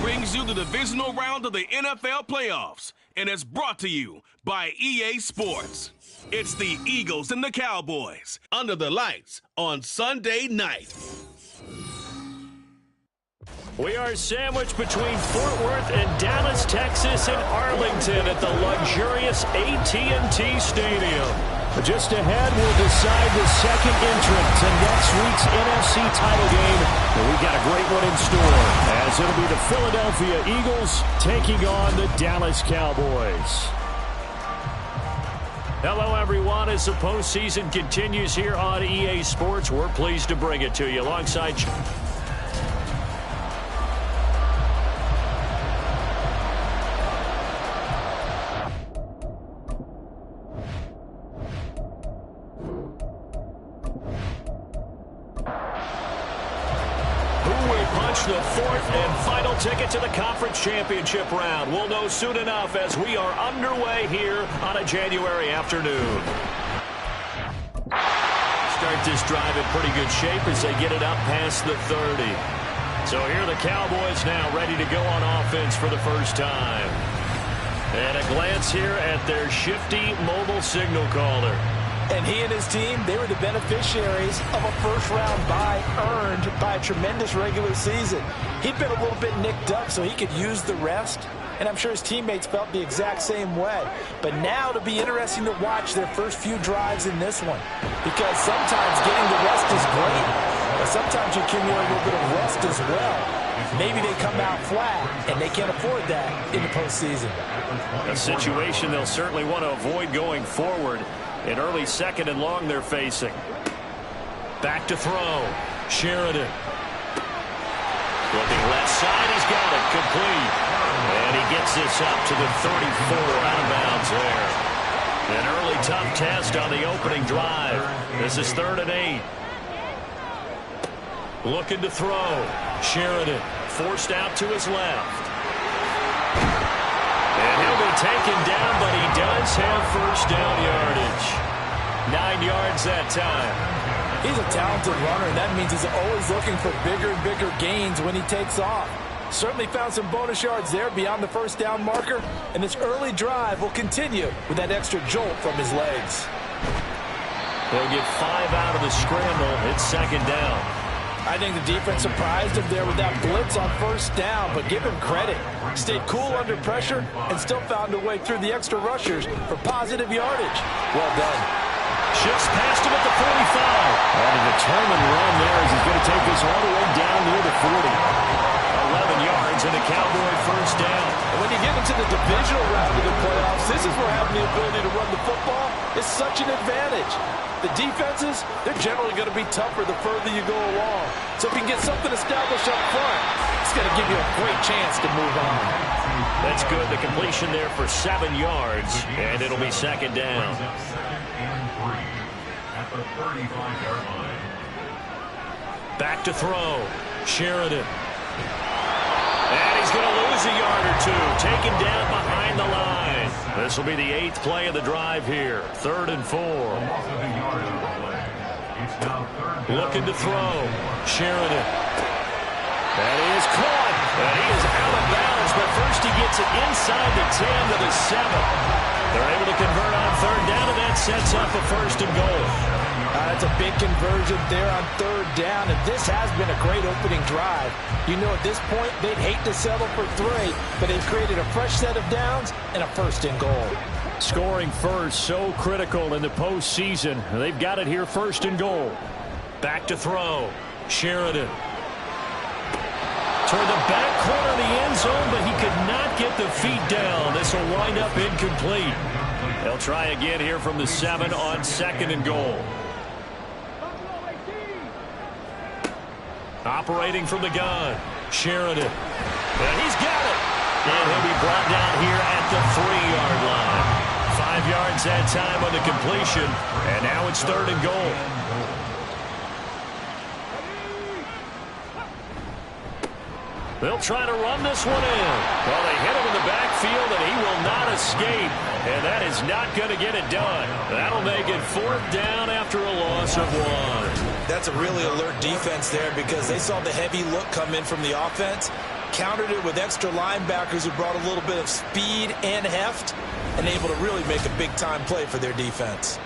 brings you the divisional round of the NFL playoffs, and it's brought to you by EA Sports. It's the Eagles and the Cowboys under the lights on Sunday night. We are sandwiched between Fort Worth and Dallas, Texas, and Arlington at the luxurious AT&T Stadium. Just ahead, we'll decide the second entrant to next week's NFC title game. And we've got a great one in store, as it'll be the Philadelphia Eagles taking on the Dallas Cowboys. Hello, everyone. As the postseason continues here on EA Sports, we're pleased to bring it to you alongside... the fourth and final ticket to the conference championship round. We'll know soon enough as we are underway here on a January afternoon. Start this drive in pretty good shape as they get it up past the 30. So here are the Cowboys now ready to go on offense for the first time. And a glance here at their shifty mobile signal caller. And he and his team, they were the beneficiaries of a first-round bye earned by a tremendous regular season. He'd been a little bit nicked up, so he could use the rest. And I'm sure his teammates felt the exact same way. But now it'll be interesting to watch their first few drives in this one. Because sometimes getting the rest is great, but sometimes you accumulate a little bit of rest as well. Maybe they come out flat, and they can't afford that in the postseason. A situation they'll certainly want to avoid going forward. An early second and long they're facing. Back to throw. Sheridan. Looking left side. He's got it. Complete. And he gets this up to the 34 out of bounds there. An early tough test on the opening drive. This is 3rd and 8. Looking to throw. Sheridan forced out to his left. And he'll be taken down, but he does have first down yardage. 9 yards that time. He's a talented runner, and that means he's always looking for bigger and bigger gains when he takes off. Certainly found some bonus yards there beyond the first down marker, and this early drive will continue with that extra jolt from his legs. They'll get 5 out of the scramble. It's 2nd down. I think the defense surprised him there with that blitz on first down, but give him credit. Stayed cool under pressure and still found a way through the extra rushers for positive yardage. Well done. Shifts past him at the 45. And a determined run there as he's going to take this all the way down near the 40. 11 yards and a Cowboy first down. And when you get into the divisional round of the playoffs, this is where having the ability to run the football is such an advantage. The defenses, they're generally going to be tougher the further you go along. So if you can get something established up front, it's going to give you a great chance to move on. That's good. The completion there for 7 yards, and it'll be 2nd down. Back to throw. Sheridan. And he's going to lose a yard or two. Taken down behind the line. This will be the 8th play of the drive here. 3rd and 4. Looking to throw. Sheridan. That is caught. And he is out of bounds, but first he gets it inside the 10 to the 7. They're able to convert on 3rd down, and that sets up a 1st and goal. That's a big conversion there on 3rd down, and this has been a great opening drive. You know at this point they'd hate to settle for 3, but they've created a fresh set of downs and a 1st and goal. Scoring first, so critical in the postseason. They've got it here, 1st and goal. Back to throw. Sheridan. Toward the back corner of the end zone, but he could not get the feet down. This will wind up incomplete. They'll try again here from the 7 on 2nd and goal. Operating from the gun. Sheridan. And he's got it. And he'll be brought down here at the 3-yard line. 5 yards that time on the completion. And now it's 3rd and goal. They'll try to run this one in. Well, they hit him in the backfield, and he will not escape. And that is not going to get it done. That'll make it 4th down after a loss of 1. That's a really alert defense there because they saw the heavy look come in from the offense. Countered it with extra linebackers who brought a little bit of speed and heft and able to really make a big-time play for their defense.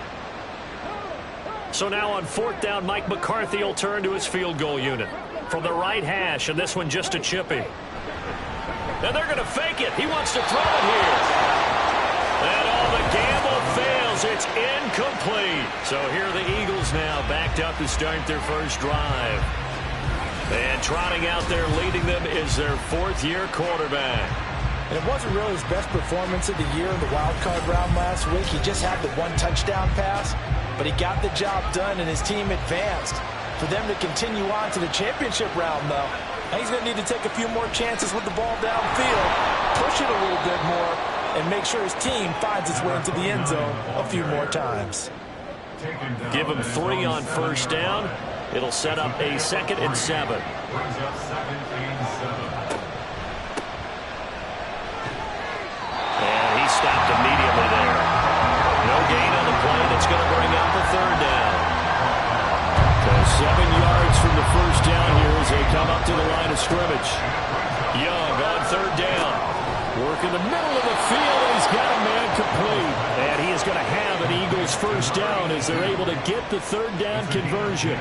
So now on 4th down, Mike McCarthy will turn to his field goal unit. From the right hash, and this one just a chippy. And they're going to fake it. He wants to throw it here. And all the gamble fails. It's incomplete. So here are the Eagles now backed up to start their first drive. And trotting out there leading them is their 4th-year quarterback. And it wasn't really his best performance of the year in the wild card round last week. He just had the 1 touchdown pass, but he got the job done and his team advanced. For them to continue on to the championship round, though, now he's going to need to take a few more chances with the ball downfield, push it a little bit more, and make sure his team finds its way into the end zone a few more times. Give him 3 on 1st down. It'll set up a 2nd and 7. And he stopped immediately there. No gain on the play. That's going to bring up a 3rd down. So 7 yards from the 1st down here as they come up to the line of scrimmage. Young on 3rd down. Work in the middle of the field. He's got a man complete. And he is going to have an Eagles 1st down as they're able to get the 3rd down conversion.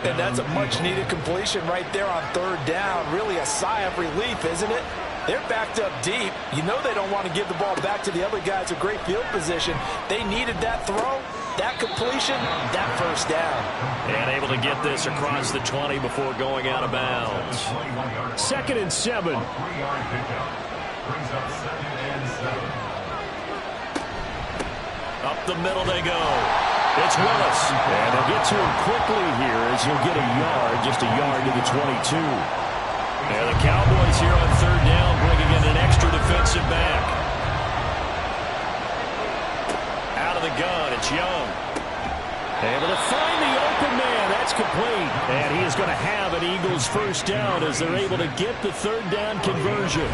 And that's a much-needed completion right there on 3rd down. Really a sigh of relief, isn't it? They're backed up deep. You know they don't want to give the ball back to the other guys with great field position. They needed that throw, that completion, that 1st down. And able to get this across the 20 before going out of bounds. 2nd and 7. Up the middle they go. It's Willis. And they'll get to him quickly here as he'll get a yard, just a yard to the 22. And the Cowboys here on 3rd down bringing in an extra defensive back. Out of the gun, it's Young. Able to find the open man. That's complete. And he is going to have an Eagles 1st down as they're able to get the 3rd down conversion.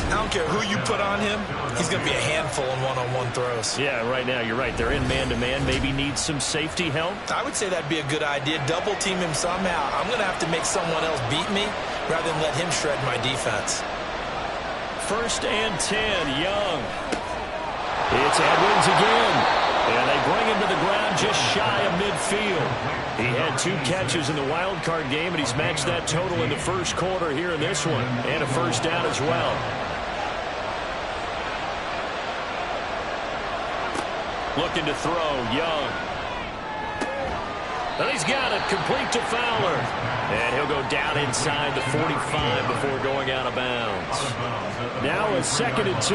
I don't care who you put on him. He's going to be a handful in one-on-one throws. Yeah, right now you're right. They're in man-to-man. Maybe needs some safety help. I would say that'd be a good idea. Double team him somehow. I'm going to have to make someone else beat me rather than let him shred my defense. 1st and 10, Young. It's Edwards again. And they bring him to the ground just shy of midfield. He had 2 catches in the wild card game, and he's matched that total in the 1st quarter here in this one. And a 1st down as well. Looking to throw, Young. And he's got it, complete to Fowler. And he'll go down inside the 45 before going out of bounds. Now a 2nd and 2.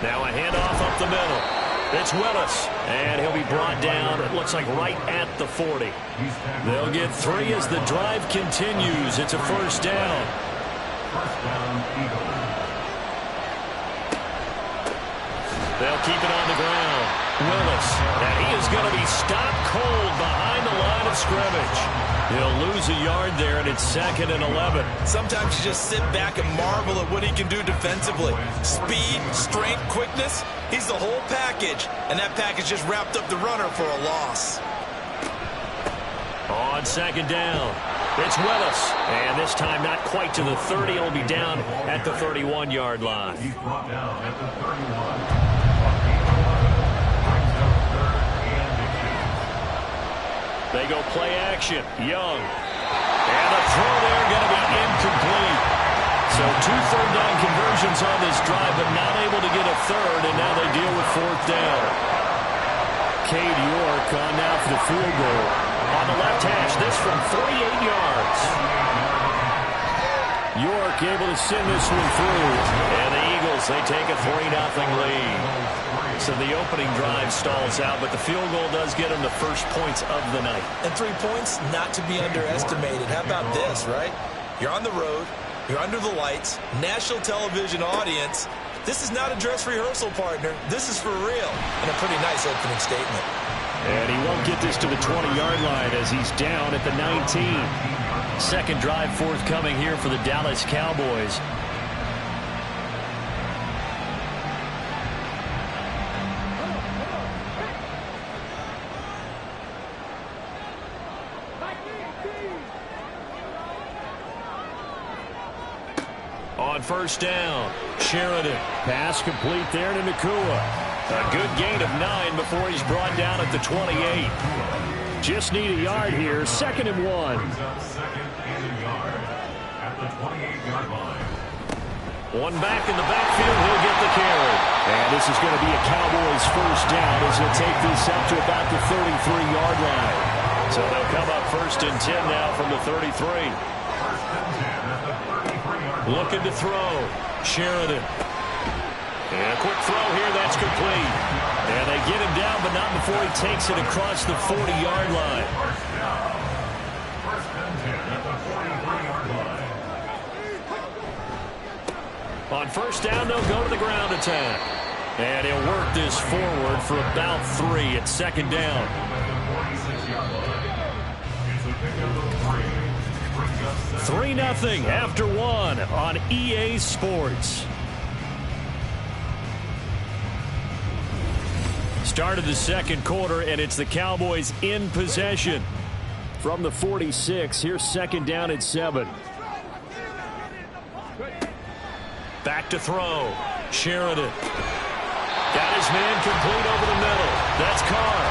Now a handoff up the middle. It's Willis. And he'll be brought down, it looks like right at the 40. They'll get 3 as the drive continues. It's a 1st down. They'll keep it on the ground. Willis. And he is going to be stopped cold behind the line of scrimmage. He'll lose a yard there, and it's 2nd and 11. Sometimes you just sit back and marvel at what he can do defensively. Speed, strength, quickness. He's the whole package. And that package just wrapped up the runner for a loss. On 2nd down, it's Willis. And this time not quite to the 30. He'll be down at the 31-yard line. He's brought down at the 31. They go play action. Young. And the throw there going to be incomplete. So 2 third down conversions on this drive, but not able to get a 3rd, and now they deal with 4th down. Cade York on now for the field goal. On the left hash, this from 48 yards. York able to send this one through. And the Eagles, they take a 3-0 lead. So the opening drive stalls out, but the field goal does get them the first points of the night. And 3 points, not to be underestimated. How about this, right? You're on the road. You're under the lights. National television audience. This is not a dress rehearsal, partner. This is for real. And a pretty nice opening statement. And he won't get this to the 20-yard line as he's down at the 19. 2nd drive forthcoming here for the Dallas Cowboys. On first down, Sheridan. Pass complete there to Nakua. A good gain of 9 before he's brought down at the 28. Just need a yard here. 2nd and 1. One back in the backfield. He'll get the carry. And this is going to be a Cowboys first down as he'll take this up to about the 33-yard line. So they'll come up 1st and 10 now from the 33. Looking to throw. Sheridan. And a quick throw here. That's complete. And they get him down, but not before he takes it across the 40-yard line. On first down, they'll go to the ground attack. And he'll work this forward for about 3 at 2nd down. 3-0 after 1 on EA Sports. Start of the 2nd quarter, and it's the Cowboys in possession. From the 46, here's 2nd down at 7. Back to throw. Sheridan. Got his man complete over the middle. That's Carr.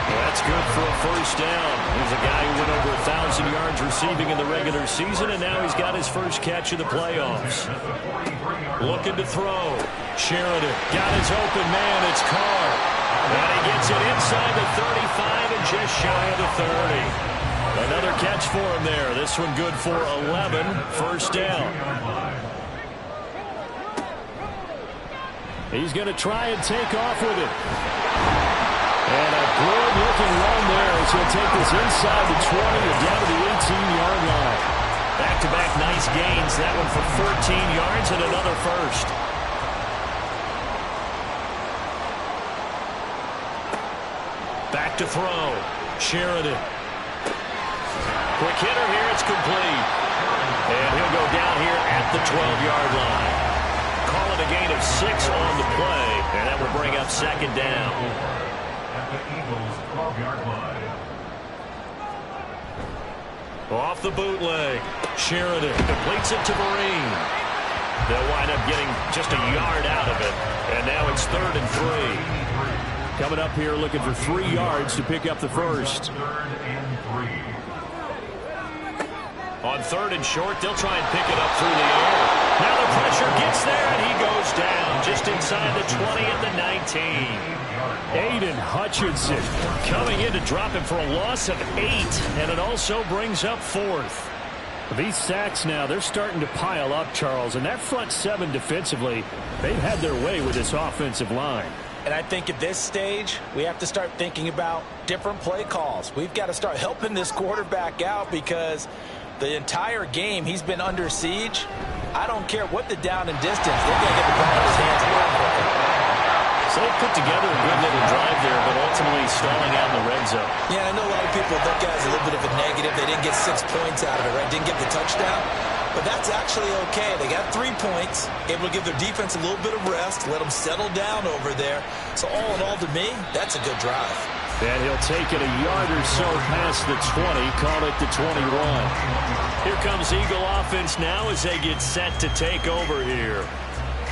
That's good for a first down. He's a guy who went over 1,000 yards receiving in the regular season, and now he's got his first catch of the playoffs. Looking to throw. Sheridan. Got his open man. It's Carr. And he gets it inside the 35 and just shy of the 30. Another catch for him there. This one good for 11. First down. He's going to try and take off with it. And a good-looking run there as he'll take this inside the 20 and down to the 18-yard line. Back-to-back nice gains. That one for 14 yards and another first. Back to throw. Sheridan. Quick hitter here. It's complete. And he'll go down here at the 12-yard line. Call it a gain of 6 on the play, and that will bring up 2nd down. At the Eagles' 12-yard line. Off the bootleg. Sheridan completes it to Vereen. They'll wind up getting just a yard out of it, and now it's 3rd and 3. Coming up here looking for 3 yards to pick up the first. 3rd and 3. On 3rd and short, they'll try and pick it up through the air. Now the pressure gets there, and he goes down just inside the 20 at the 19. Aiden Hutchinson coming in to drop him for a loss of 8, and it also brings up 4th. These sacks now, they're starting to pile up, Charles, and that front 7 defensively, they've had their way with this offensive line. And I think at this stage, we have to start thinking about different play calls. We've got to start helping this quarterback out because the entire game he's been under siege. I don't care what the down and distance, they're going to get the ball in his hands a lot quicker. So they put together a good little drive there, but ultimately stalling out in the red zone. Yeah, I know a lot of people look at it as a little bit of a negative. They didn't get 6 points out of it, right? Didn't get the touchdown. But that's actually okay. They got 3 points, able to give their defense a little bit of rest, let them settle down over there. So all in all, to me, that's a good drive. And he'll take it a yard or so past the 20, call it the 21. Here comes Eagle offense now as they get set to take over here.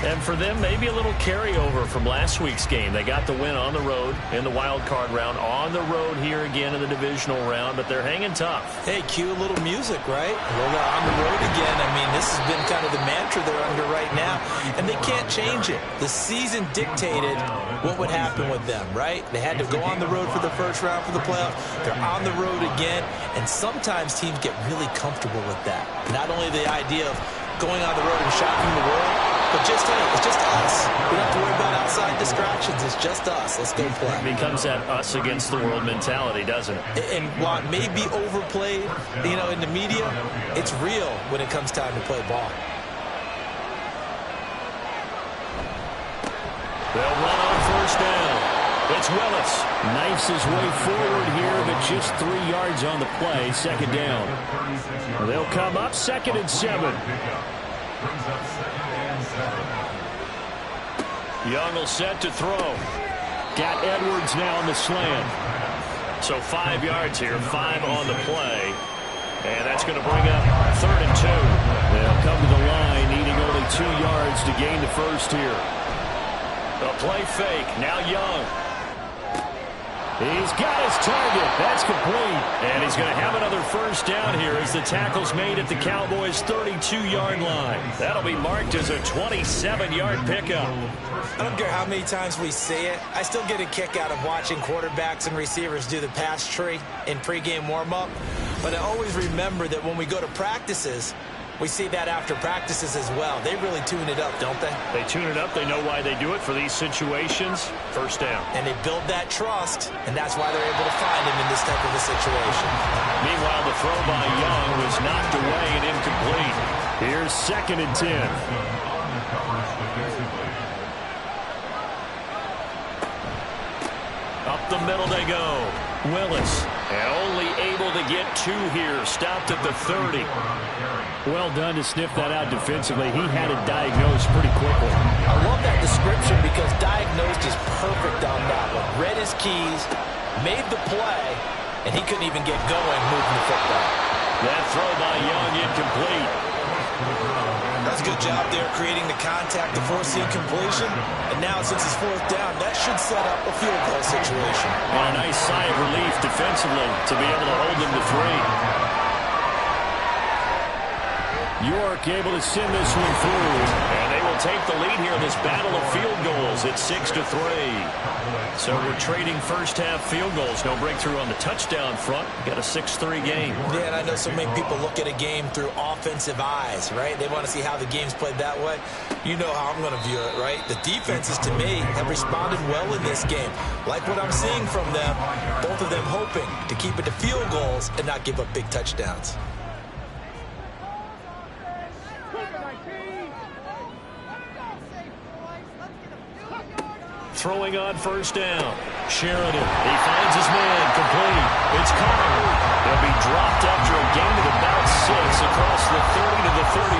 And for them, maybe a little carryover from last week's game. They got the win on the road in the wild card round, on the road here again in the divisional round, but they're hanging tough. Hey, cue a little music, right? Well, they're on the road again. I mean, this has been kind of the mantra they're under right now, and they can't change it. The season dictated what would happen with them, right? They had to go on the road for the first round for the playoffs. They're on the road again, and sometimes teams get really comfortable with that. Not only the idea of going on the road and shocking the world, but just, hey, it's just us. We don't have to worry about outside distractions. It's just us. Let's go play. It becomes that us against the world mentality, doesn't it? And while it may be overplayed, you know, in the media, it's real when it comes time to play ball. They'll run on first down. It's Willis. Knifes his way forward here, but just 3 yards on the play. 2nd down. They'll come up 2nd and 7. Young will set to throw. Got Edwards now on the slant. So 5 yards here, 5 on the play. And that's going to bring up 3rd and 2. They'll come to the line, needing only 2 yards to gain the first here. A play fake. Now Young. He's got his target. That's complete. And he's going to have another first down here as the tackle's made at the Cowboys' 32-yard line. That'll be marked as a 27-yard pickup. I don't care how many times we see it. I still get a kick out of watching quarterbacks and receivers do the pass tree in pregame warm-up. But I always remember that when we go to practices, we see that after practices as well. They really tune it up, don't they? They tune it up. They know why they do it for these situations. First down. And they build that trust, and that's why they're able to find him in this type of a situation. Meanwhile, the throw by Young was knocked away and incomplete. Here's 2nd and 10. Up the middle they go. Willis. And only able to get 2 here. Stopped at the 30. Well done to sniff that out defensively. He had it diagnosed pretty quickly. I love that description because diagnosed is perfect on that one. Read his keys, made the play, and he couldn't even get going moving the football. That throw by Young incomplete. That's a good job there creating the contact to forcing completion. And now since it's 4th down, that should set up a field goal situation. And a nice sigh of relief defensively to be able to hold them to 3. York able to send this one through. And they will take the lead here in this battle of field goals at 6-3. So we're trading first half field goals. No breakthrough on the touchdown front. Got a 6-3 game. Yeah, and I know so many people look at a game through offensive eyes, right? They want to see how the game's played that way. You know how I'm going to view it, right? The defenses, to me, have responded well in this game. Like what I'm seeing from them, both of them hoping to keep it to field goals and not give up big touchdowns. Throwing on first down. Sheridan. He finds his man. Complete. It's Carr. He'll be dropped after a gain of about 6 across the 30 to the 31.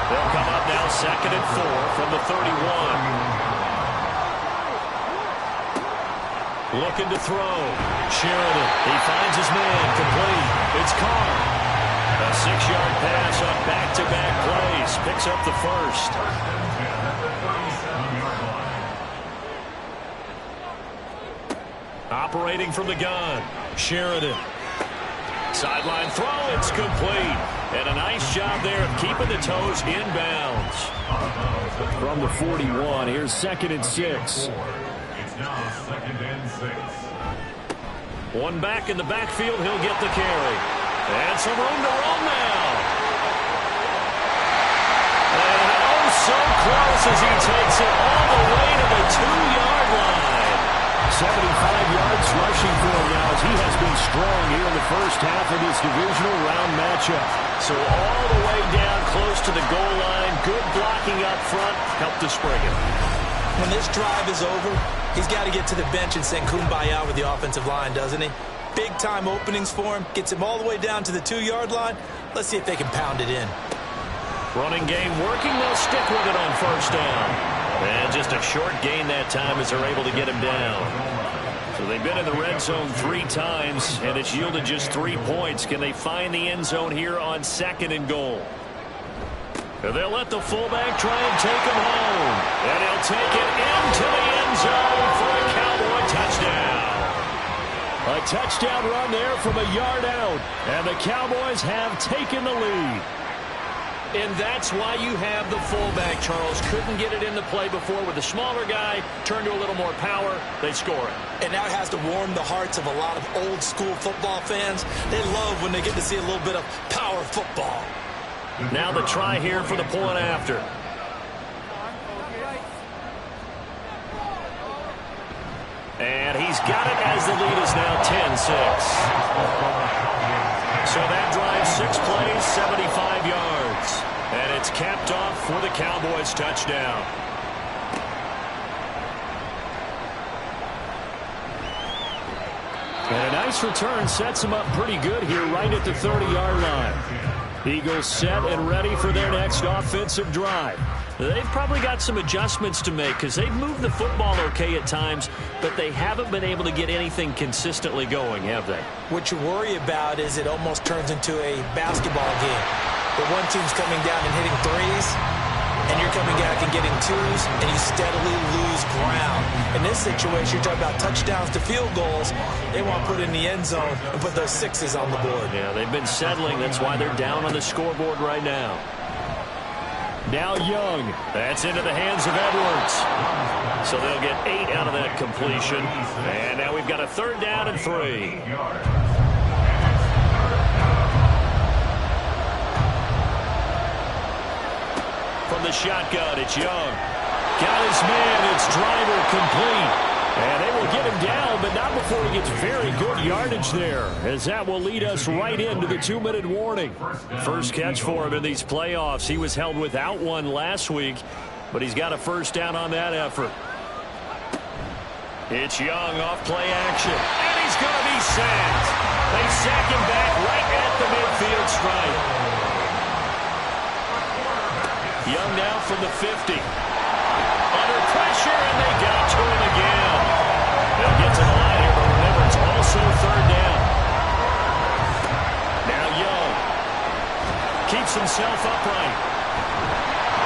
They'll come up now 2nd and 4 from the 31. Looking to throw. Sheridan. He finds his man. Complete. It's Carr. A 6-yard pass on back-to-back plays. Picks up the first. Operating from the gun. Sheridan. Sideline throw. It's complete. And a nice job there of keeping the toes inbounds. From the 41, here's 2nd and 6. It's now 2nd and 6. One back in the backfield. He'll get the carry. And some room to run now. And oh, so close as he takes it all the way to the 2-yard line. 75 yards rushing for him now as he has been strong here in the first half of this divisional round matchup. So all the way down close to the goal line. Good blocking up front. Helped to spring it. When this drive is over, he's got to get to the bench and sing kumbaya with the offensive line, doesn't he? Big-time openings for him. Gets him all the way down to the 2-yard line. Let's see if they can pound it in. Running game working. They'll stick with it on first down. And just a short gain that time as they're able to get him down. So they've been in the red zone 3 times, and it's yielded just 3 points. Can they find the end zone here on 2nd and goal? And they'll let the fullback try and take him home. And he'll take it into the end zone for a Cowboy touchdown. A touchdown run there from a yard out. And the Cowboys have taken the lead. And that's why you have the fullback, Charles. Couldn't get it into play before with the smaller guy. Turned to a little more power. They score it. And now it has to warm the hearts of a lot of old-school football fans. They love when they get to see a little bit of power football. Now the try here for the point after. And he's got it as the lead is now 10-6. So that drive, 6 plays, 75 yards. And it's capped off for the Cowboys touchdown. And a nice return sets them up pretty good here right at the 30-yard line. Eagles set and ready for their next offensive drive. They've probably got some adjustments to make because they've moved the football okay at times, but they haven't been able to get anything consistently going, have they? What you worry about is it almost turns into a basketball game. Where one team's coming down and hitting threes, and you're coming back and getting twos, and you steadily lose ground. In this situation, you're talking about touchdowns to field goals. They want to put in the end zone and put those sixes on the board. Yeah, they've been settling. That's why they're down on the scoreboard right now. Now Young. That's into the hands of Edwards. So they'll get 8 out of that completion. And now we've got a 3rd down and 3. From the shotgun, it's Young. Got his man. It's Driver complete. And they will get him down, but not before he gets very good yardage there, as that will lead us right into the 2-minute warning. First catch for him in these playoffs. He was held without one last week, but he's got a 1st down on that effort. It's Young off play action, and he's going to be sacked. They sack him back right at the midfield stripe. Young now from the 50. Under pressure, and they got to him again. They'll get to the line here, but remember, it's also 3rd down. Now Young keeps himself upright.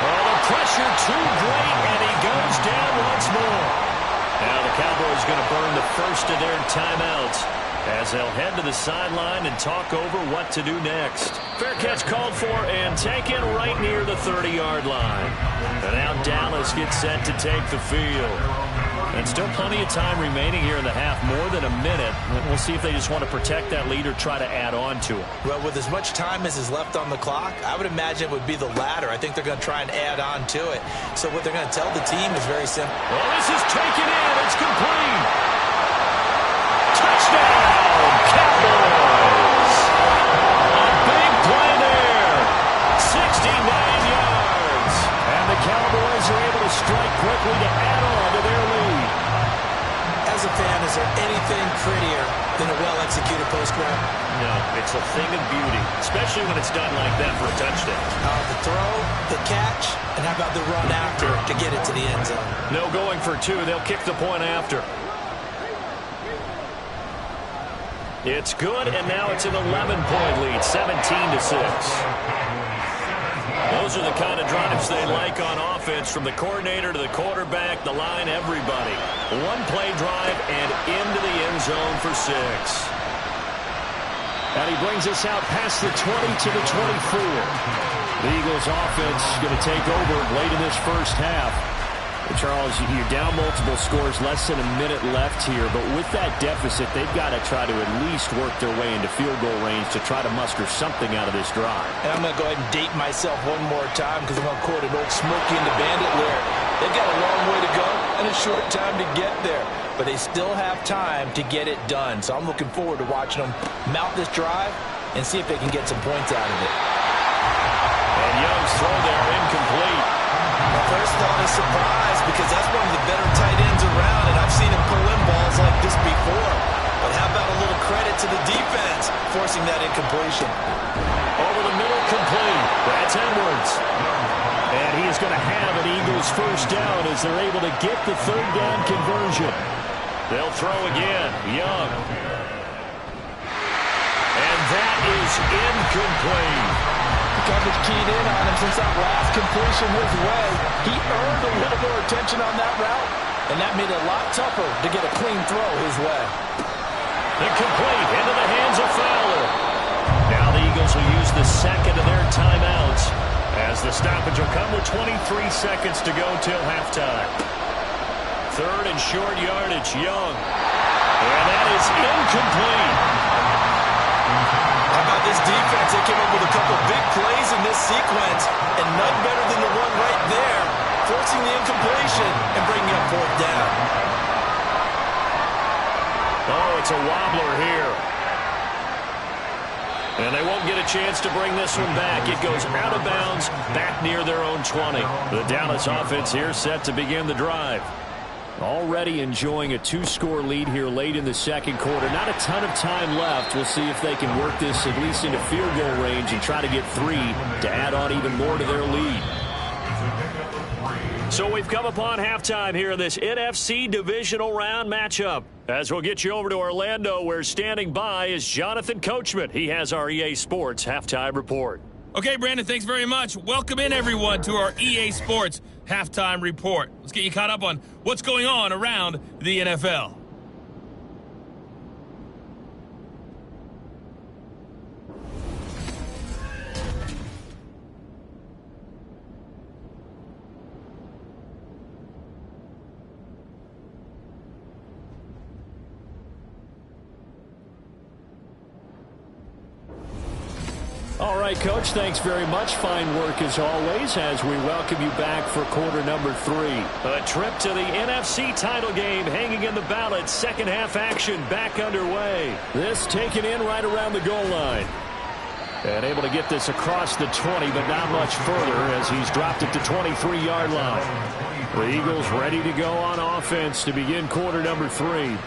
Oh, the pressure too great, and he goes down once more. Now the Cowboys going to burn the first of their timeouts as they'll head to the sideline and talk over what to do next. Fair catch called for and taken right near the 30-yard line. And now Dallas gets set to take the field. And still plenty of time remaining here in the half, more than a minute. We'll see if they just want to protect that lead or try to add on to it. Well, with as much time as is left on the clock, I would imagine it would be the latter. I think they're going to try and add on to it. So what they're going to tell the team is very simple. Well, this is taken in. It's complete. Touchdown, Cowboys. A big play there. 69 yards. And the Cowboys are able to strike quickly to add on to their lead. As a fan, is there anything prettier than a well-executed post-grab? No, it's a thing of beauty, especially when it's done like that for a touchdown. The throw, the catch, and how about the run after to get it to the end zone? No going for 2. They'll kick the point after. It's good, and now it's an 11-point lead, 17-6. Those are the kind of drives they like on offense, from the coordinator to the quarterback, the line, everybody. One-play drive and into the end zone for 6. And he brings us out past the 20 to the 24. The Eagles offense going to take over late in this first half. Charles, you're down multiple scores, less than a minute left here, but with that deficit, they've got to try to at least work their way into field goal range to try to muster something out of this drive. And I'm going to go ahead and date myself one more time because I'm going to quote an old Smokey and the Bandit lyric. They've got a long way to go and a short time to get there, but they still have time to get it done. So I'm looking forward to watching them mount this drive and see if they can get some points out of it. And Young's throw there incomplete. My first thought is surprise because that's one of the better tight ends around, and I've seen him pull in balls like this before. But how about a little credit to the defense forcing that incompletion? Over the middle, complete. That's Edwards. And he is going to have an Eagles 1st down as they're able to get the 3rd down conversion. They'll throw again. Young. And that is incomplete. Coverage keyed in on him since that last completion his way. He earned a little more attention on that route, and that made it a lot tougher to get a clean throw his way. Incomplete into the hands of Fowler. Now the Eagles will use the 2nd of their timeouts as the stoppage will come with 23 seconds to go till halftime. 3rd and short yardage, Young. And that is incomplete. How about this defense? They came up with a couple big plays in this sequence, and none better than the one right there, forcing the incompletion and bringing up 4th down. Oh, it's a wobbler here. And they won't get a chance to bring this one back. It goes out of bounds, back near their own 20. The Dallas offense here set to begin the drive. Already enjoying a 2-score lead here late in the 2nd quarter. Not a ton of time left. We'll see if they can work this at least into field goal range and try to get 3 to add on even more to their lead. So we've come upon halftime here in this NFC divisional round matchup. As we'll get you over to Orlando, where standing by is Jonathan Coachman. He has our EA Sports halftime report. Okay, Brandon, thanks very much. Welcome in, everyone, to our EA Sports halftime report. Let's get you caught up on what's going on around the NFL. All right, Coach, thanks very much. Fine work as always as we welcome you back for quarter number 3. A trip to the NFC title game hanging in the balance. Second half action back underway. This taken in right around the goal line. And able to get this across the 20, but not much further as he's dropped it to 23-yard line. The Eagles ready to go on offense to begin quarter number 3.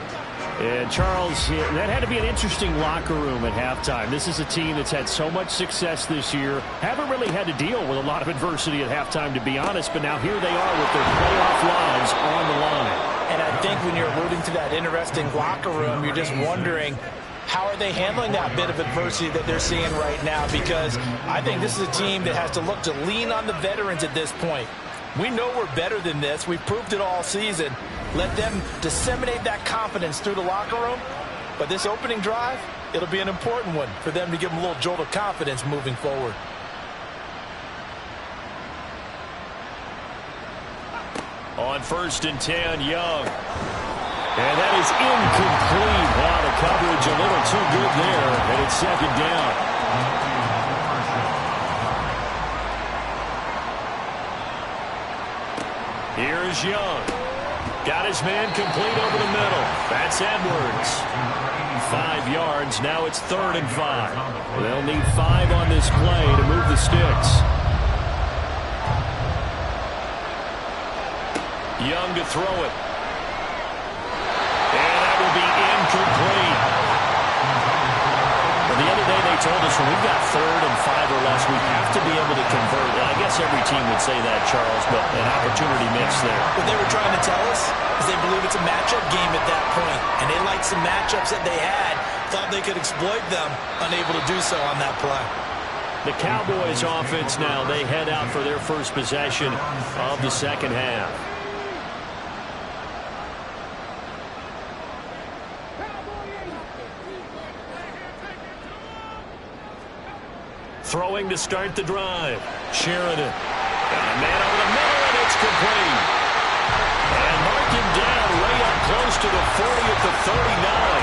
And, Charles, that had to be an interesting locker room at halftime. This is a team that's had so much success this year. Haven't really had to deal with a lot of adversity at halftime, to be honest. But now here they are with their playoff lives on the line. And I think when you're alluding to that interesting locker room, you're just wondering, how are they handling that bit of adversity that they're seeing right now? Because I think this is a team that has to look to lean on the veterans at this point. We know we're better than this. We've proved it all season. Let them disseminate that confidence through the locker room. But this opening drive, it'll be an important one for them to give them a little jolt of confidence moving forward. On 1st and 10, Young. And that is incomplete. Wow, the coverage a little too good there. And it's second down. Here's Young. Got his man complete over the middle. That's Edwards. 5 yards. Now it's 3rd and 5. They'll need 5 on this play to move the sticks. Young to throw it. And that will be incomplete. The other day they told us when we've got 3rd and 5 or less, we have to be able to convert. And I guess every team would say that, Charles, but an opportunity mix there. What they were trying to tell us is they believe it's a matchup game at that point. And they liked some matchups that they had, thought they could exploit them, unable to do so on that play. The Cowboys offense now, they head out for their first possession of the second half. Throwing to start the drive. Sheridan. And a man over the middle, and it's complete. And mark him down way up close to the 40 at the 39.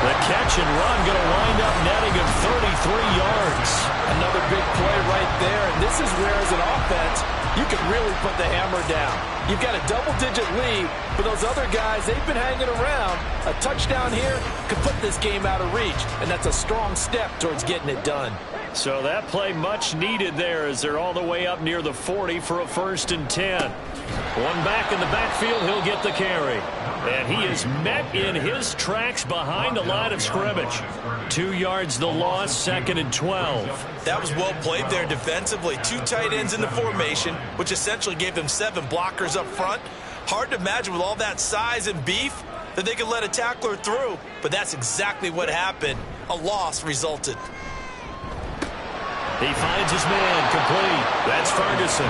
The catch and run going to wind up netting him 33 yards. Another big play right there. And this is where, as an offense, you can really put the hammer down. You've got a double-digit lead, but those other guys, they've been hanging around. A touchdown here could put this game out of reach, and that's a strong step towards getting it done. So that play much needed there as they're all the way up near the 40 for a 1st and 10. One back in the backfield, he'll get the carry. And he is met in his tracks behind the line of scrimmage. 2 yards the loss, 2nd and 12. That was well played there defensively. 2 tight ends in the formation, which essentially gave them 7 blockers up front. Hard to imagine with all that size and beef that they could let a tackler through, but that's exactly what happened. A loss resulted. He finds his man complete. That's Ferguson.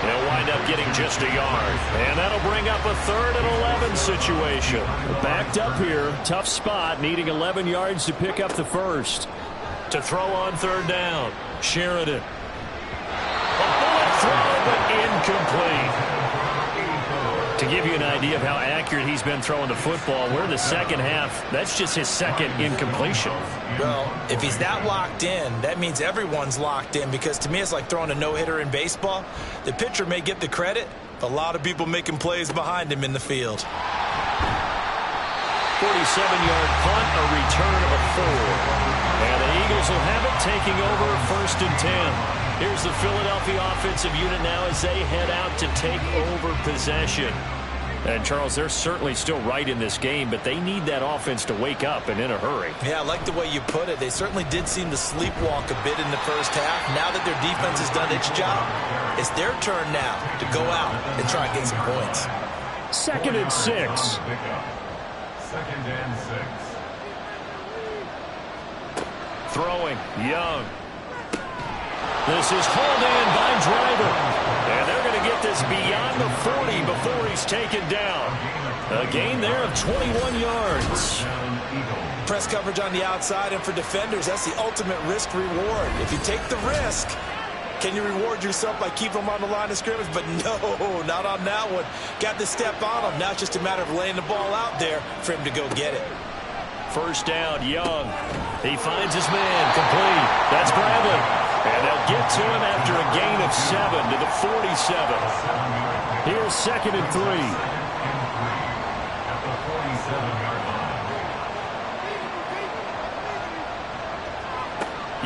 He'll wind up getting just a yard. And that'll bring up a 3rd and 11 situation. Backed up here. Tough spot. Needing 11 yards to pick up the first. To throw on 3rd down. Sheridan. A bullet throw, but incomplete. To give you an idea of how accurate he's been throwing the football, we're in the second half. That's just his 2nd incompletion. Well, if he's that locked in, that means everyone's locked in, because to me it's like throwing a no-hitter in baseball. The pitcher may get the credit, but a lot of people making plays behind him in the field. 47-yard punt, a return of 4. And the Eagles will have it, taking over 1st and 10. Here's the Philadelphia offensive unit now as they head out to take over possession. And, Charles, they're certainly still right in this game, but they need that offense to wake up and in a hurry. Yeah, I like the way you put it. They certainly did seem to sleepwalk a bit in the first half. Now that their defense has done its job, It's their turn now to go out and try and get some points. 2nd and 6. 2nd and 6. Throwing, Young. This is hauled in by Driver. And they're going to get this beyond the 40 before he's taken down. A gain there of 21 yards. Press coverage on the outside, and for defenders, that's the ultimate risk-reward. If you take the risk, can you reward yourself by keeping them on the line of scrimmage? But no, not on that one. Got to step on them. Now it's just a matter of laying the ball out there for him to go get it. 1st down, Young. He finds his man, complete. That's Bradley. And they'll get to him after a gain of 7 to the 47. Here's 2nd and 3. At the 47-yard line.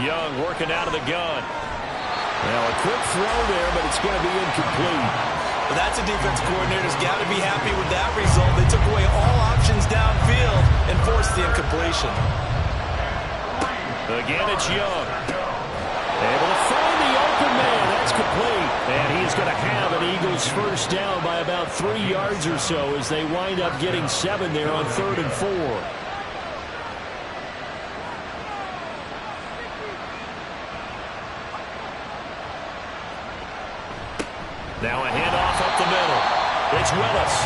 Young working out of the gun. Now a quick throw there, but it's going to be incomplete. Well, that's a defense coordinator's got to be happy with that result. They took away all options downfield and forced the incompletion. Again, it's Young. Able to find the open man. That's complete. And he's going to have an Eagles 1st down by about 3 yards or so as they wind up getting 7 there on 3rd and 4. Now a handoff up the middle. It's Willis.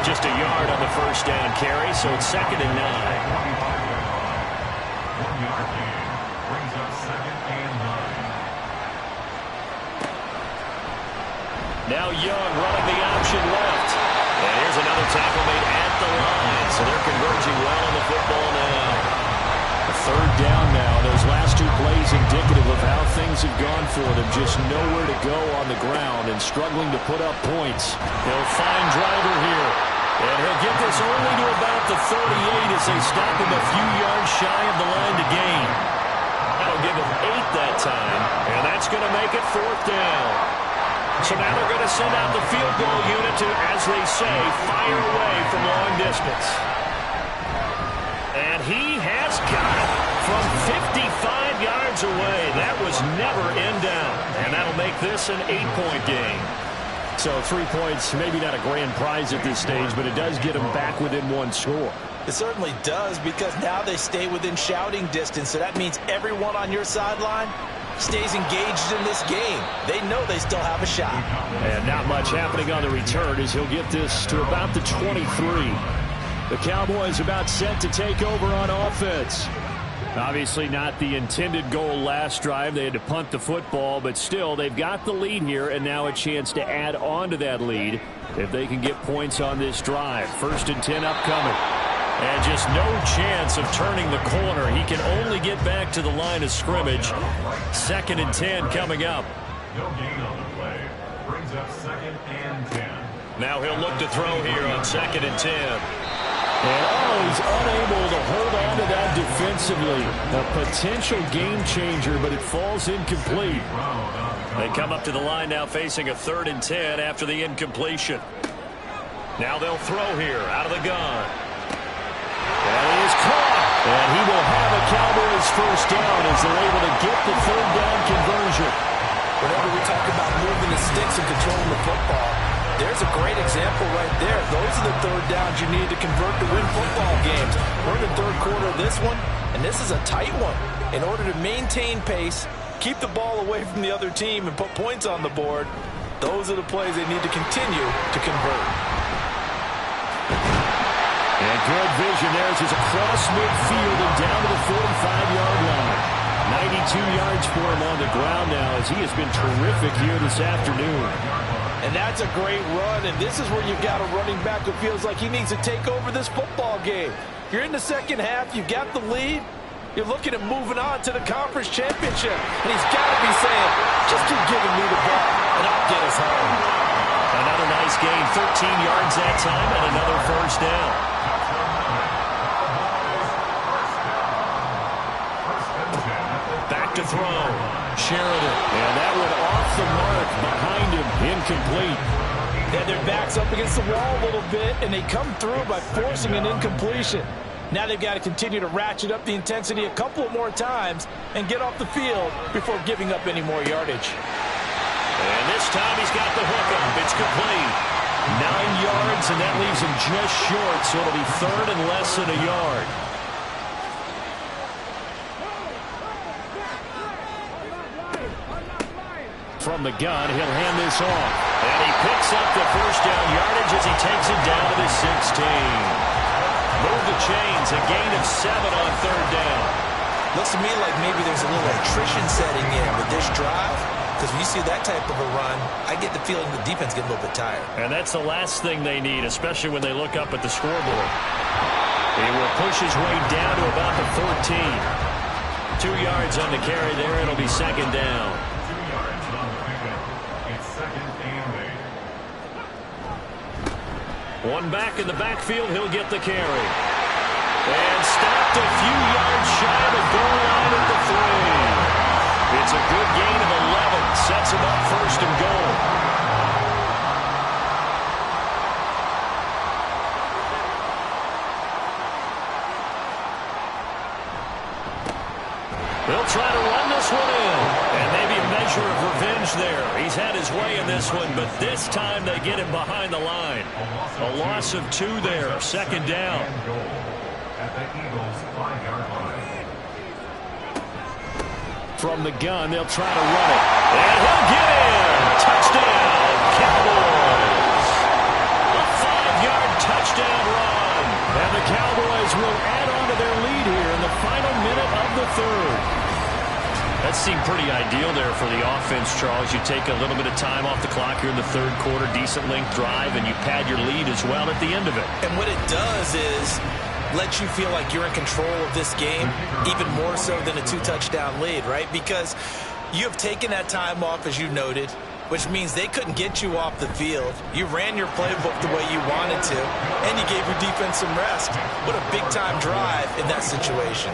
Just a yard on the 1st down carry, so it's 2nd and 9. 1-yard gain brings up 2nd and 9. Now Young running the option left. And here's another tackle made at the line, so they're converging well on the football now. A 3rd down now. Those last 2 plays indicative of how things have gone for them. Just nowhere to go on the ground and struggling to put up points. They'll find Driver here. And he'll get this only to about the 38 as they stop him a few yards shy of the line to gain. That'll give him 8 that time. And that's going to make it 4th down. So now they're going to send out the field goal unit to, as they say, fire away from long distance. And he has got it from 55 yards away. That was never in down. And that'll make this an 8-point game. So 3 points, maybe not a grand prize at this stage, but it does get them back within 1 score. It certainly does, because now they stay within shouting distance. So that means everyone on your sideline stays engaged in this game. They know they still have a shot. And not much happening on the return as he'll get this to about the 23. The Cowboys about set to take over on offense. Obviously not the intended goal last drive. They had to punt the football, but still they've got the lead here and now a chance to add on to that lead if they can get points on this drive. 1st and 10 upcoming. And just no chance of turning the corner. He can only get back to the line of scrimmage. 2nd and 10 coming up. No gain on the play. Brings up 2nd and 10. Now he'll look to throw here on 2nd and 10. And he's unable to hold on to that defensively. A potential game changer, but it falls incomplete. They come up to the line now facing a 3rd and 10 after the incompletion. Now they'll throw here out of the gun. And he is caught. And he will have a Cowboys 1st down as they're able to get the 3rd down conversion. Whenever we talk about moving the sticks and controlling the football, there's a great example right there. Those are the 3rd downs you need to convert to win football games. We're in the 3rd quarter of this one, and this is a tight one. In order to maintain pace, keep the ball away from the other team, and put points on the board, those are the plays they need to continue to convert. And good vision there as he's across midfield and down to the 45-yard line. 92 yards for him on the ground now as he has been terrific here this afternoon. And that's a great run, and this is where you've got a running back who feels like he needs to take over this football game. You're in the 2nd half, you've got the lead, you're looking at moving on to the conference championship, and he's got to be saying, just keep giving me the ball, and I'll get us home. Another nice gain, 13 yards that time, and another 1st down. Back to throw. Sheridan. And that one off the mark behind him. Incomplete. And their back's up against the wall a little bit, and they come through by forcing an incompletion. Now they've got to continue to ratchet up the intensity a couple more times and get off the field before giving up any more yardage. And this time he's got the hook up. It's complete. 9 yards, and that leaves him just short, so it'll be third and less than a yard. From the gun, he'll hand this off. And he picks up the first down yardage as he takes it down to the 16. Move the chains, a gain of 7 on third down. Looks to me like maybe there's a little attrition setting in with this drive, because when you see that type of a run, I get the feeling the defense gets a little bit tired. And that's the last thing they need, especially when they look up at the scoreboard. He will push his way down to about the 14. 2 yards on the carry there. It'll be second down. 2 yards on the pickup. It's second and 8. One back in the backfield. He'll get the carry. And stopped a few yards shy of the goal line at the 3. It's a good gain of 11. Sets him up first and goal. They'll try to run this one in. And maybe a measure of revenge there. He's had his way in this one, but this time they get him behind the line. A loss of 2 there. Second down. At the Eagles' 5-yard line. From the gun, they'll try to run it. And he'll get in. Touchdown, Cowboys. A 5-yard touchdown run. And the Cowboys will add on to their lead here in the final minute of the third. That seemed pretty ideal there for the offense, Charles. You take a little bit of time off the clock here in the third quarter, decent length drive, and you pad your lead as well at the end of it. And what it does is let you feel like you're in control of this game, even more so than a 2-touchdown lead, right? Because you have taken that time off, as you noted, which means they couldn't get you off the field. You ran your playbook the way you wanted to, and you gave your defense some rest. What a big-time drive in that situation.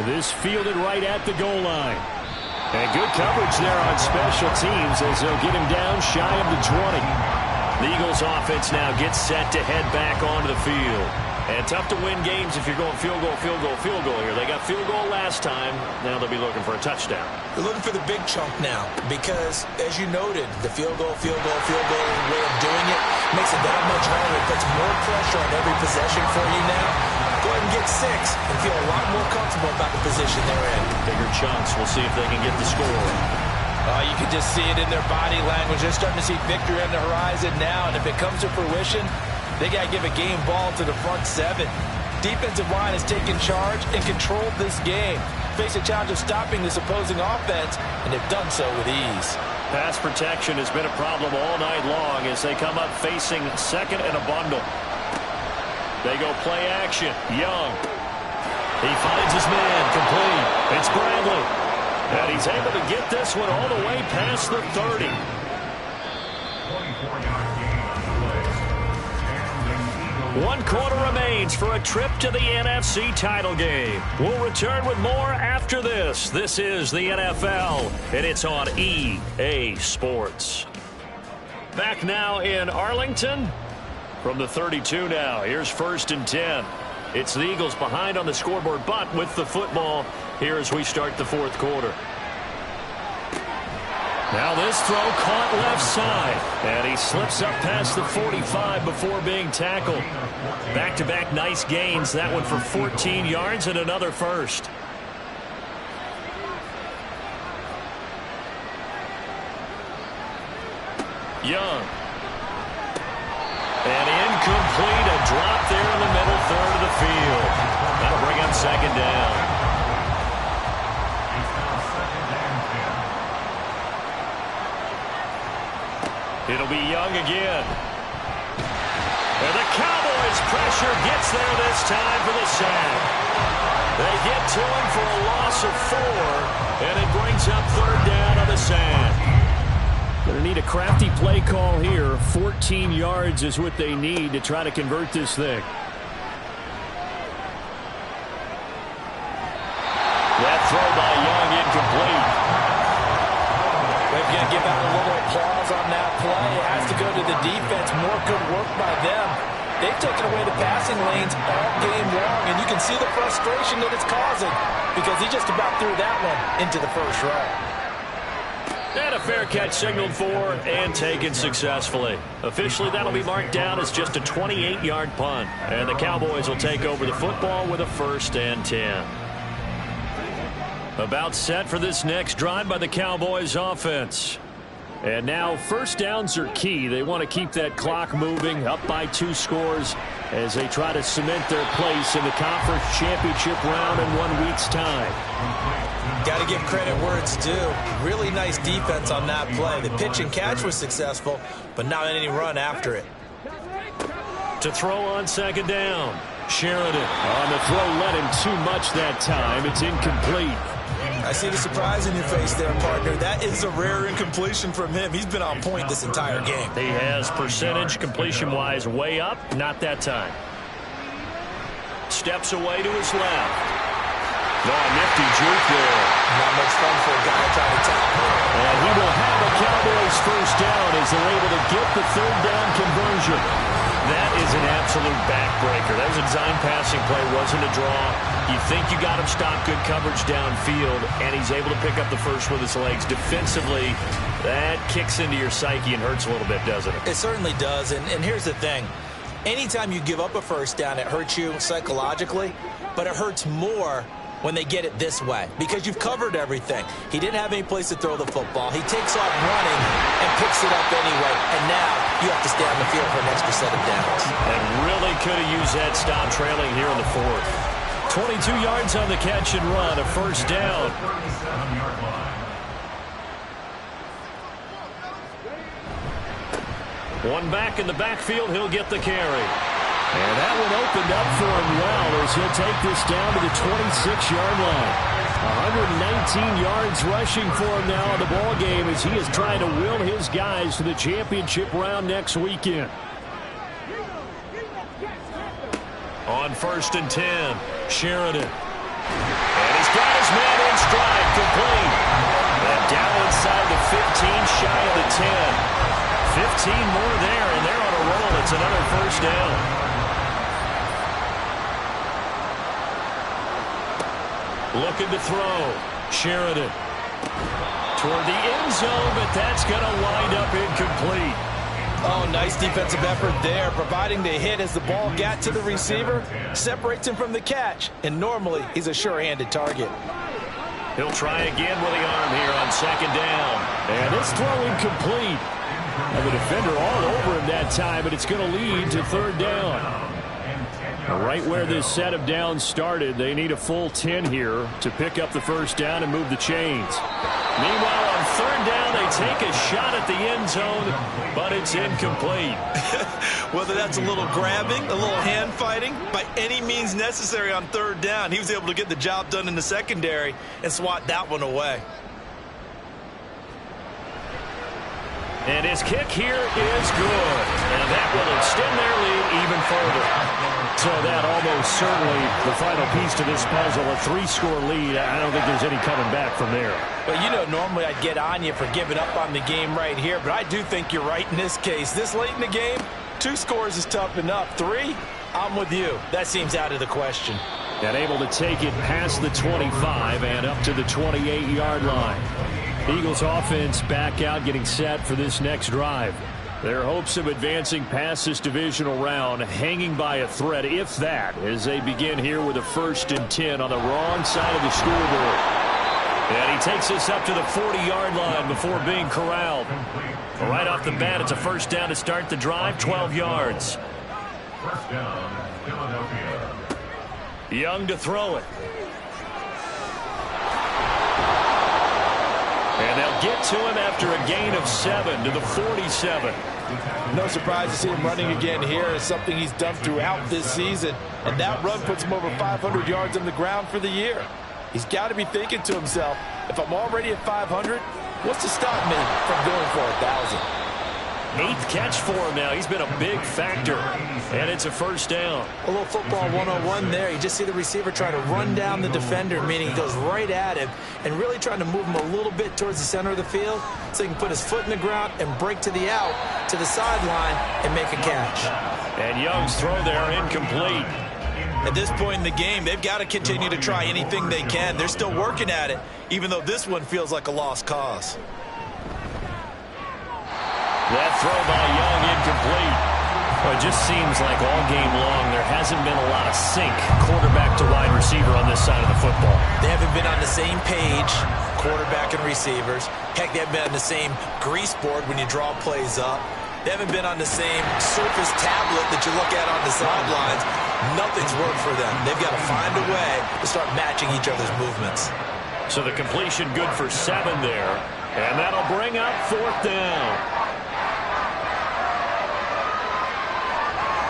This fielded right at the goal line. And good coverage there on special teams as they'll get him down shy of the 20. The Eagles offense now gets set to head back onto the field. And tough to win games if you're going field goal, field goal, field goal here. They got field goal last time. Now they'll be looking for a touchdown. They're looking for the big chunk now because, as you noted, the field goal way of doing it makes it that much harder. It puts more pressure on every possession for you now. Go ahead and get 6 and feel a lot more comfortable about the position they're in. Bigger chunks. We'll see if they can get the score. You can just see it in their body language. They're starting to see victory on the horizon now, and if it comes to fruition, they got to give a game ball to the front 7. Defensive line has taken charge and controlled this game. Face a challenge of stopping this opposing offense, and they've done so with ease. Pass protection has been a problem all night long as they come up facing second and a bundle. They go play action. Young. He finds his man. Complete. It's Bradley. And he's able to get this one all the way past the 30. 24-yard gain on the play. And the Eagles 1 quarter remains for a trip to the NFC title game. We'll return with more after this. This is the NFL, and it's on EA Sports. Back now in Arlington. From the 32 now, here's 1st and 10. It's the Eagles behind on the scoreboard, but with the football here as we start the 4th quarter. Now this throw caught left side, and he slips up past the 45 before being tackled. Back-to-back nice gains, that one for 14 yards and another first. Young. And incomplete, a drop there in the middle third of the field. That'll bring up second down. It'll be Young again. And the Cowboys' pressure gets there this time for the sack. They get to him for a loss of 4, and it brings up third down on the sack. Going to need a crafty play call here. 14 yards is what they need to try to convert this thing. That throw by Young incomplete. We're going to give out a little applause on that play. It has to go to the defense. More good work by them. They've taken away the passing lanes all game long, and you can see the frustration that it's causing because he just about threw that one into the first row. And a fair catch signaled for and taken successfully. Officially, that'll be marked down as just a 28-yard punt. And the Cowboys will take over the football with a 1st and 10. About set for this next drive by the Cowboys offense. And now first downs are key. They want to keep that clock moving, up by 2 scores as they try to cement their place in the conference championship round in 1 week's time. Got to give credit where it's due. Really nice defense on that play. The pitch and catch was successful, but not any run after it. To throw on 2nd down. Sheridan on the throw, led him too much that time. It's incomplete. I see the surprise in your face there, partner. That is a rare incompletion from him. He's been on point this entire game. He has percentage completion-wise way up. Not that time. Steps away to his left. Oh, nifty juke there. Not much fun for a guy trying to tackle. And he will have a Cowboys first down as they're able to get the 3rd down conversion. That is an absolute backbreaker. That was a design passing play, wasn't a draw. You think you got him stopped, good coverage downfield, and he's able to pick up the first with his legs. Defensively, that kicks into your psyche and hurts a little bit, doesn't it? It certainly does, and here's the thing. Anytime you give up a first down, it hurts you psychologically, but it hurts more when they get it this way because you've covered everything. He didn't have any place to throw the football. He takes off running and picks it up anyway, and now you have to stay on the field for an extra set of downs. And really could have used that stop trailing here in the 4th. 22 yards on the catch and run, a 1st down. One back in the backfield, he'll get the carry. And that one opened up for him well as he'll take this down to the 26-yard line. 119 yards rushing for him now in the ball game as he is trying to will his guys to the championship round next weekend. On 1st and 10, Sheridan. And he's got his man in stride, complete. And down inside the 15, shy of the 10. 15 more there, and they're on a roll. It's another 1st down. Looking to throw. Sheridan. Toward the end zone, but that's going to wind up incomplete. Oh, nice defensive effort there, providing the hit as the ball got to the receiver, separates him from the catch, and normally he's a sure-handed target. He'll try again with the arm here on 2nd down. And this throw incomplete. And the defender all over him that time, but it's going to lead to 3rd down. Right where this set of downs started, they need a full 10 here to pick up the 1st down and move the chains. Meanwhile, on 3rd down, they take a shot at the end zone, but it's incomplete. Whether that's a little grabbing, a little hand fighting, by any means necessary on 3rd down, he was able to get the job done in the secondary and swat that one away. And his kick here is good. And that will extend their lead even further. So that almost certainly the final piece to this puzzle, a 3-score lead. I don't think there's any coming back from there. Well, you know, normally I'd get on you for giving up on the game right here, but I do think you're right in this case. This late in the game, 2 scores is tough enough. 3, I'm with you. That seems out of the question. And able to take it past the 25 and up to the 28-yard line. Eagles offense back out, getting set for this next drive. Their hopes of advancing past this divisional round hanging by a thread, if that, as they begin here with a 1st and 10 on the wrong side of the scoreboard. And he takes this up to the 40-yard line before being corralled. Right off the bat, it's a 1st down to start the drive, 12 yards. 1st down, Philadelphia. Young to throw it. And they'll get to him after a gain of 7 to the 47. No surprise to see him running again here. It's something he's done throughout this season. And that run puts him over 500 yards on the ground for the year. He's got to be thinking to himself, if I'm already at 500, what's to stop me from going for 1,000? 8th catch for him now. He's been a big factor. And it's a 1st down. A little football 101 there. You just see the receiver trying to run down the defender, meaning he goes right at him and really trying to move him a little bit towards the center of the field so he can put his foot in the ground and break to the out, to the sideline, and make a catch. And Young's throw there incomplete. At this point in the game, they've got to continue to try anything they can. They're still working at it, even though this one feels like a lost cause. That throw by Young incomplete. Well, it just seems like all game long there hasn't been a lot of sync quarterback to wide receiver on this side of the football. They haven't been on the same page, quarterback and receivers. Heck, they haven't been on the same grease board when you draw plays up. They haven't been on the same Surface tablet that you look at on the sidelines. Nothing's worked for them. They've got to find a way to start matching each other's movements. So the completion good for 7 there. And that'll bring up 4th down.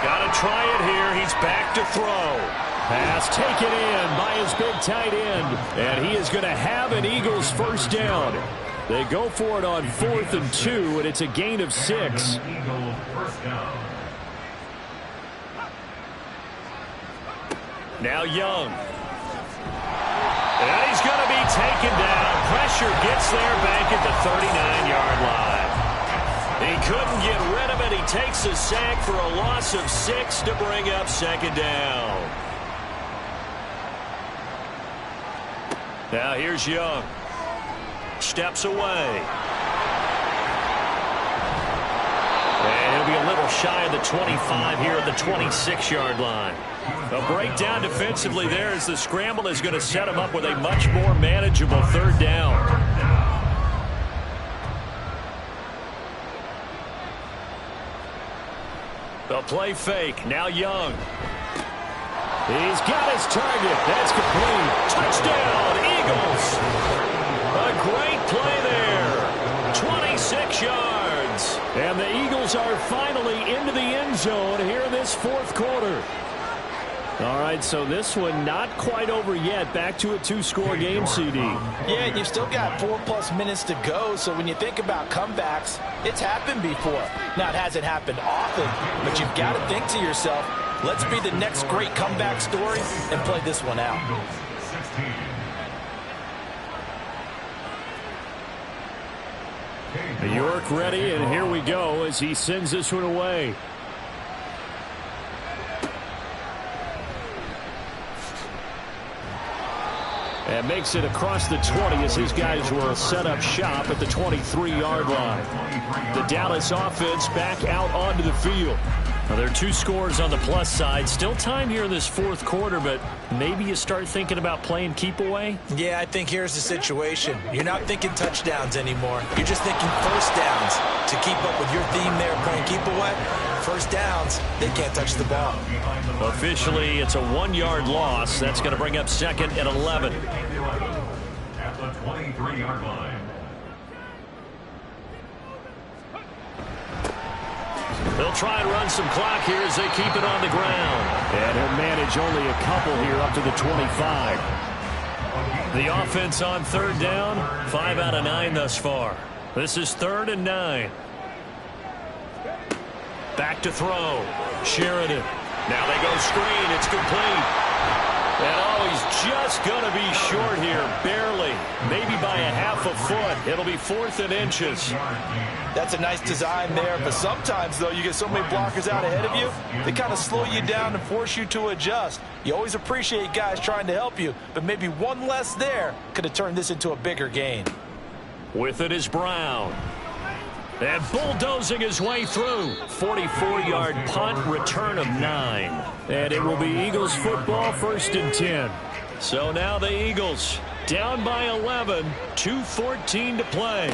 Got to try it here. He's back to throw. Pass taken in by his big tight end. And he is going to have an Eagles first down. They go for it on 4th and 2, and it's a gain of 6. Now Young. And he's going to be taken down. Pressure gets there back at the 39-yard line. He couldn't get rid of it. He takes a sack for a loss of 6 to bring up 2nd down. Now here's Young. Steps away. And he'll be a little shy of the 25 here at the 26-yard line. A breakdown defensively there as the scramble is going to set him up with a much more manageable 3rd down. The play fake. Now Young. He's got his target. That's complete. Touchdown, Eagles. A great play there. 26 yards. And the Eagles are finally into the end zone here in this 4th quarter. All right, so this one not quite over yet. Back to a 2-score game, CD. Yeah, and you've still got 4+ minutes to go, so when you think about comebacks, it's happened before. Now, it hasn't happened often, but you've got to think to yourself, let's be the next great comeback story and play this one out. York ready, and here we go as he sends this one away. And makes it across the 20 as his guys will set up shop at the 23-yard line. The Dallas offense back out onto the field. Now, there are 2 scores on the plus side. Still time here in this 4th quarter, but maybe you start thinking about playing keep away? Yeah, I think here's the situation. You're not thinking touchdowns anymore. You're just thinking first downs. To keep up with your theme there, playing keep away, first downs, they can't touch the ball. Officially, it's a 1-yard loss. That's going to bring up 2nd and 11. At the 23-yard line. They'll try and run some clock here as they keep it on the ground. And he'll manage only a couple here up to the 25. The offense on 3rd down, 5 out of 9 thus far. This is 3rd and 9. Back to throw. Sheridan. Now they go screen. It's complete. And he's just going to be short here, barely. Maybe by a half a foot. It'll be 4th and inches. That's a nice design there, but sometimes, though, you get so many blockers out ahead of you, they kind of slow you down and force you to adjust. You always appreciate guys trying to help you, but maybe one less there could have turned this into a bigger gain. With it is Brown. And bulldozing his way through. 44-yard punt, return of 9. And it will be Eagles football, 1st and 10. So now the Eagles down by 11, 2:14 to play.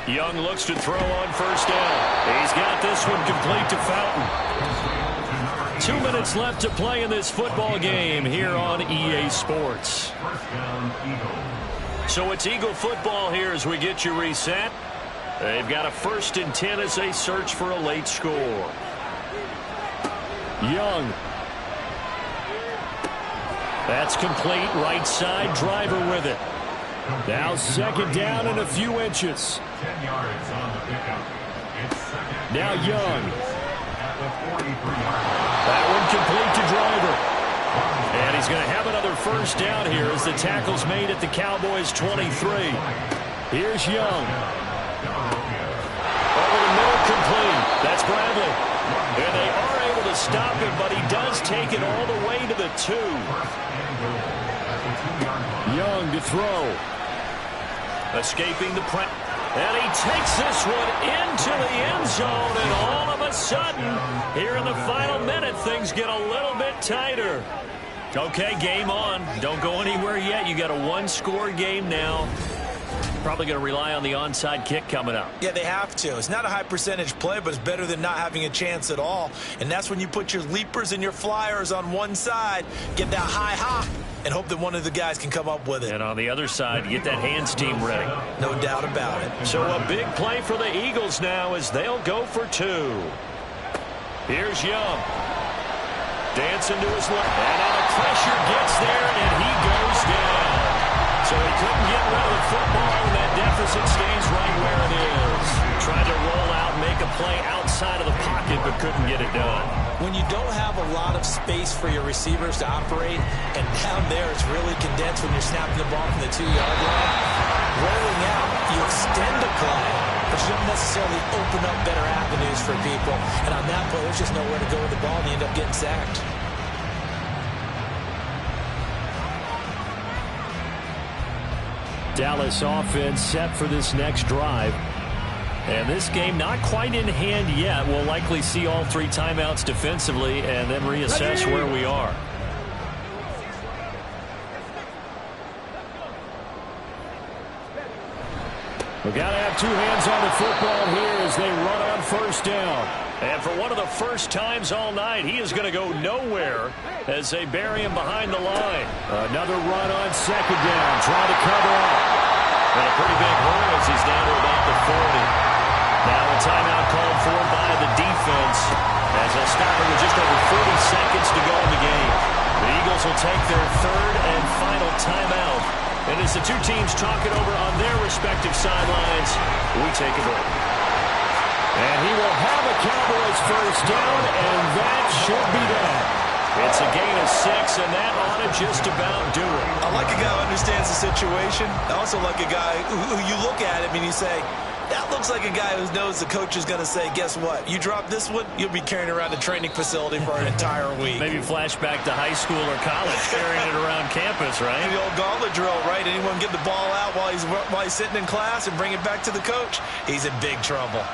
Young looks to throw on 1st down. He's got this one complete to Fountain. 2 minutes left to play in this football game here on EA Sports. So it's Eagle football here as we get you reset. They've got a 1st and 10 as they search for a late score. Young. That's complete. Right side, driver with it. Now 2nd down and a few inches. 10 yards on the pickup. It's 2nd. Now Young. At the 43-yard That one complete to driver. And he's going to have another 1st down here as the tackle's made at the Cowboys' 23. Here's Young. Over the middle, complete. That's Bradley. And they are able to stop him, but he does take it all the way to the 2. Young to throw. Escaping the press. And he takes this one into the end zone, and all of a sudden, here in the final minute, things get a little bit tighter. Okay, game on. Don't go anywhere yet. You got a one-score game now. Probably going to rely on the onside kick coming up. Yeah, they have to. It's not a high percentage play, but it's better than not having a chance at all. And that's when you put your leapers and your flyers on one side, get that high hop, and hope that one of the guys can come up with it. And on the other side, get that hands team ready. No doubt about it. So a big play for the Eagles now as they'll go for two. Here's Young. Dancing to his left. And now the pressure gets there, and he goes down. So he couldn't get rid of the football, and that deficit stays right where it is. Tried to roll out, make a play outside of the pocket, but couldn't get it done. When you don't have a lot of space for your receivers to operate, and down there it's really condensed when you're snapping the ball from the 2-yard line, rolling out, you extend the play, but you don't necessarily open up better avenues for people. And on that play, there's just nowhere to go with the ball, and you end up getting sacked. Dallas offense set for this next drive. And this game not quite in hand yet. We'll likely see all three timeouts defensively and then reassess where we are. We've got to have two hands on the football here as they run on first down. And for one of the first times all night, he is going to go nowhere as they bury him behind the line. Another run on second down, trying to cover up. And a pretty big hole as he's down to about the 40. Now a timeout called for by the defense as they'll stop it with just over 40 seconds to go in the game. The Eagles will take their third and final timeout. And as the two teams talk it over on their respective sidelines, we take a break. And he will have a Cowboys first down, and that should be that. It's a gain of 6, and that ought to just about do it. I like a guy who understands the situation. I also like a guy who you look at him and you say, that looks like a guy who knows the coach is going to say, guess what? You drop this one, you'll be carrying around the training facility for an entire week. Maybe flashback to high school or college, carrying it around campus, right? The old gauntlet drill, right? Anyone get the ball out while he's sitting in class and bring it back to the coach? He's in big trouble.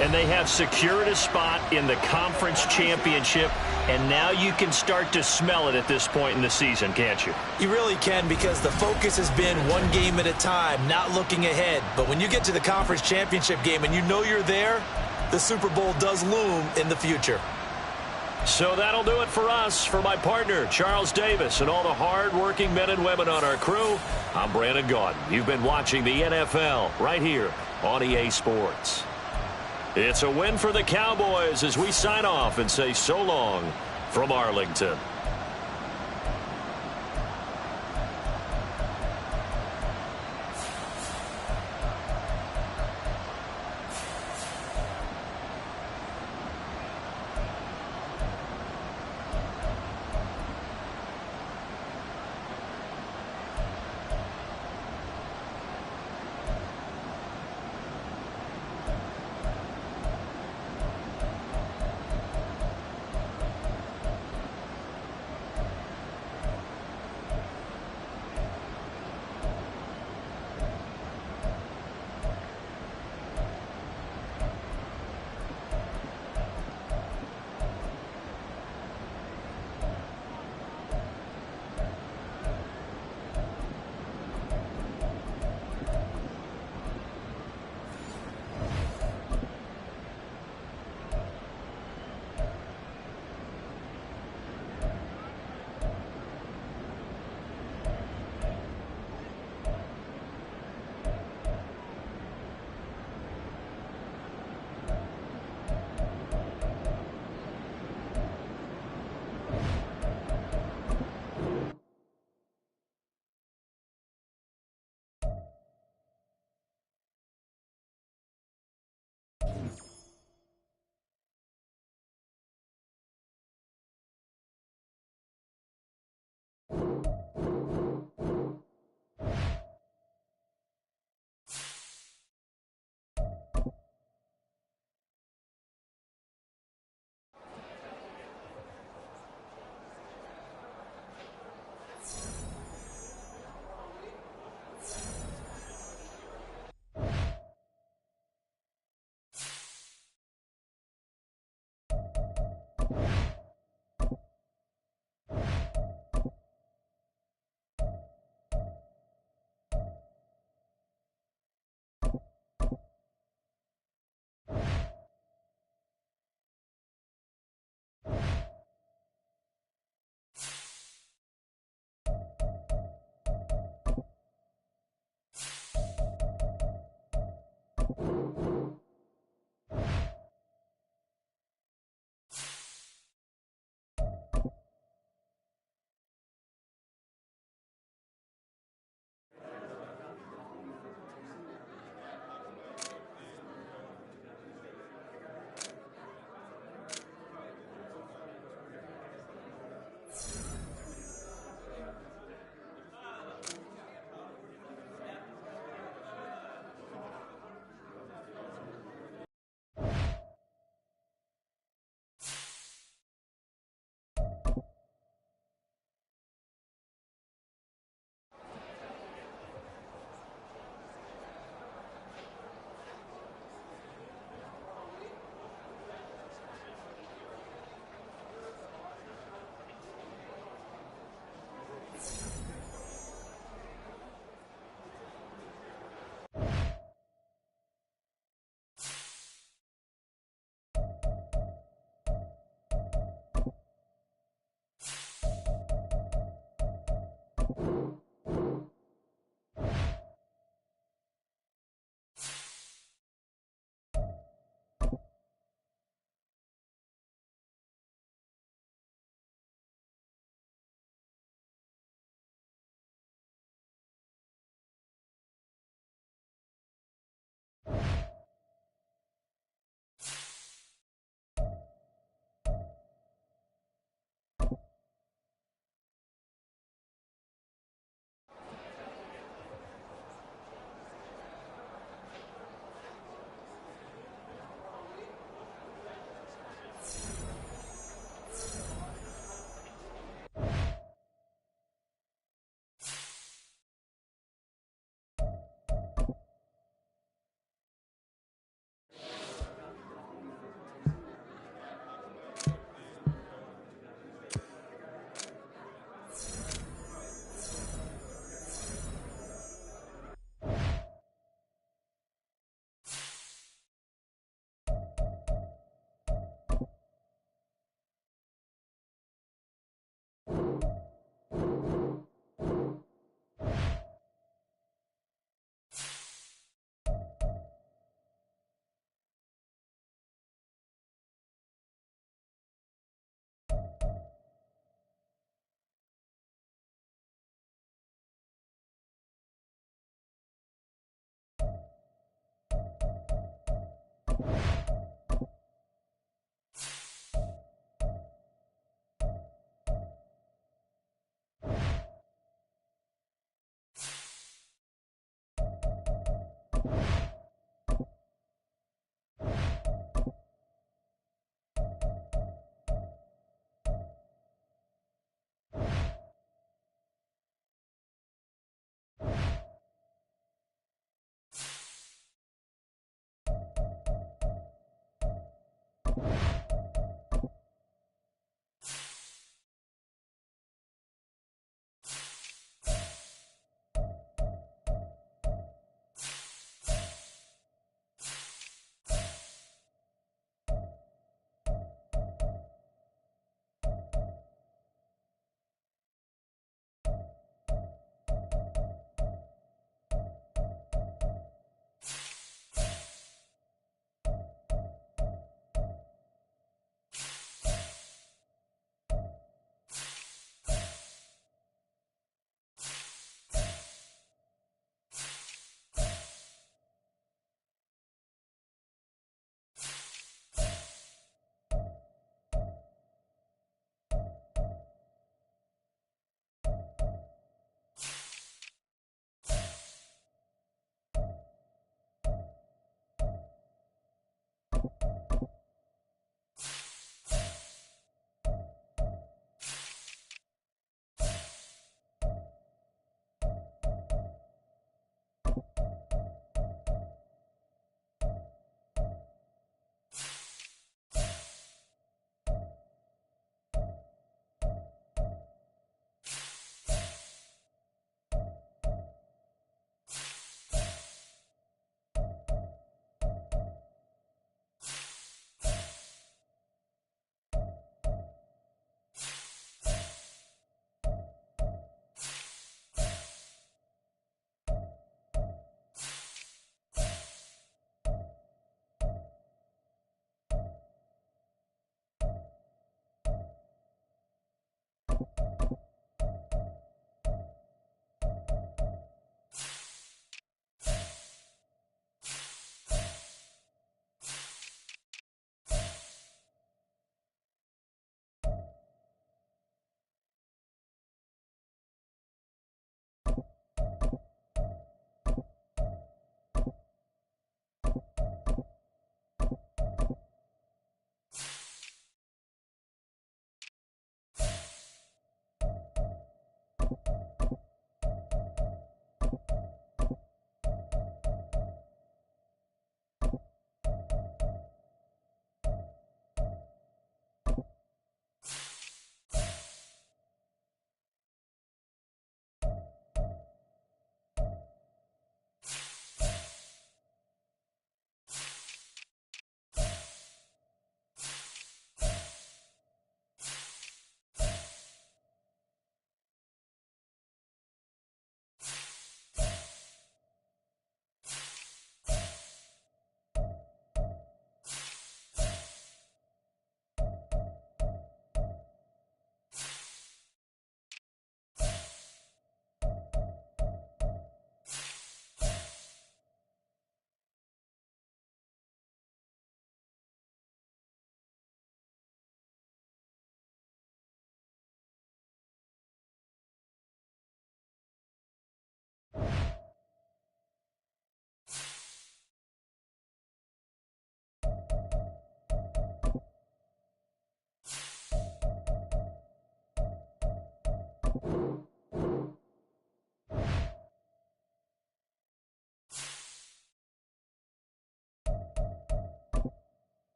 And they have secured a spot in the conference championship, and now you can start to smell it at this point in the season, can't you? You really can, because the focus has been one game at a time, not looking ahead. But when you get to the conference championship game and you know you're there, the Super Bowl does loom in the future. So that'll do it for us. For my partner, Charles Davis, and all the hard-working men and women on our crew, I'm Brandon Gaudin. You've been watching the NFL right here on EA Sports. It's a win for the Cowboys as we sign off and say so long from Arlington.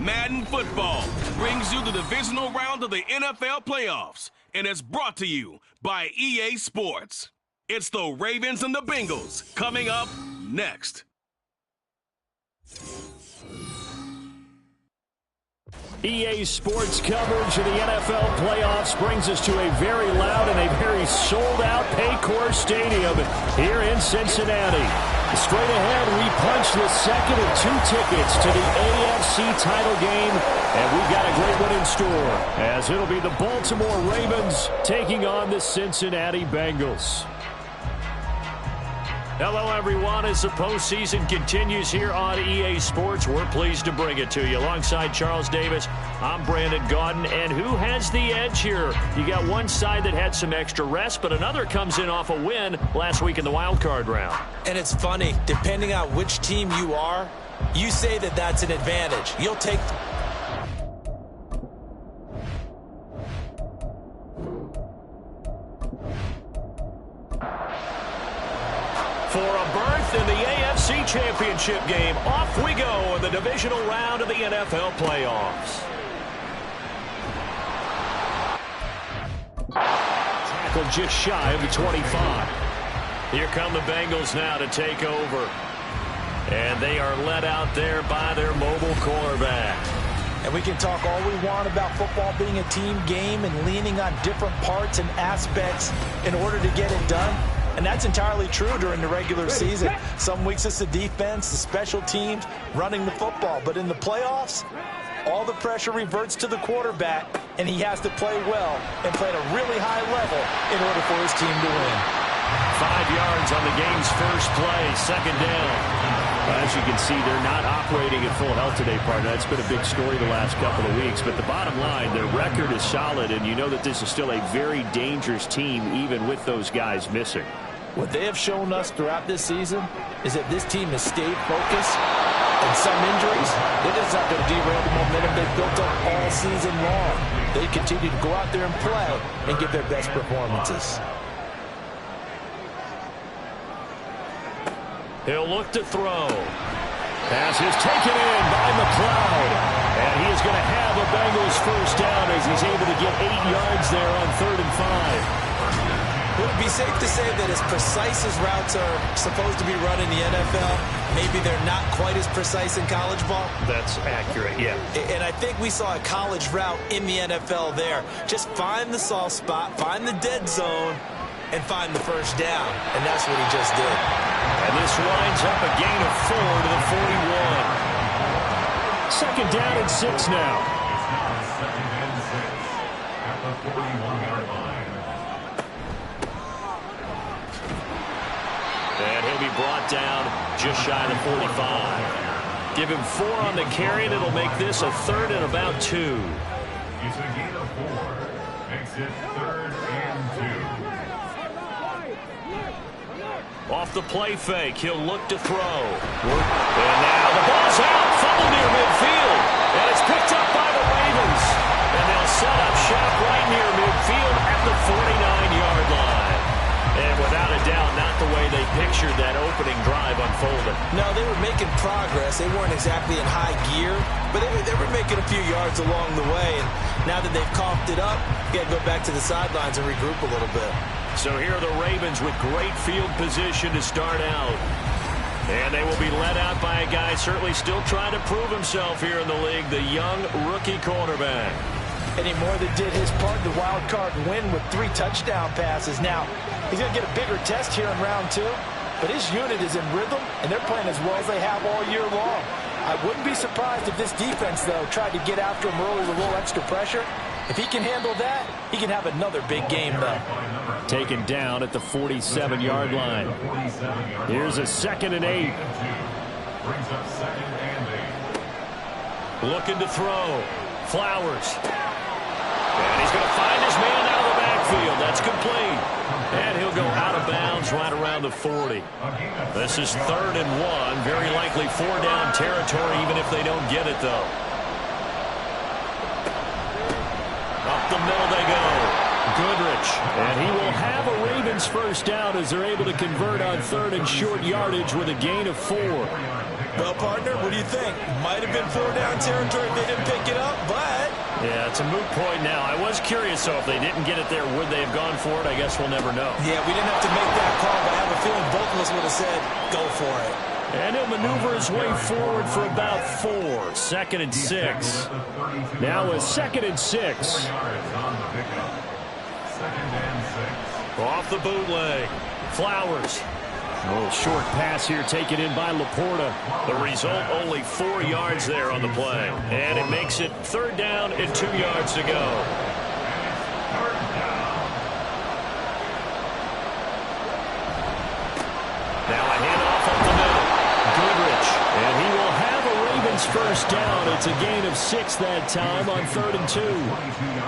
Madden Football brings you the divisional round of the NFL playoffs, and it's brought to you by EA Sports. It's the Ravens and the Bengals coming up next. EA Sports coverage of the NFL playoffs brings us to a very loud and a very sold-out Paycor Stadium here in Cincinnati. Straight ahead, we punch the second of 2 tickets to the AFC title game, and we've got a great one in store, as it'll be the Baltimore Ravens taking on the Cincinnati Bengals. Hello, everyone. As the postseason continues here on EA Sports, we're pleased to bring it to you. Alongside Charles Davis, I'm Brandon Gaudin. And who has the edge here? You got one side that had some extra rest, but another comes in off a win last week in the wild card round. And it's funny, depending on which team you are, you say that that's an advantage. You'll take... For a berth in the AFC Championship game, off we go in the divisional round of the NFL playoffs. Tackled just shy of the 25. Here come the Bengals now to take over. And they are led out there by their mobile cornerback. And we can talk all we want about football being a team game and leaning on different parts and aspects in order to get it done. And that's entirely true during the regular season. Some weeks it's the defense, the special teams, running the football. But in the playoffs, all the pressure reverts to the quarterback, and he has to play well and play at a really high level in order for his team to win. 5 yards on the game's first play, second down. As you can see, they're not operating at full health today, partner. That's been a big story the last couple of weeks. But the bottom line, their record is solid, and you know that this is still a very dangerous team, even with those guys missing. What they have shown us throughout this season is that this team has stayed focused, and some injuries, they're just not going to derail the momentum they've built up all season long. They continue to go out there and play and give their best performances. He'll look to throw. Pass is taken in by McLeod. And he is going to have a Bengals first down as he's able to get 8 yards there on 3rd and 5. Would it be safe to say that as precise as routes are supposed to be run in the NFL, maybe they're not quite as precise in college ball? That's accurate, yeah. And I think we saw a college route in the NFL there. Just find the soft spot, find the dead zone, and find the first down. And that's what he just did. And this winds up a gain of 4 to the 41. Second down and 6 now. Second and 6 at the 41-yard line. And he'll be brought down just shy of the 45. Give him 4 on the carry, and it'll make this a 3rd and about 2. It's a gain of 4. Makes it 3rd and 2. Off the play fake, he'll look to throw. And now the ball's out, fumble near midfield. And it's picked up by the Ravens. And they'll set up shop right near midfield at the 49-yard line. And without a doubt, not the way they pictured that opening drive unfolding. No, they were making progress. They weren't exactly in high gear, but they were making a few yards along the way. And now that they've coughed it up, you got to go back to the sidelines and regroup a little bit. So here are the Ravens with great field position to start out. And they will be led out by a guy certainly still trying to prove himself here in the league, the young rookie cornerback. And he more than did his part in the wild card win with 3 touchdown passes. Now, he's going to get a bigger test here in round 2, but his unit is in rhythm, and they're playing as well as they have all year long. I wouldn't be surprised if this defense, though, tried to get after him early with a little extra pressure. If he can handle that, he can have another big game, though. Taken down at the 47-yard line. Here's a 2nd and 8. Brings up 2nd and 8. Looking to throw. Flowers. And he's going to find his man out of the backfield. That's complete. And he'll go out of bounds right around the 40. This is 3rd and 1. Very likely 4-down territory, even if they don't get it, though. Up the middle they go. Goodrich. And he will have a Ravens first down as they're able to convert on 3rd and short yardage with a gain of 4. Well, partner, what do you think? Might have been 4-down territory if they didn't pick it up, but... Yeah, it's a moot point now. I was curious, so if they didn't get it there, would they have gone for it? I guess we'll never know. Yeah, we didn't have to make that call, but I have a feeling both of us would have said, go for it. And he'll maneuver his way forward for about 4. 2nd and 6. Now a 2nd and 6. Off the bootleg. Flowers. A little short pass here taken in by Laporta. The result, only 4 yards there on the play. And it makes it 3rd down and 2 yards to go. Now a handoff up the middle. Goodrich. And he will have a Ravens 1st down. It's a gain of 6 that time on 3rd and 2.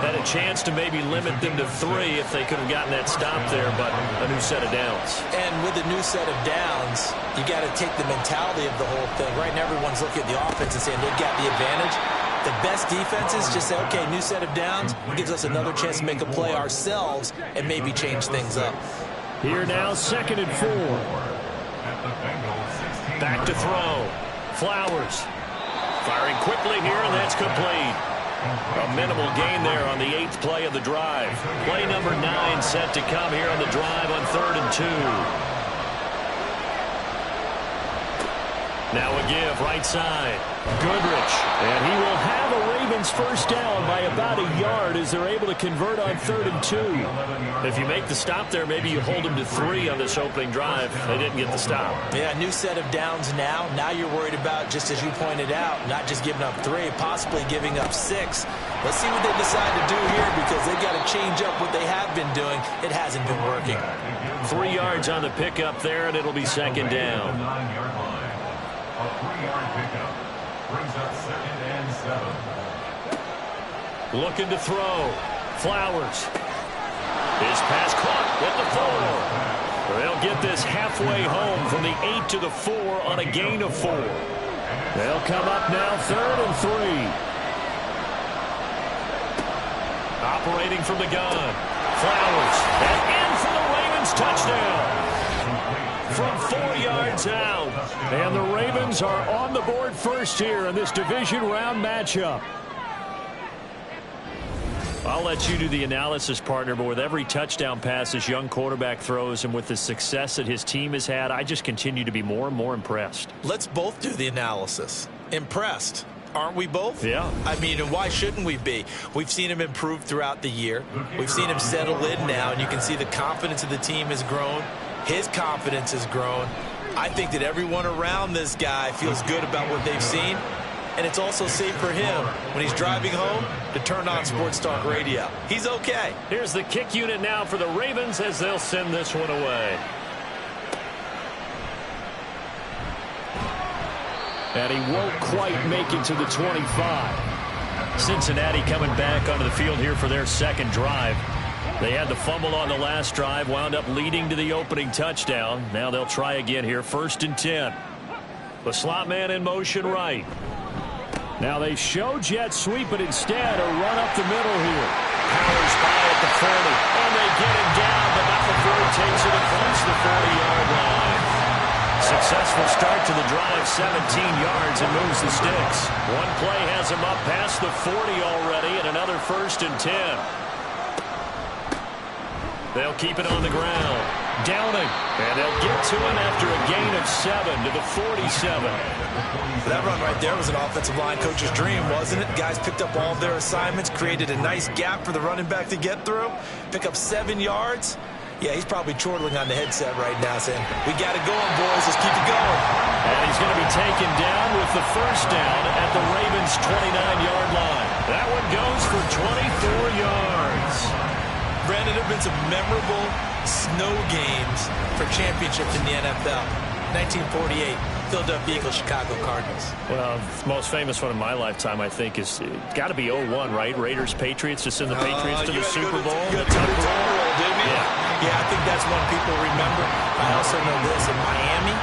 Had a chance to maybe limit them to 3 if they could have gotten that stop there, but a new set of downs. And with a new set of downs, you got to take the mentality of the whole thing. Right now, everyone's looking at the offense and saying they've got the advantage. The best defenses just say, okay, new set of downs. It gives us another chance to make a play ourselves and maybe change things up. Here now, 2nd and 4. Back to throw. Flowers. Firing quickly here, and that's complete. A minimal gain there on the 8th play of the drive. Play number 9 set to come here on the drive on 3rd and 2. Now a give, right side. Goodrich. And he will have a Ravens 1st down by about a yard as they're able to convert on 3rd and 2. If you make the stop there, maybe you hold them to 3 on this opening drive. They didn't get the stop. Yeah, new set of downs now. Now you're worried about, just as you pointed out, not just giving up 3, possibly giving up 6. Let's see what they decide to do here because they've got to change up what they have been doing. It hasn't been working. 3 yards on the pickup there, and it'll be 2nd down. A 3-yard pickup brings up 2nd and 7. Looking to throw. Flowers. His pass caught with the 4. They'll get this halfway home from the 8 to the 4 on a gain of 4. They'll come up now 3rd and 3. Operating from the gun. Flowers. And in for the Ravens touchdown. From 4 yards out. And the Ravens are on the board first here in this division round matchup. I'll let you do the analysis, partner, but with every touchdown pass this young quarterback throws and with the success that his team has had, I just continue to be more and more impressed. Let's both do the analysis. Impressed. Aren't we both? Yeah. I mean, and why shouldn't we be? We've seen him improve throughout the year. We've seen him settle in now, and you can see the confidence of the team has grown. His confidence has grown. I think that everyone around this guy feels good about what they've seen. And it's also safe for him when he's driving home to turn on Sports Talk Radio. He's okay. Here's the kick unit now for the Ravens as they'll send this one away. And he won't quite make it to the 25. Cincinnati coming back onto the field here for their 2nd drive. They had the fumble on the last drive, wound up leading to the opening touchdown. Now they'll try again here, 1st and 10. The slot man in motion right. Now they show jet sweep, but instead a run up the middle here. Powers by at the 40, and they get him down, but not before he takes it across the 40-yard line. Successful start to the drive, 17 yards, and moves the sticks. One play has him up past the 40 already, and another 1st and 10. They'll keep it on the ground. Downing. And they'll get to him after a gain of 7 to the 47. That run right there was an offensive line coach's dream, wasn't it? Guys picked up all their assignments, created a nice gap for the running back to get through. Pick up 7 yards. Yeah, he's probably chortling on the headset right now saying, we got it going, boys. Let's keep it going. And he's going to be taken down with the 1st down at the Ravens' 29-yard line. That one goes for 24 yards. Brandon, there have been some memorable snow games for championships in the NFL. 1948, Philadelphia Eagles, Chicago Cardinals. Well, the most famous one in my lifetime, I think, is got to be 01, right? Raiders, Patriots, to send the Patriots to the Super Bowl. You had to go to the Super Bowl, didn't you? Yeah, I think that's one people remember. I also know this. In Miami,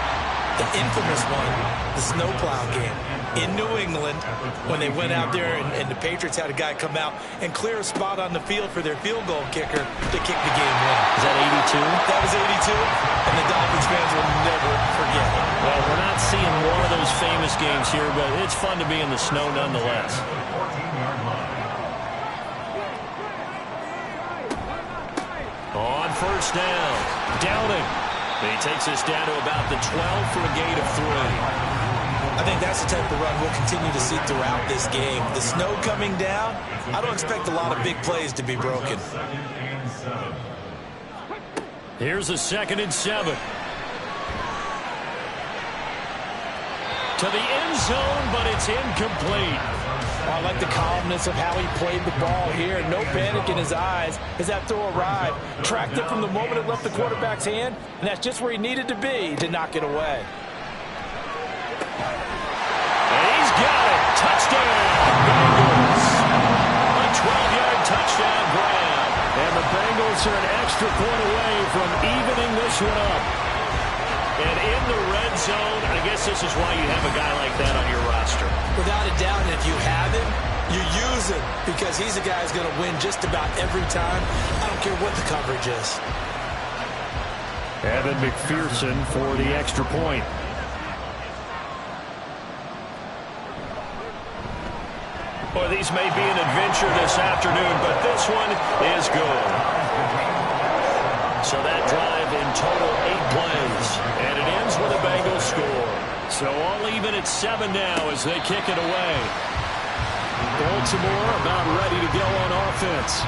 The infamous one, the snowplow game in New England when they went out there and the Patriots had a guy come out and clear a spot on the field for their field goal kicker to kick the game winner. Is that 82? That was 82, and the Dolphins fans will never forget it. Well, we're not seeing one of those famous games here, but it's fun to be in the snow nonetheless. On first down, Downing. He takes us down to about the 12 for a gain of 3. I think that's the type of run we'll continue to see throughout this game. The snow coming down, I don't expect a lot of big plays to be broken. Here's a 2nd and 7. To the end zone, but it's incomplete. I like the calmness of how he played the ball here. No panic in his eyes as that throw arrived. Tracked it from the moment it left the quarterback's hand, and that's just where he needed to be to knock it away. And he's got it. Touchdown, Bengals. A 12-yard touchdown grab. And the Bengals are an extra point away from evening this one up. And in the red zone, I guess this is why you have a guy like that on your roster. Without a doubt, and if you have him, you use him because he's a guy who's going to win just about every time. I don't care what the coverage is. Evan McPherson for the extra point. Boy, these may be an adventure this afternoon, but this one is good. So that drive in total 8 plays, and it ends with a Bengals score. So all even at 7 now as they kick it away. Baltimore about ready to go on offense.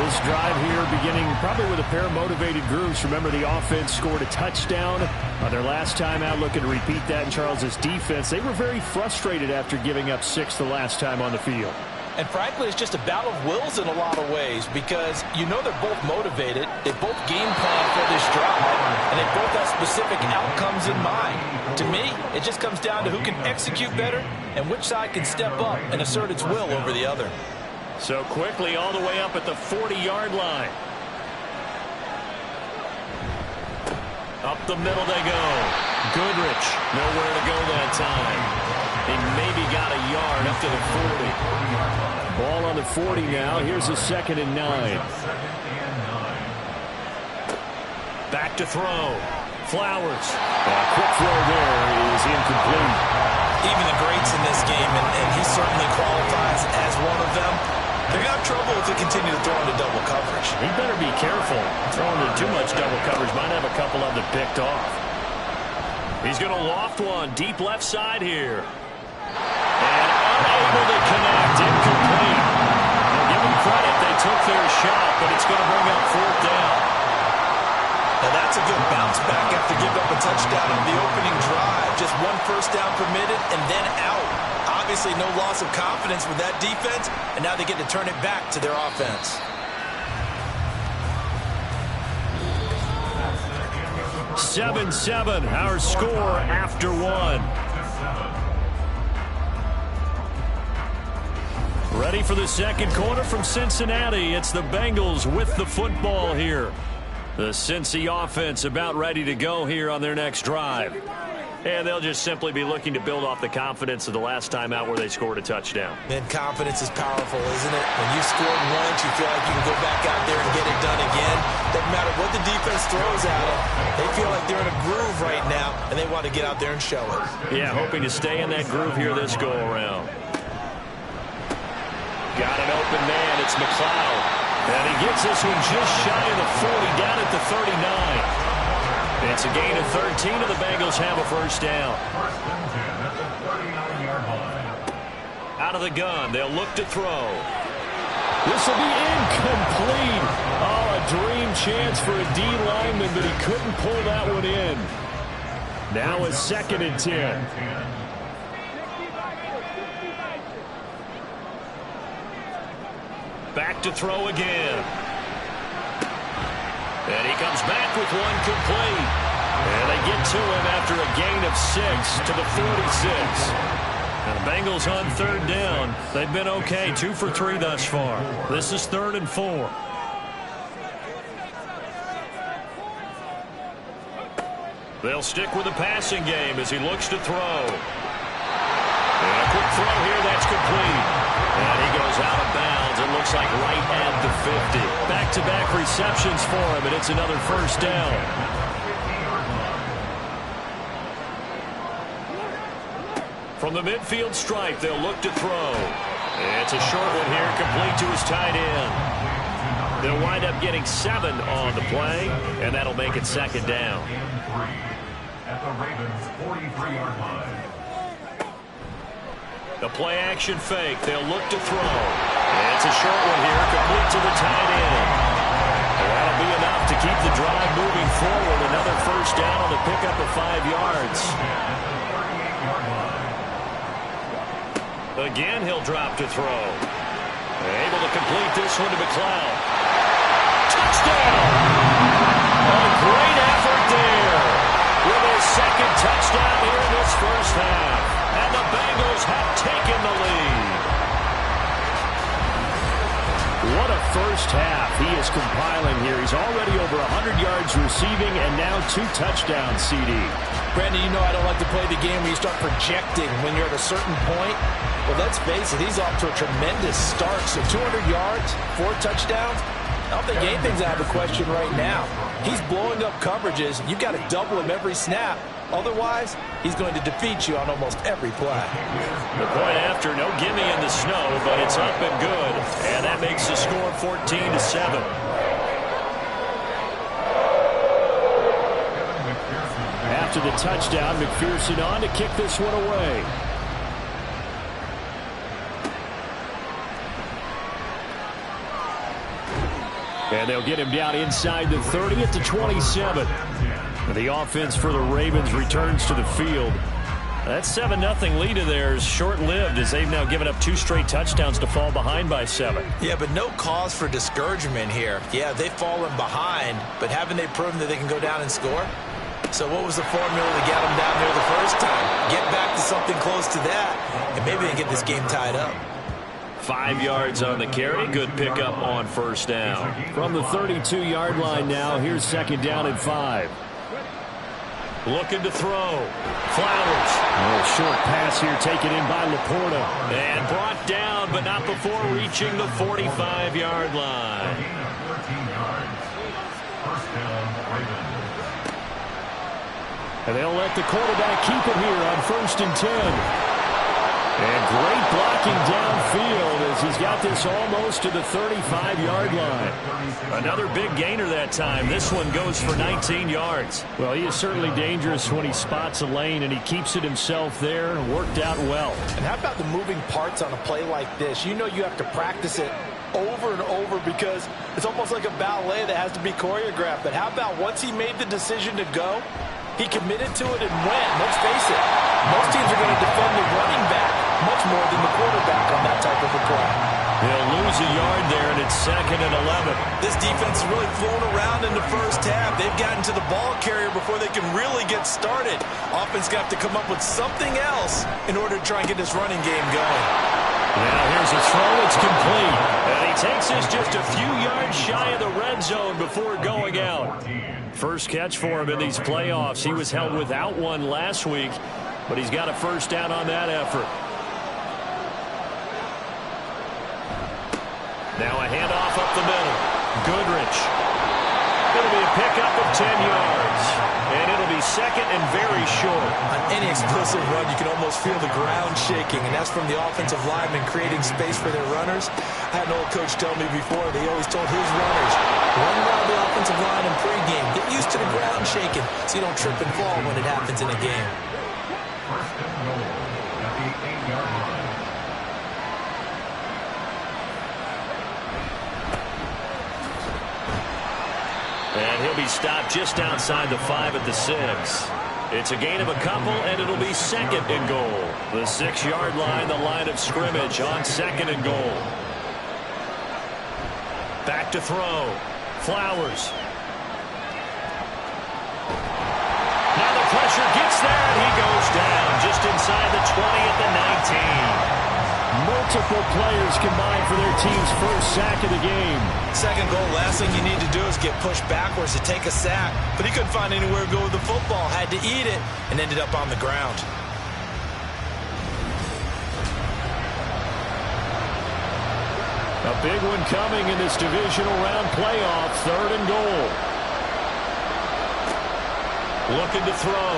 This drive here beginning probably with a pair of motivated groups. Remember, the offense scored a touchdown on their last time out, looking to repeat that in Charles's defense. They were very frustrated after giving up 6 the last time on the field. And frankly, it's just a battle of wills in a lot of ways because you know they're both motivated. They both game plan for this drive, and they both have specific outcomes in mind. To me, it just comes down to who can execute better and which side can step up and assert its will over the other. So quickly all the way up at the 40-yard line. Up the middle they go. Goodrich, nowhere to go that time. He maybe got a yard up to the 40. Ball on the 40 now. Here's a 2nd and 9. Back to throw. Flowers. Quick throw there is incomplete. Even the greats in this game, and he certainly qualifies as one of them, they're going to have trouble if they continue to throw into double coverage. He better be careful. Throwing into too much double coverage might have a couple of them picked off. He's going to loft one deep left side here. And unable to connect. Incomplete. Now give them credit. They took their shot, but it's going to bring up 4th down. Now that's a good bounce back after giving up a touchdown on the opening drive. Just 1 first down permitted and then out. Obviously no loss of confidence with that defense, and now they get to turn it back to their offense. 7-7, our score after 1. Ready for the second quarter from Cincinnati. It's the Bengals with the football here. The Cincy offense about ready to go here on their next drive. And they'll just simply be looking to build off the confidence of the last time out where they scored a touchdown. Man, confidence is powerful, isn't it? When you scored once, you feel like you can go back out there and get it done again. Doesn't matter what the defense throws at them. They feel like they're in a groove right now, and they want to get out there and show it. Yeah, hoping to stay in that groove here this go-around. Got an open man. It's McLeod. And he gets this one just shy of the 40, down at the 39. It's a gain of 13, and the Bengals have a first down. Out of the gun, they'll look to throw. This will be incomplete. Oh, a dream chance for a D lineman, but he couldn't pull that one in. Now a 2nd and 10. Back to throw again. And he comes back with one complete. And they get to him after a gain of 6 to the 46. And the Bengals on 3rd down. They've been okay, 2 for 3 thus far. This is 3rd and 4. They'll stick with the passing game as he looks to throw. And a quick throw here, that's complete. And he goes out of bounds. It looks like right at the 50. Back-to-back receptions for him, and it's another first down. From the midfield stripe, they'll look to throw. It's a short one here, complete to his tight end. They'll wind up getting 7 on the play, and that'll make it second down. At the Ravens' 43-yard line. The play-action fake, they'll look to throw. It's a short one here, complete to the tight end. That'll be enough to keep the drive moving forward. Another first down on the pickup of 5 yards. Again, he'll drop to throw. Able to complete this one to McLeod. Touchdown! A great effort there. With his second touchdown here in this first half. And the Bengals have taken the lead. What a first half he is compiling here. He's already over 100 yards receiving and now 2 touchdowns, CD. Brandon, you know I don't like to play the game where you start projecting when you're at a certain point. Well, let's face it, he's off to a tremendous start. So 200 yards, 4 touchdowns. I don't think anything's out of the question right now. He's blowing up coverages. You've got to double him every snap. Otherwise, he's going to defeat you on almost every play. The point after, no gimme in the snow, but it's up and good. And that makes the score 14-7. After the touchdown, McPherson on to kick this one away. And they'll get him down inside the 30 at the 27. The offense for the Ravens returns to the field. That 7-0 lead of theirs short-lived as they've now given up 2 straight touchdowns to fall behind by 7. Yeah, but no cause for discouragement here. Yeah, they've fallen behind, but haven't they proven that they can go down and score? So what was the formula to get them down there the first time? Get back to something close to that, and maybe they get this game tied up. 5 yards on the carry. Good pickup on first down. From the 32-yard line now, here's second down and 5. Looking to throw. Flowers. A short pass here taken in by Laporta. And brought down, but not before reaching the 45-yard line. And they'll let the quarterback keep it here on 1st and 10. And great blocking downfield as he's got this almost to the 35-yard line. Another big gainer that time. This one goes for 19 yards. Well, he is certainly dangerous when he spots a lane, and he keeps it himself there. Worked out well. And how about the moving parts on a play like this? You know you have to practice it over and over because it's almost like a ballet that has to be choreographed. But how about once he made the decision to go, he committed to it and went. Let's face it, most teams are going to defend the running back much more than the quarterback on that type of a play. They'll lose a yard there, and it's 2nd and 11. This defense is really flown around in the first half. They've gotten to the ball carrier before they can really get started. Offense got to come up with something else in order to try and get this running game going. Now here's a throw. It's complete. And he takes us just a few yards shy of the red zone before going out. First catch for him in these playoffs. He was held without one last week, but he's got a first down on that effort. Now a handoff up the middle. Goodrich. It'll be a pickup of 10 yards. And it'll be 2nd and very short. On any explosive run, you can almost feel the ground shaking, and that's from the offensive linemen creating space for their runners. I had an old coach tell me before, they always told his runners, run around the offensive line in pregame. Get used to the ground shaking so you don't trip and fall when it happens in a game. First and goal at the 8-yard line. And he'll be stopped just outside the 5 at the 6. It's a gain of a couple, and it'll be 2nd and goal. The 6-yard line, the line of scrimmage on 2nd and goal. Back to throw. Flowers. Now the pressure gets there, and he goes down just inside the 20 at the 19. Multiple players combined for their team's first sack of the game. Second goal, last thing you need to do is get pushed backwards to take a sack. But he couldn't find anywhere to go with the football, had to eat it, and ended up on the ground. A big one coming in this divisional round playoff, 3rd and goal. Looking to throw.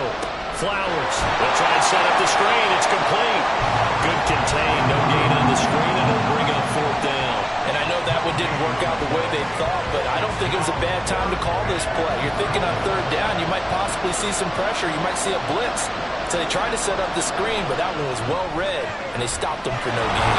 Flowers. They'll try and set up the screen. It's complete. Good contain. No gain on the screen, and it'll bring up 4th down. And I know that one didn't work out the way they thought, but I don't think it was a bad time to call this play. You're thinking on 3rd down, you might possibly see some pressure. You might see a blitz. So they tried to set up the screen, but that one was well read, and they stopped him for no gain.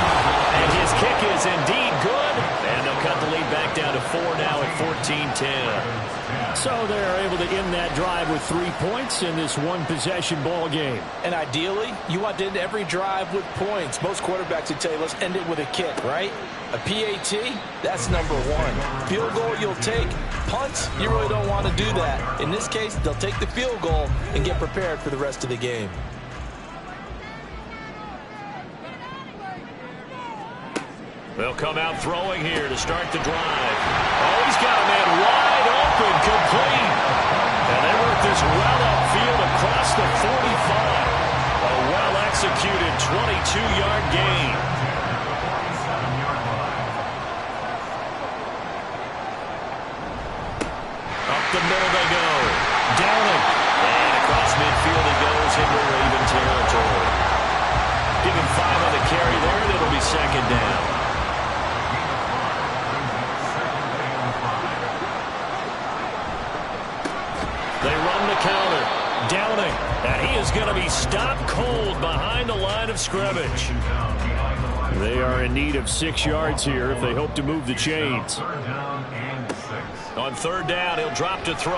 And his kick is indeed good. And they'll cut the lead back down to 4 now at 14-10. So they're able to end that drive with 3 points in this one-possession ball game. And ideally, you want to end every drive with points. Most quarterbacks would tell you, let's end it with a kick, right? A PAT, that's number 1. Field goal, you'll take. Punts, you really don't want to do that. In this case, they'll take the field goal and get prepared for the rest of the game. They'll come out throwing here to start the drive. Oh, he's got a man wide open, complete. And they work this well upfield across the 45. A well-executed 22-yard gain. Up the middle they go. Downing. And across midfield he goes into Raven territory. Give him 5 on the carry there, and it'll be 2nd down. They run the counter. Downing. And he is going to be stopped cold behind the line of scrimmage. They are in need of 6 yards here if they hope to move the chains. On 3rd down, he'll drop to throw.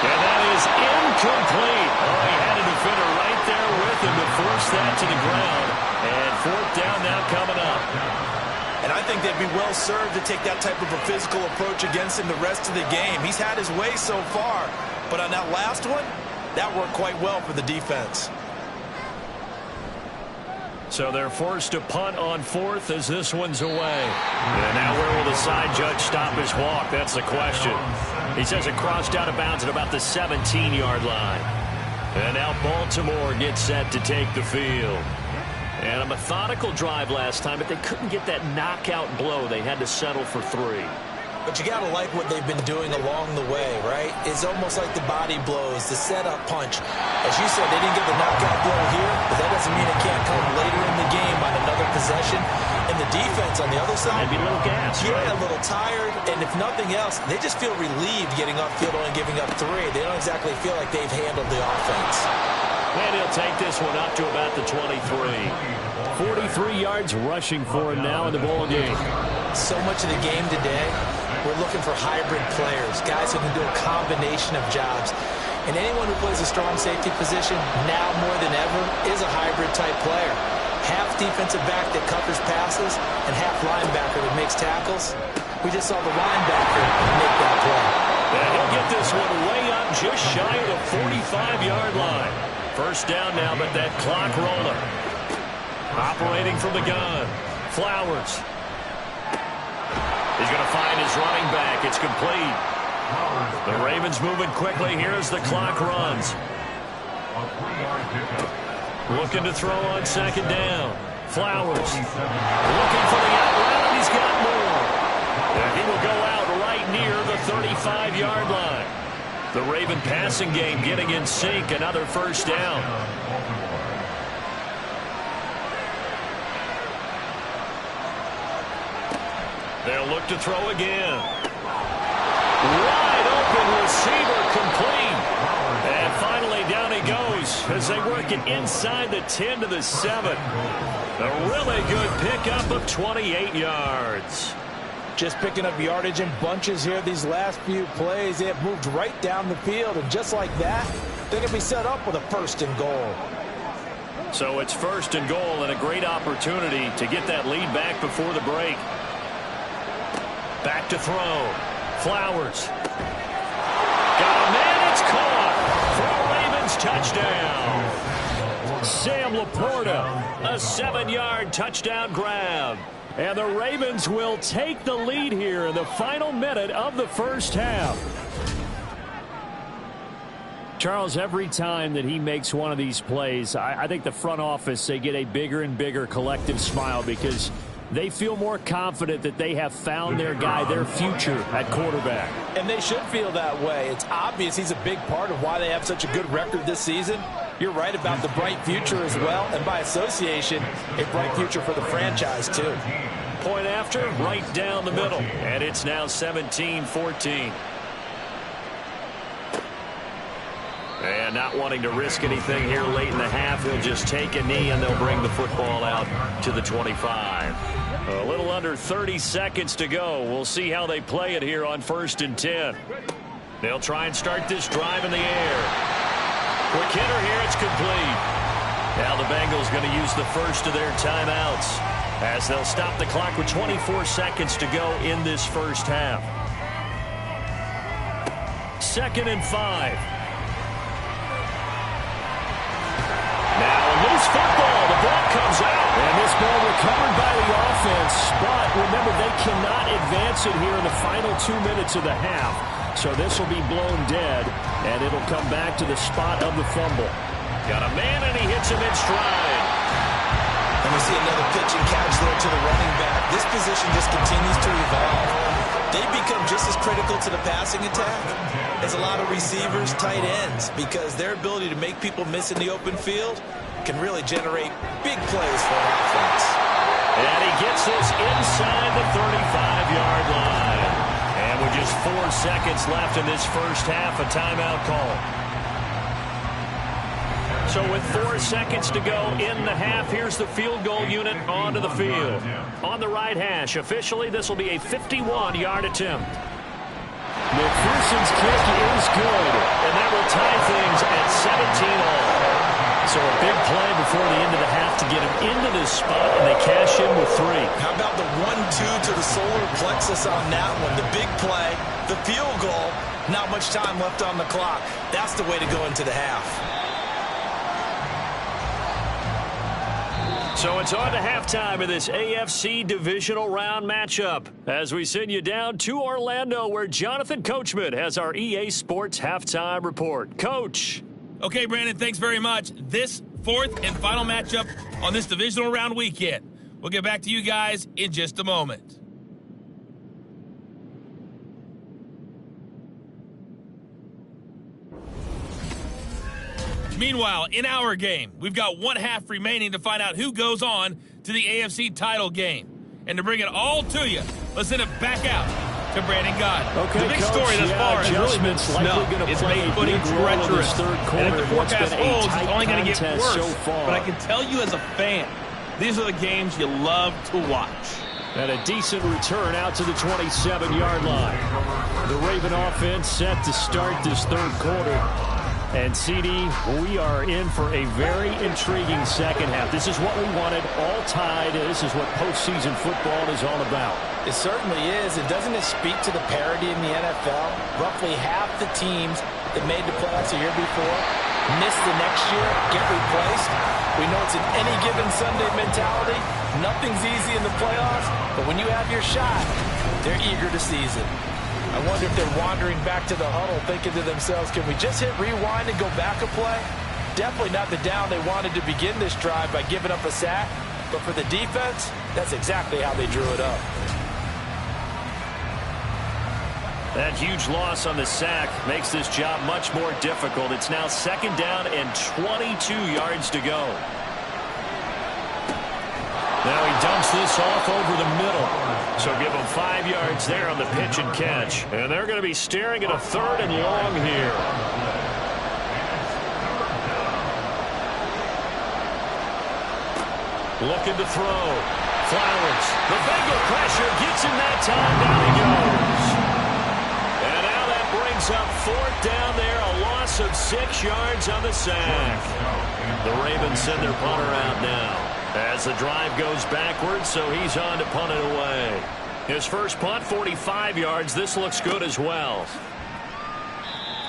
And that is incomplete. Oh, he had a defender right there with him to force that to the ground. And 4th down now coming up. And I think they'd be well served to take that type of a physical approach against him the rest of the game. He's had his way so far, but on that last one, that worked quite well for the defense. So they're forced to punt on 4th as this one's away. And now where will the side judge stop his walk? That's the question. He says it crossed out of bounds at about the 17-yard line. And now Baltimore gets set to take the field. And a methodical drive last time, but they couldn't get that knockout blow. They had to settle for 3. But you got to like what they've been doing along the way, right? It's almost like the body blows, the setup punch. As you said, they didn't get the knockout blow here, but that doesn't mean it can't come later in the game on another possession. And the defense on the other side, maybe a little gas, yeah, right? A little tired. And if nothing else, they just feel relieved getting upfield and giving up 3. They don't exactly feel like they've handled the offense. And he'll take this one up to about the 23. 43 yards rushing for him now in the ball game. So much of the game today, we're looking for hybrid players, guys who can do a combination of jobs. And anyone who plays a strong safety position, now more than ever, is a hybrid-type player. Half defensive back that covers passes and half linebacker that makes tackles. We just saw the linebacker make that play. And he'll get this one way up just shy of the 45-yard line. 1st down now, but that clock rolling. Operating from the gun. Flowers. He's going to find his running back. It's complete. The Ravens moving quickly here as the clock runs. Looking to throw on 2nd down. Flowers. Looking for the out route. He's got more. And he will go out right near the 35-yard line. The Raven passing game getting in sync. Another 1st down. They'll look to throw again. Wide open receiver complete. And finally down he goes as they work it inside the 10 to the 7. A really good pickup of 28 yards. Just picking up yardage in bunches here these last few plays. They have moved right down the field, and just like that, they're going to be set up with a 1st and goal. So it's 1st and goal and a great opportunity to get that lead back before the break. Back to throw. Flowers. Got a man, it's caught. For a Ravens touchdown. Sam Laporta, a 7-yard touchdown grab. And the Ravens will take the lead here in the final minute of the first half. Charles, every time that he makes one of these plays, I think the front office, they get a bigger and bigger collective smile because they feel more confident that they have found their guy, their future at quarterback. And they should feel that way. It's obvious he's a big part of why they have such a good record this season. You're right about the bright future as well, and by association, a bright future for the franchise too. Point after, right down the middle, and it's now 17-14. And not wanting to risk anything here late in the half, he'll just take a knee and they'll bring the football out to the 25. A little under 30 seconds to go. We'll see how they play it here on 1st and 10. They'll try and start this drive in the air. Quick hitter here, it's complete. Now the Bengals going to use the first of their timeouts as they'll stop the clock with 24 seconds to go in this first half. 2nd and 5. Now a loose football. The ball comes out. And this ball recovered by the offense. But remember, they cannot advance it here in the final 2 minutes of the half. So this will be blown dead, and it'll come back to the spot of the fumble. Got a man, and he hits him in stride. And we see another pitch and catch there to the running back. This position just continues to evolve. They become just as critical to the passing attack as a lot of receivers, tight ends, because their ability to make people miss in the open field can really generate big plays for an offense. And he gets this inside the 35-yard line. And with just 4 seconds left in this first half, a timeout call. So with 4 seconds to go in the half, here's the field goal unit onto the field. On the right hash, officially, this will be a 51-yard attempt. McPherson's kick is good, and that will tie things at 17-all. So a big play before the end of the half to get him into this spot, and they cash in with 3. How about the 1-2 to the solar plexus on that one? The big play, the field goal, not much time left on the clock. That's the way to go into the half. So it's on to halftime of this AFC divisional round matchup as we send you down to Orlando where Jonathan Coachman has our EA Sports halftime report. Coach. Okay, Brandon, thanks very much. This 4th and final matchup on this divisional round weekend. We'll get back to you guys in just a moment. Meanwhile, in our game, we've got 1 half remaining to find out who goes on to the AFC title game. And to bring it all to you, let's send it back out to Brandon God. Okay, the big Coach, story thus far has really been snow. It's made footing treacherous. And if the forecast holds, it's only going to get worse. So but I can tell you as a fan, these are the games you love to watch. And a decent return out to the 27-yard line. The Raven offense set to start this 3rd quarter. And, CD, we are in for a very intriguing second half. This is what we wanted, all tied. This is what postseason football is all about. It certainly is. And doesn't it speak to the parity in the NFL? Roughly half the teams that made the playoffs a year before miss the next year, get replaced. We know it's an any given Sunday mentality. Nothing's easy in the playoffs, but when you have your shot, they're eager to seize it. I wonder if they're wandering back to the huddle thinking to themselves, can we just hit rewind and go back a play? Definitely not the down they wanted to begin this drive by giving up a sack. But for the defense, that's exactly how they drew it up. That huge loss on the sack makes this job much more difficult. It's now 2nd down and 22 yards to go. Now he dumps this off over the middle. So give him 5 yards there on the pitch and catch. And they're going to be staring at a 3rd and long here. Looking to throw. Flowers. The Bengal pressure gets him that time. Down he goes. And now that brings up 4th down there. A loss of 6 yards on the sack. The Ravens send their punter out now. As the drive goes backwards, so he's on to punt it away. His first punt, 45 yards. This looks good as well.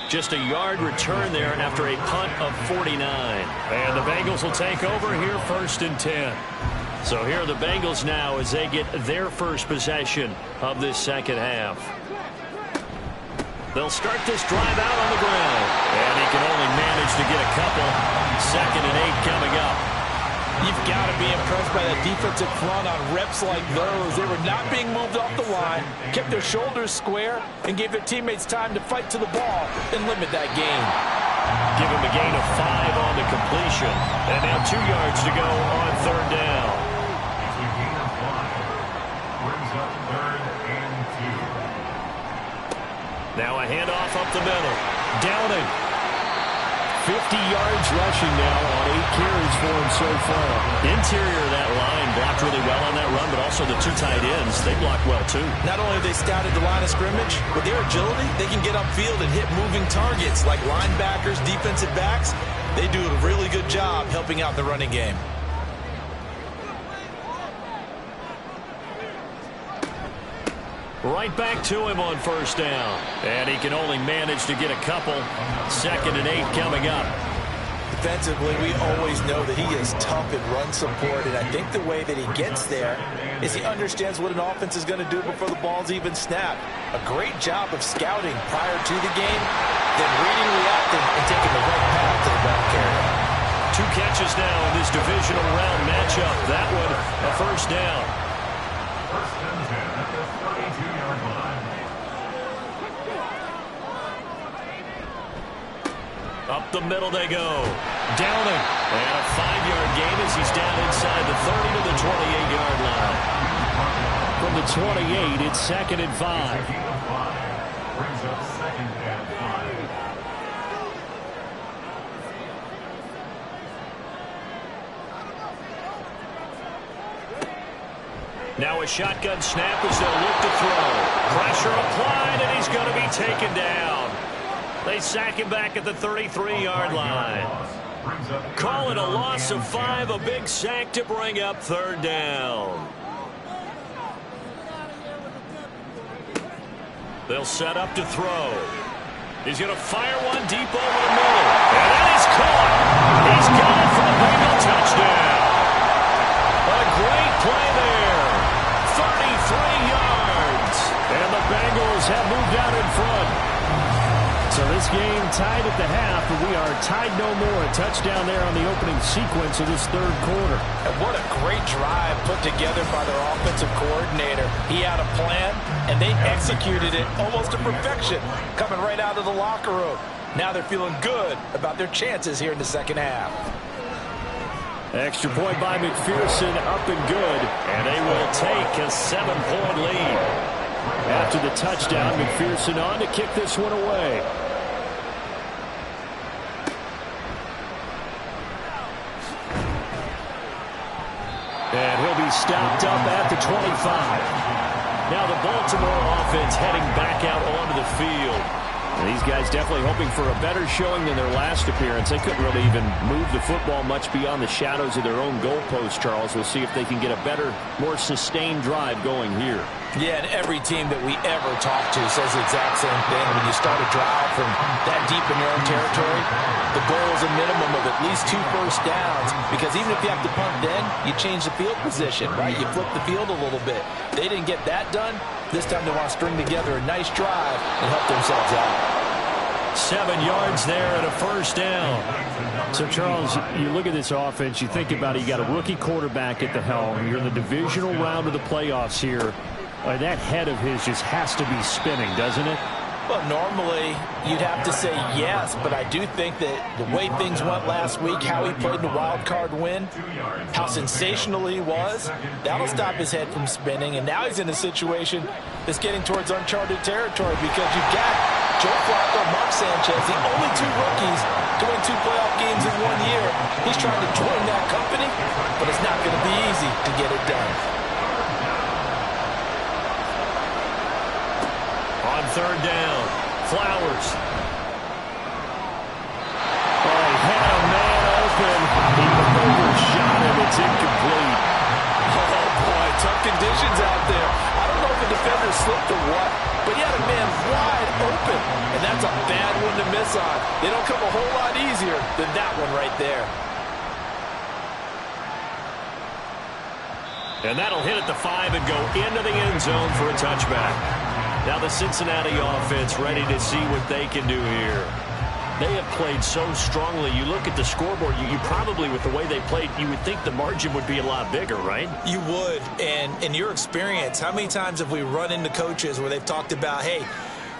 Just a yard return there after a punt of 49. And the Bengals will take over here 1st and 10. So here are the Bengals now as they get their first possession of this second half. They'll start this drive out on the ground. And he can only manage to get a couple. 2nd and 8 coming up. You've got to be impressed by that defensive front on reps like those. They were not being moved off the line, kept their shoulders square, and gave their teammates time to fight to the ball and limit that gain. Give him a gain of 5 on the completion. And now 2 yards to go on 3rd down. It's a gain of 5. Brings up 3rd and 2. Now a handoff up the middle. Downing. 50 yards rushing now on 8 carries for him so far. Interior of that line blocked really well on that run, but also the 2 tight ends, they blocked well too. Not only have they scouted the line of scrimmage, with their agility, they can get upfield and hit moving targets like linebackers, defensive backs. They do a really good job helping out the running game. Right back to him on 1st down. And he can only manage to get a couple. 2nd and 8 coming up. Defensively, we always know that he is tough in run support, and I think the way that he gets there is he understands what an offense is going to do before the ball's even snapped. A great job of scouting prior to the game, then reading, reacting, and taking the right path to the ball carrier. 2 catches now in this divisional round matchup. That one, a 1st down. 1st and 10 at the 32-yard line. Up the middle they go. Downing. And a 5-yard gain as he's down inside the 30 to the 28-yard line. From the 28, it's 2nd and 5. It's a gain of 5. Brings up 2nd and 5. Now a shotgun snap as they'll look to throw. Pressure applied, and he's going to be taken down. They sack him back at the 33-yard line. Call it a loss of 5, a big sack to bring up 3rd down. They'll set up to throw. He's going to fire one deep over the middle. And that is caught. He's got it for the Bengal touchdown. A great play there. 33 yards. And the Bengals have moved out in front. So this game tied at the half, but we are tied no more. A touchdown there on the opening sequence of this 3rd quarter. And what a great drive put together by their offensive coordinator. He had a plan, and they executed it almost to perfection, coming right out of the locker room. Now they're feeling good about their chances here in the 2nd half. Extra point by McPherson, up and good. And they will take a 7-point lead. After the touchdown, McPherson on to kick this one away. And he'll be stopped up at the 25. Now the Baltimore offense heading back out onto the field. And these guys definitely hoping for a better showing than their last appearance. They couldn't really even move the football much beyond the shadows of their own goalpost, Charles. We'll see if they can get a better, more sustained drive going here. Yeah, and every team that we ever talk to says the exact same thing. When you start a drive from that deep in your own territory, the goal is a minimum of at least 2 first downs, because even if you have to punt then, you change the field position, right? You flip the field a little bit. They didn't get that done. This time they want to string together a nice drive and help themselves out. 7 yards there and a 1st down. So, Charles, you look at this offense, you think about it, you got a rookie quarterback at the helm. You're in the divisional round of the playoffs here. That head of his just has to be spinning, doesn't it? Well, normally you'd have to say yes, but I do think that the way things went last week, how he played in the wild card win, how sensational he was, that'll stop his head from spinning. And now he's in a situation that's getting towards uncharted territory, because you've got Joe Flacco, Mark Sanchez, the only 2 rookies to win 2 playoff games in 1 year. He's trying to join that company, but it's not going to be easy to get it done. On 3rd down, Flowers. Oh, he had a man open. He overshot him. It's incomplete. Oh, boy, tough conditions out there. I don't know if the defender slipped or what, but he had a man wide open, and that's a bad one to miss on. They don't come a whole lot easier than that one right there. And that'll hit at the 5 and go into the end zone for a touchback. Now the Cincinnati offense ready to see what they can do here. They have played so strongly. You look at the scoreboard, you probably, with the way they played, you would think the margin would be a lot bigger, right? You would. And in your experience, how many times have we run into coaches where they've talked about, hey,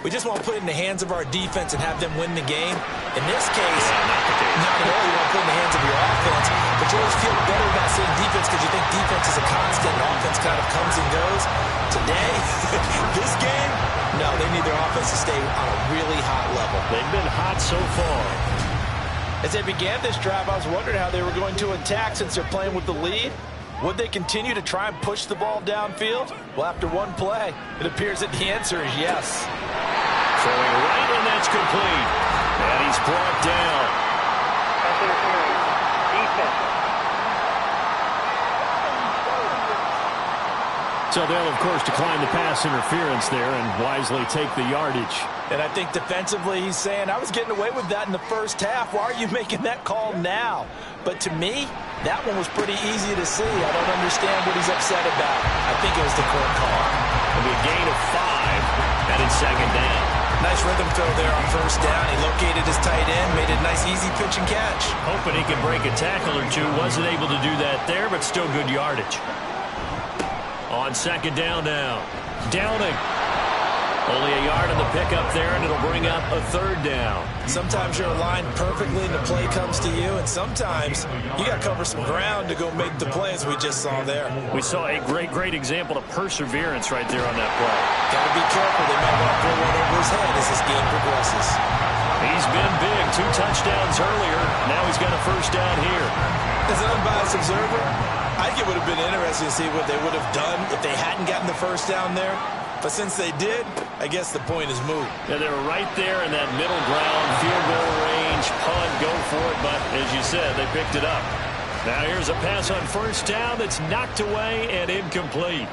we just want to put it in the hands of our defense and have them win the game? In this case, not at all. You want to put it in the hands of your offense, but you always feel better about saying defense because you think defense is a constant and offense kind of comes and goes. Today, this game, no, they need their offense to stay on a really hot level. They've been hot so far. As they began this drive, I was wondering how they were going to attack since they're playing with the lead. Would they continue to try and push the ball downfield? Well, after one play, it appears that the answer is yes. Throwing right, and that's complete. And he's brought down. So they'll, of course, decline the pass interference there and wisely take the yardage. And I think defensively he's saying, I was getting away with that in the first half. Why are you making that call now? But to me, that one was pretty easy to see. I don't understand what he's upset about. I think it was the court call. It'll be a gain of 5, and it's second down. Nice rhythm throw there on first down. He located his tight end, made a nice easy pitch and catch. Hoping he could break a tackle or two. Wasn't able to do that there, but still good yardage. On second down now. Downing. Only a yard on the pickup there, and it'll bring up a third down. Sometimes you're aligned perfectly and the play comes to you, and sometimes you got to cover some ground to go make the play, as we just saw there. We saw a great example of perseverance right there on that play. Got to be careful. They might want to throw one over his head as this game progresses. He's been big. 2 touchdowns earlier. Now he's got a first down here. As an unbiased observer, I think it would have been interesting to see what they would have done if they hadn't gotten the first down there. But since they did, I guess the point is moot. Yeah, they were right there in that middle ground, field goal range, punt, go for it. But as you said, they picked it up. Now here's a pass on first down that's knocked away and incomplete.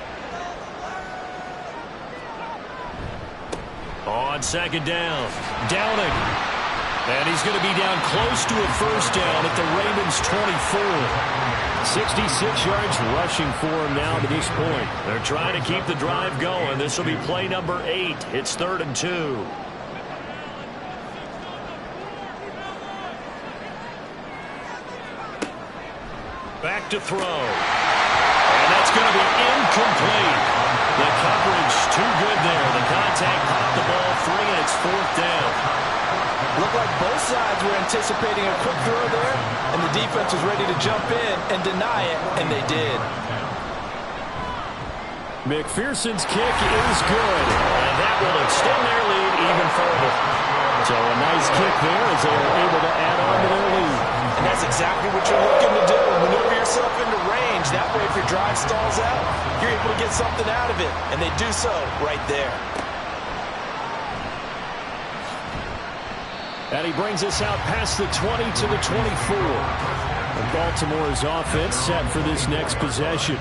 On second down, Downing. And he's going to be down close to a first down at the Ravens' 24. 66 yards rushing for him now to this point. They're trying to keep the drive going. This will be play number 8. It's 3rd and 2. Back to throw. And that's going to be incomplete. The coverage too good there. The contact popped the ball free, and it's 4th down. Looked like both sides were anticipating a quick throw there, and the defense was ready to jump in and deny it, and they did. McPherson's kick is good, and that will extend their lead even further. So a nice kick there as they are able to add on to their lead. And that's exactly what you're looking to do. Maneuver yourself into range. That way, if your drive stalls out, you're able to get something out of it, and they do so right there. And he brings us out past the 20 to the 24. And Baltimore's offense set for this next possession.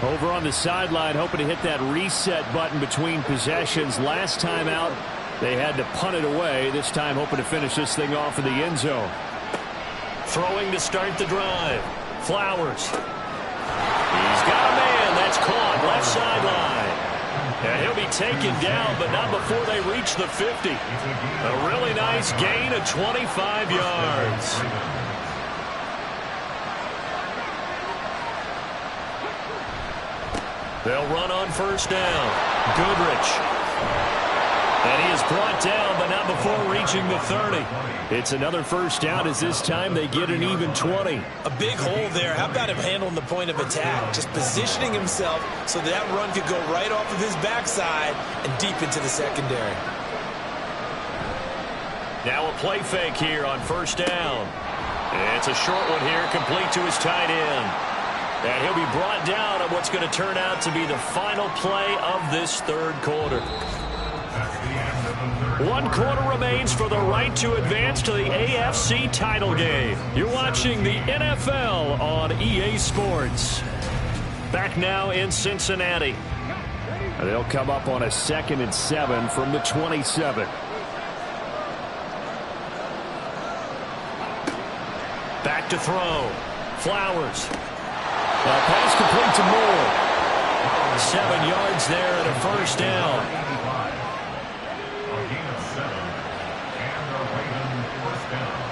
Over on the sideline, hoping to hit that reset button between possessions. Last time out, they had to punt it away. This time, hoping to finish this thing off in the end zone. Throwing to start the drive. Flowers. He's got a man. That's caught. Left sideline. And he'll be taken down, but not before they reach the 50. A really nice gain of 25 yards. They'll run on first down. Goodrich. And he is brought down, but not before reaching the 30. It's another first down as this time they get an even 20. A big hole there. How about him handling the point of attack? Just positioning himself so that run could go right off of his backside and deep into the secondary. Now a play fake here on first down. It's a short one here, complete to his tight end. And he'll be brought down on what's going to turn out to be the final play of this third quarter. 1 quarter remains for the right to advance to the AFC title game. You're watching the NFL on EA Sports. Back now in Cincinnati. They'll come up on a 2nd and 7 from the 27. Back to throw. Flowers. Pass complete to Moore. 7 yards there and a first down. A gain of 7. And a Raven first down.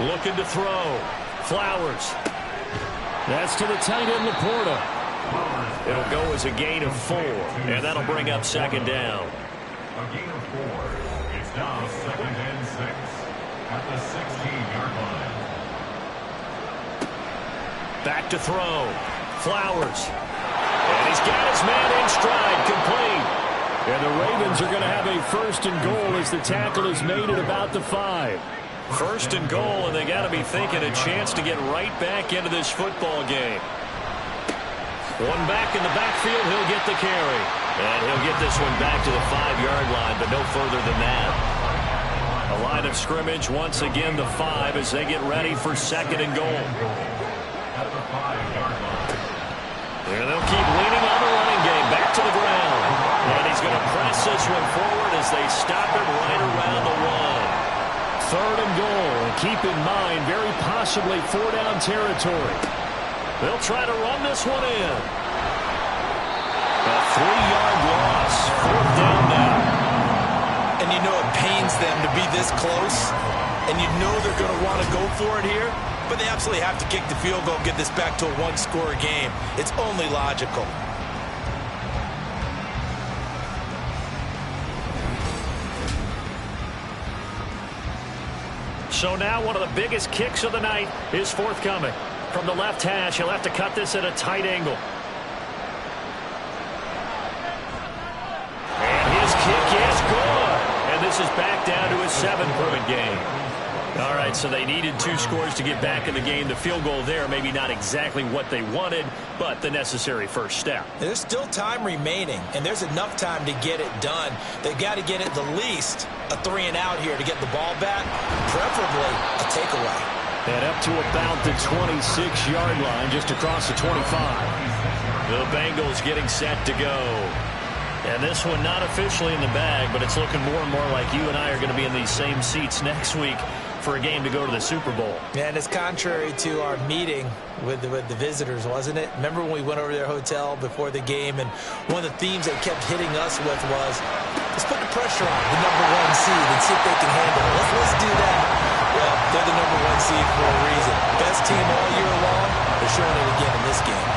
Looking to throw. Flowers. That's to the tight end, Laporta. It'll go as a gain of 4, and that'll bring up second down. A gain of 4. It's now 2nd and 6 at the 16-yard line. Back to throw. Flowers. And he's got his man in stride, complete. And the Ravens are going to have a first and goal as the tackle is made at about the 5. First and goal, and they got to be thinking a chance to get right back into this football game. One back in the backfield, he'll get the carry. And he'll get this one back to the 5-yard line, but no further than that. A line of scrimmage, once again the 5 as they get ready for second and goal. At the 5-yard line. And they'll keep leaning on the running game, back to the ground. And he's going to press this one forward as they stop him right around the 1. Third and goal, and keep in mind, very possibly 4-down territory. They'll try to run this one in. A 3-yard loss, 4th down now. And you know it pains them to be this close, and you know they're going to want to go for it here, but they absolutely have to kick the field goal and get this back to a 1-score game. It's only logical. So now one of the biggest kicks of the night is forthcoming. From the left hash, he'll have to cut this at a tight angle. And his kick is good. And this is back down to a 7-point game. All right, so they needed 2 scores to get back in the game. The field goal there, maybe not exactly what they wanted, but the necessary first step. There's still time remaining, and there's enough time to get it done. They've got to get at the least a 3-and-out here to get the ball back, preferably a takeaway. And up to about the 26-yard line, just across the 25. The Bengals getting set to go. And this one not officially in the bag, but it's looking more and more like you and I are going to be in these same seats next week for a game to go to the Super Bowl. And it's contrary to our meeting with the visitors, wasn't it? Remember when we went over to their hotel before the game, and one of the themes they kept hitting us with was, let's put the pressure on the #1 seed and see if they can handle it. Let's do that. Well, they're the #1 seed for a reason. Best team all year long. They're showing it again in this game.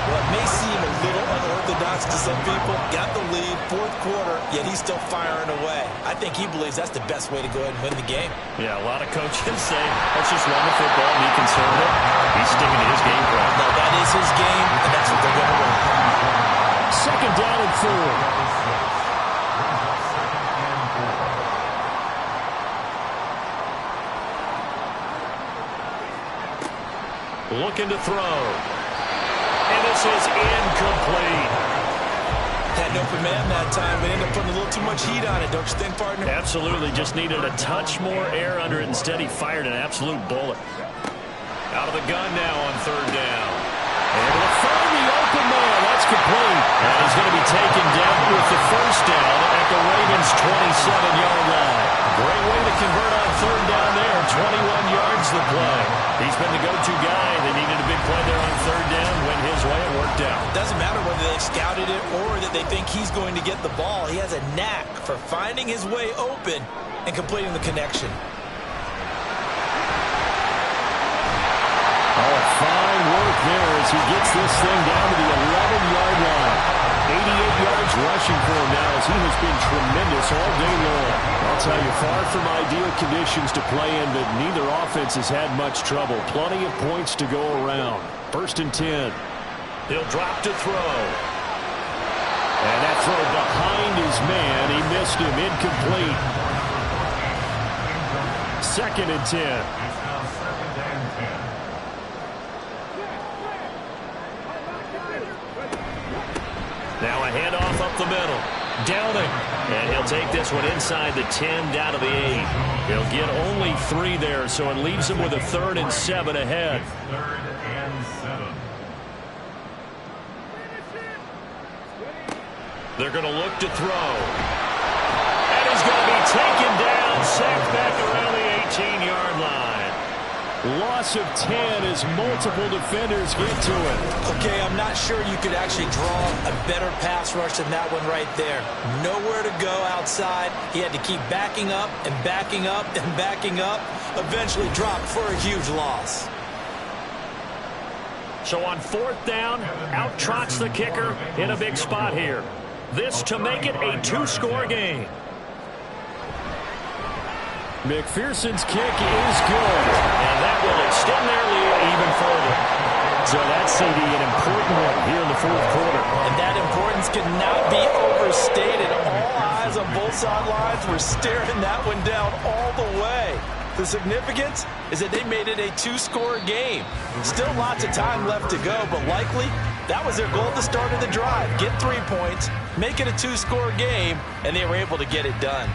Well, it may seem a little unorthodox to some people. Got the lead, 4th quarter, yet he's still firing away. I think he believes that's the best way to go ahead and win the game. Yeah, a lot of coaches say, let's just run the football and be conservative. He's sticking to his game plan. No, that is his game, and that's what they're going to win. Second down and 4. Looking to throw. And this is incomplete. Had an open man that time, but ended up putting a little too much heat on it, don't you think, partner? Absolutely. Just needed a touch more air under it. Instead, he fired an absolute bullet. Out of the gun now on 3rd down. Able to find the open man. That's complete. And he's going to be taken down with the first down at the Ravens' 27-yard line. Great way to convert on 3rd down there. 21 yards the play. He's been the go-to guy. They needed a big play there on 3rd down. Went his way. It worked out. It doesn't matter whether they've scouted it or that they think he's going to get the ball. He has a knack for finding his way open and completing the connection. Oh, fine work there as he gets this thing down to the 11-yard line. 88 yards rushing for him now as he has been tremendous all day long. I'll tell you, far from ideal conditions to play in, but neither offense has had much trouble. Plenty of points to go around. 1st and 10. He'll drop to throw. And that throw behind his man. He missed him. Incomplete. 2nd and 10. It's now 2nd and 10. Now a handoff up the middle. Downing. And he'll take this one inside the 10 down to the 8. He'll get only 3 there, so it leaves him with a 3rd and 7 ahead. 3rd and 7. They're going to look to throw. And he's going to be taken down, sacked back around the 14-yard line. Loss of 10 as multiple defenders get to it. Okay, I'm not sure you could actually draw a better pass rush than that one right there. Nowhere to go outside. He had to keep backing up and backing up and backing up. Eventually dropped for a huge loss. So on 4th down, out trots the kicker in a big spot here. This to make it a 2-score game. McPherson's kick is good, and that will extend their lead even further. So that's CD, an important one here in the 4th quarter. And that importance cannot be overstated. All eyes on both sidelines were staring that one down all the way. The significance is that they made it a 2-score game. Still lots of time left to go, but likely that was their goal at the start of the drive. Get 3 points, make it a 2-score game, and they were able to get it done.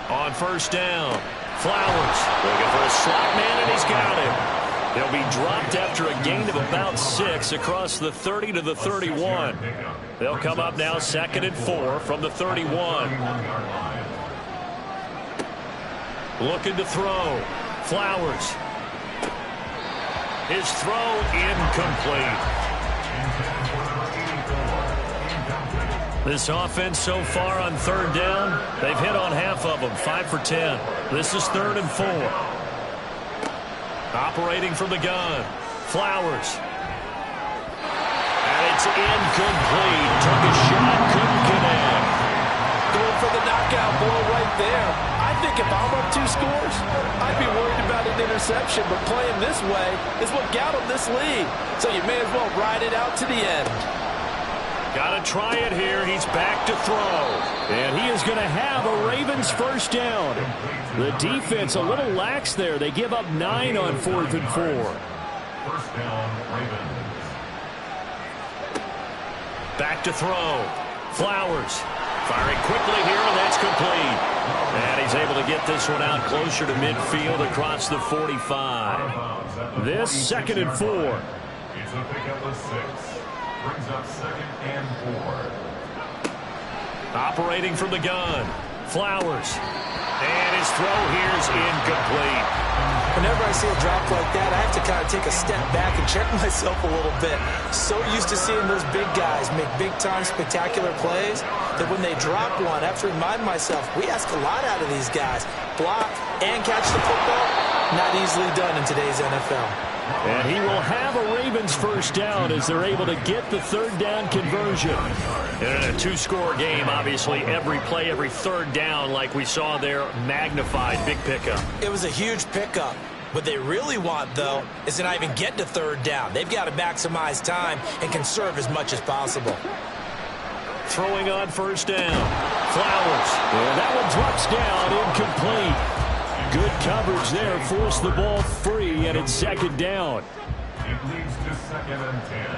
On 1st down, Flowers looking for a slot man, and he's got him. He'll be dropped after a gain of about 6 across the 30 to the 31. They'll come up now 2nd and 4 from the 31. Looking to throw. Flowers. His throw incomplete. This offense so far on 3rd down, they've hit on half of them, 5 for 10. This is 3rd and 4. Operating from the gun, Flowers. And it's incomplete. Took a shot, couldn't connect. Going for the knockout blow right there. I think if I'm up 2 scores, I'd be worried about an interception, but playing this way is what got them this lead. So you may as well ride it out to the end. Got to try it here. He's back to throw. And he is going to have a Ravens 1st down. The defense a little lax there. They give up 9 on 4th and 4. 1st down, Ravens. Back to throw. Flowers firing quickly here, and that's complete. And he's able to get this one out closer to midfield across the 45. This 2nd and 4. It's a pickup of 6. Brings up 2nd and 4. Operating from the gun, Flowers. And his throw here is incomplete. Whenever I see a drop like that, I have to kind of take a step back and check myself a little bit. So used to seeing those big guys make big-time spectacular plays that when they drop one, I have to remind myself, we ask a lot out of these guys. Block and catch the football, not easily done in today's NFL. And he will have a Ravens 1st down as they're able to get the 3rd down conversion. And in a 2-score game, obviously, every play, every 3rd down, like we saw there, magnified. Big pickup. It was a huge pickup. What they really want, though, is to not even get to 3rd down. They've got to maximize time and conserve as much as possible. Throwing on 1st down. Flowers. And that one drops down, incomplete. Good coverage there, forced the ball free, and it's 2nd down. It leads to 2nd and 10.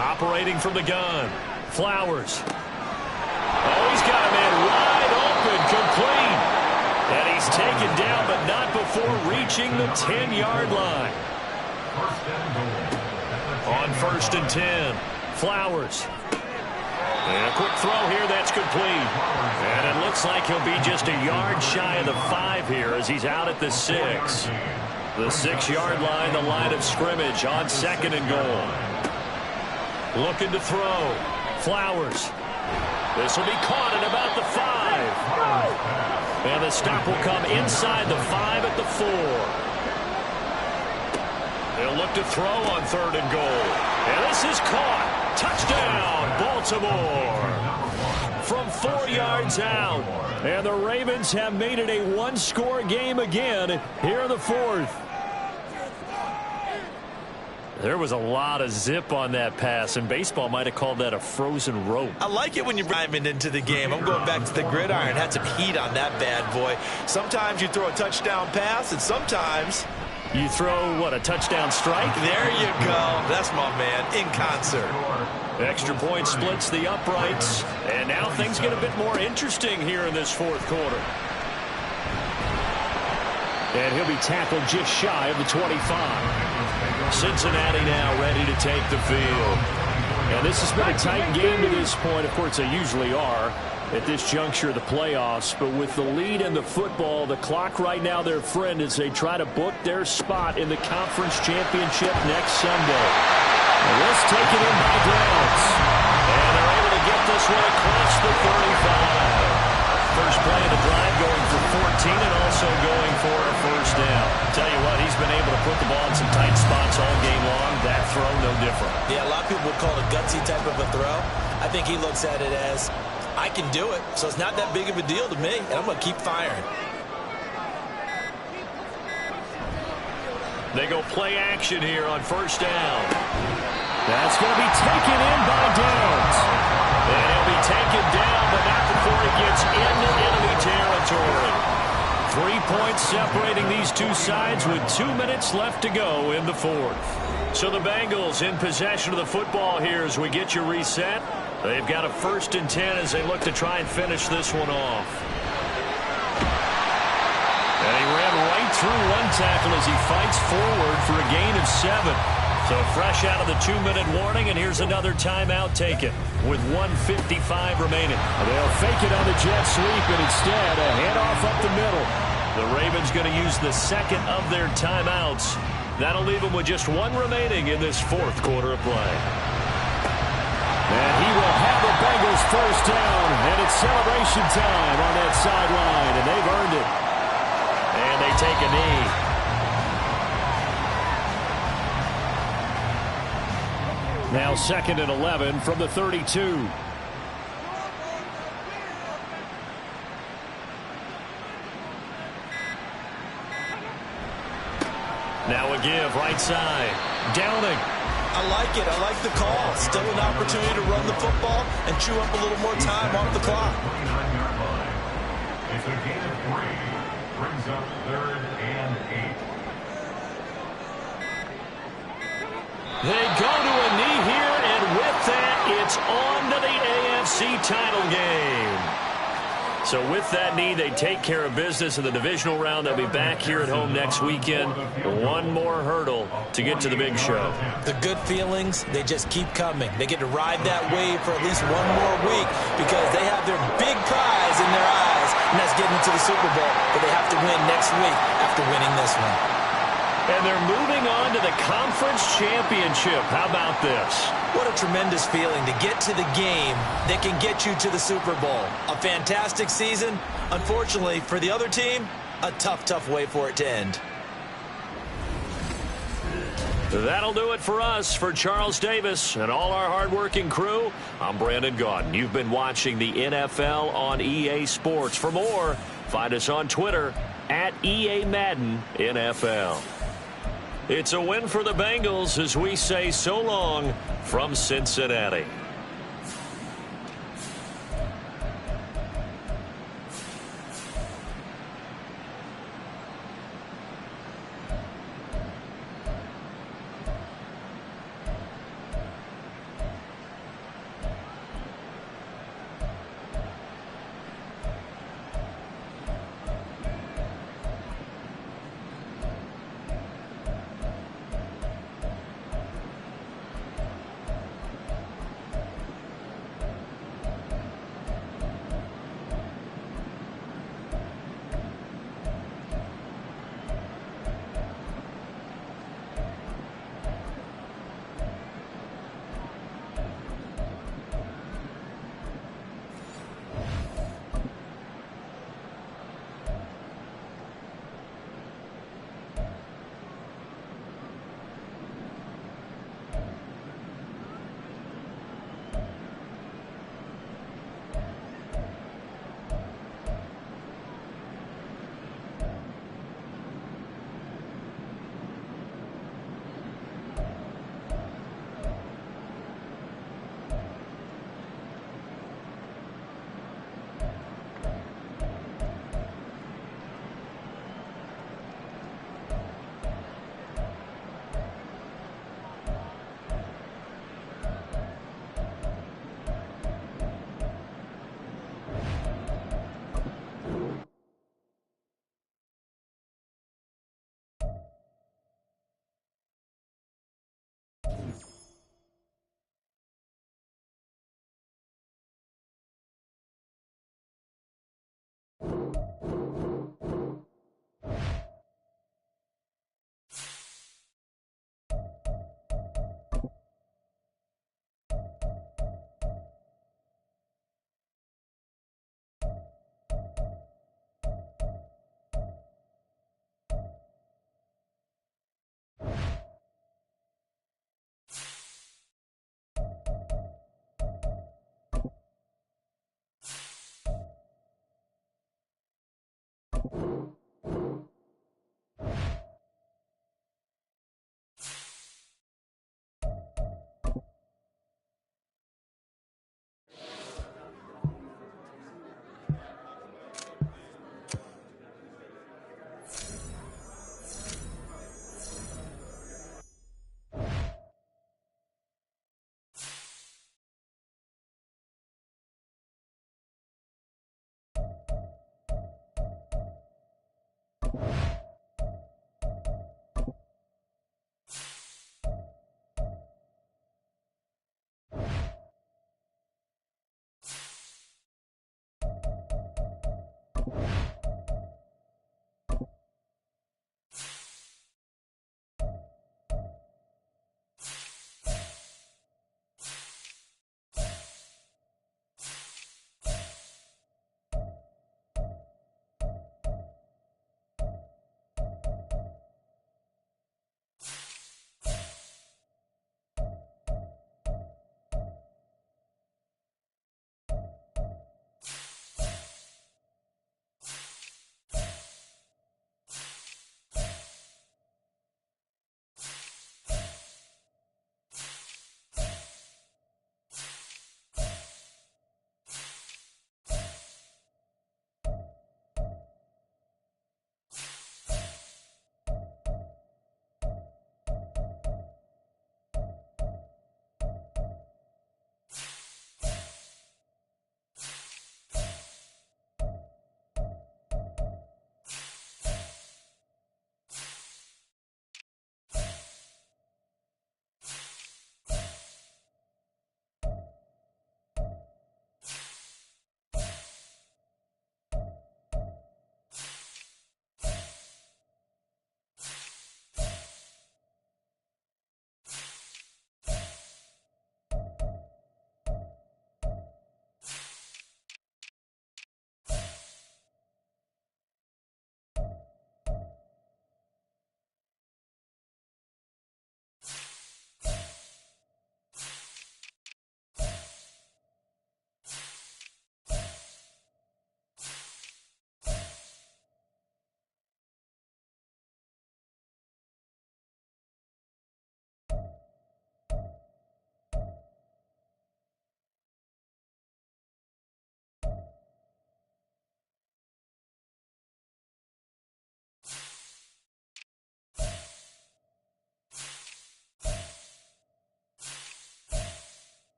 Operating from the gun, Flowers. Oh, he's got a man wide open, complete. And he's taken down, but not before reaching the 10-yard line. 1st and goal. On 1st and 10, Flowers. And a quick throw here, that's complete. And it looks like he'll be just a yard shy of the 5 here as he's out at the 6. The 6-yard line, the line of scrimmage on 2nd and goal. Looking to throw. Flowers. This will be caught at about the 5. And the stop will come inside the 5 at the 4. They'll look to throw on 3rd and goal. And this is caught. Touchdown, Baltimore. From 4 yards out. And the Ravens have made it a 1-score game again here in the 4th. There was a lot of zip on that pass, and baseball might have called that a frozen rope. I like it when you bring it into the game. I'm going back to the gridiron. Had some heat on that bad boy. Sometimes you throw a touchdown pass, and sometimes You throw, what, a touchdown strike? There you go. That's my man, in concert. Extra point splits the uprights. And now things get a bit more interesting here in this fourth quarter. And he'll be tackled just shy of the 25. Cincinnati now ready to take the field. And this has been a tight game to this point. Of course, they usually are at this juncture of the playoffs. But with the lead in the football, the clock right now their friend as they try to book their spot in the conference championship next Sunday. And this taken in by Downs. And they're able to get this one across the 35. First play of the drive going for 14 and also going for a first down. Tell you what, he's been able to put the ball in some tight spots all game long. That throw, no different. Yeah, a lot of people would call it a gutsy type of a throw. I think he looks at it as, I can do it, so it's not that big of a deal to me, and I'm going to keep firing. They go play action here on first down. That's going to be taken in by Downs. And he'll be taken down, but not before he gets into enemy territory. 3 points separating these two sides with 2 minutes left to go in the fourth. So the Bengals in possession of the football here as we get you reset. They've got a 1st and 10 as they look to try and finish this one off. And he ran right through one tackle as he fights forward for a gain of 7. So fresh out of the 2-minute warning, and here's another timeout taken with 1:55 remaining. They'll fake it on the jet sweep, and instead a handoff up the middle. The Ravens going to use the second of their timeouts. That'll leave them with just 1 remaining in this fourth quarter of play. And he will have the Bengals first down, and it's celebration time on that sideline, and they've earned it. And they take a knee. Now 2nd and 11 from the 32. Now a give right side. Downing. I like it. I like the call. Still an opportunity to run the football and chew up a little more time off the clock. 29-yard line. It's a gain of 3. Brings up 3rd and 8. They go to a knee here, and with that, it's on to the AFC title game. So with that knee, they take care of business in the divisional round. They'll be back here at home next weekend. 1 more hurdle to get to the big show. The good feelings, they just keep coming. They get to ride that wave for at least 1 more week because they have their big prize in their eyes, and that's getting into the Super Bowl. But they have to win next week after winning this one. And they're moving on to the conference championship. How about this? What a tremendous feeling to get to the game that can get you to the Super Bowl. A fantastic season. Unfortunately, for the other team, a tough, tough way for it to end. That'll do it for us. For Charles Davis and all our hardworking crew, I'm Brandon Gaudin. You've been watching the NFL on EA Sports. For more, find us on Twitter at EA Madden NFL. It's a win for the Bengals as we say so long from Cincinnati.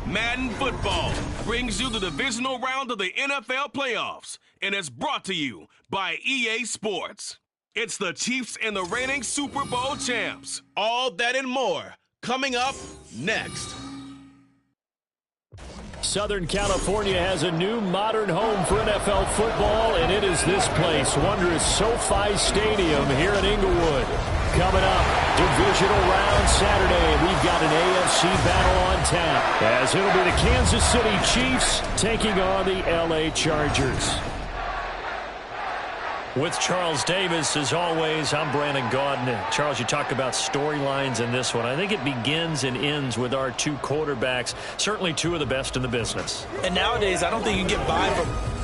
Madden Football brings you the divisional round of the NFL playoffs, and it's brought to you by EA Sports. It's the Chiefs and the reigning Super Bowl champs. All that and more coming up next. Southern California has a new modern home for NFL football, and it is this place, wondrous SoFi Stadium here in Inglewood. Coming up, divisional round Saturday, we've got an AFC battle on tap, as it'll be the Kansas City Chiefs taking on the LA Chargers. With Charles Davis, as always, I'm Brandon Gaudin. Charles, you talk about storylines in this one. I think it begins and ends with our two quarterbacks, certainly two of the best in the business. And nowadays, I don't think you can get by from...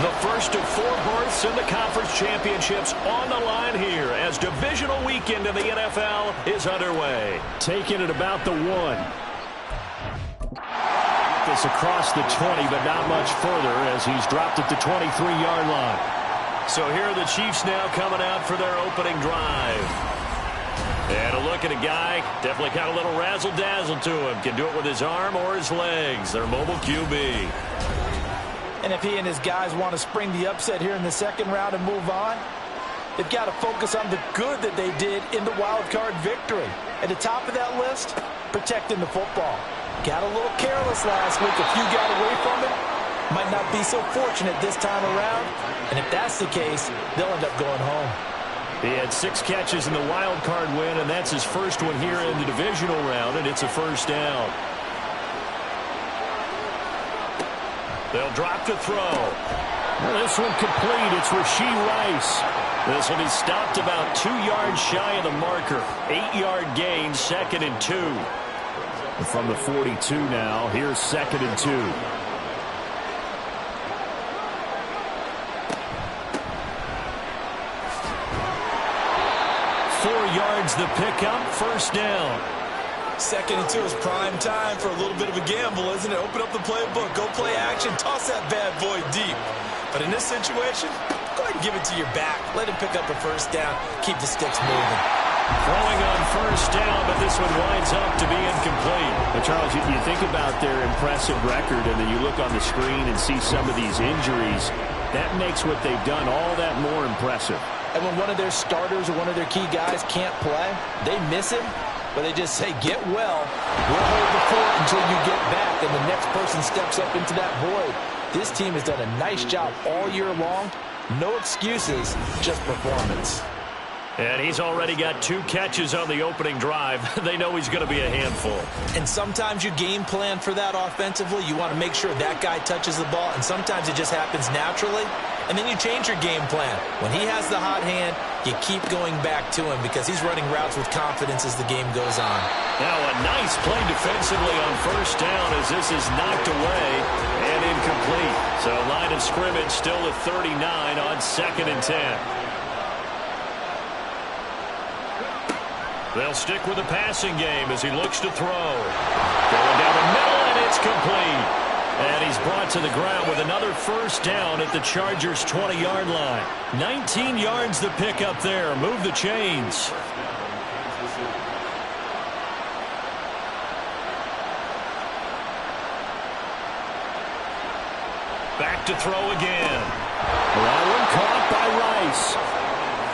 The first of 4 berths in the conference championships on the line here as divisional weekend in the NFL is underway. Taking it about the 1. This across the 20, but not much further as he's dropped at the 23-yard line. So here are the Chiefs now coming out for their opening drive. And a look at a guy, definitely got a little razzle-dazzle to him. Can do it with his arm or his legs. Their mobile QB. And if he and his guys want to spring the upset here in the second round and move on, they've got to focus on the good that they did in the wild card victory. At the top of that list, protecting the football. Got a little careless last week. A few got away from it. Might not be so fortunate this time around. And if that's the case, they'll end up going home. He had 6 catches in the wild card win, and that's his first one here in the divisional round, and it's a first down. They'll drop to throw. Well, this one complete. It's Rashee Rice. This one is stopped about 2 yards shy of the marker. 8-yard gain, 2nd and 2. And from the 42 now, here's 2nd and 2. 4 yards the pickup, first down. 2nd and 2 is prime time for a little bit of a gamble, isn't it? Open up the playbook, go play action, toss that bad boy deep. But in this situation, go ahead and give it to your back. Let him pick up a first down, keep the sticks moving. Throwing on first down, but this one winds up to be incomplete. But Charles, you think about their impressive record, and then you look on the screen and see some of these injuries. That makes what they've done all that more impressive. And when one of their starters or one of their key guys can't play, they miss him, but they just say, get well. We'll hold the fort until you get back, and the next person steps up into that void. This team has done a nice job all year long. No excuses, just performance. And he's already got 2 catches on the opening drive. They know he's going to be a handful. And sometimes you game plan for that offensively. You want to make sure that guy touches the ball, and sometimes it just happens naturally. And then you change your game plan. When he has the hot hand, you keep going back to him because he's running routes with confidence as the game goes on. Now a nice play defensively on first down as this is knocked away and incomplete. So line of scrimmage still at 39 on 2nd and 10. They'll stick with the passing game as he looks to throw. Going down the middle, and it's complete. And he's brought to the ground with another first down at the Chargers' 20-yard line. 19 yards the pick up there. Move the chains. Back to throw again. That one caught by Rice.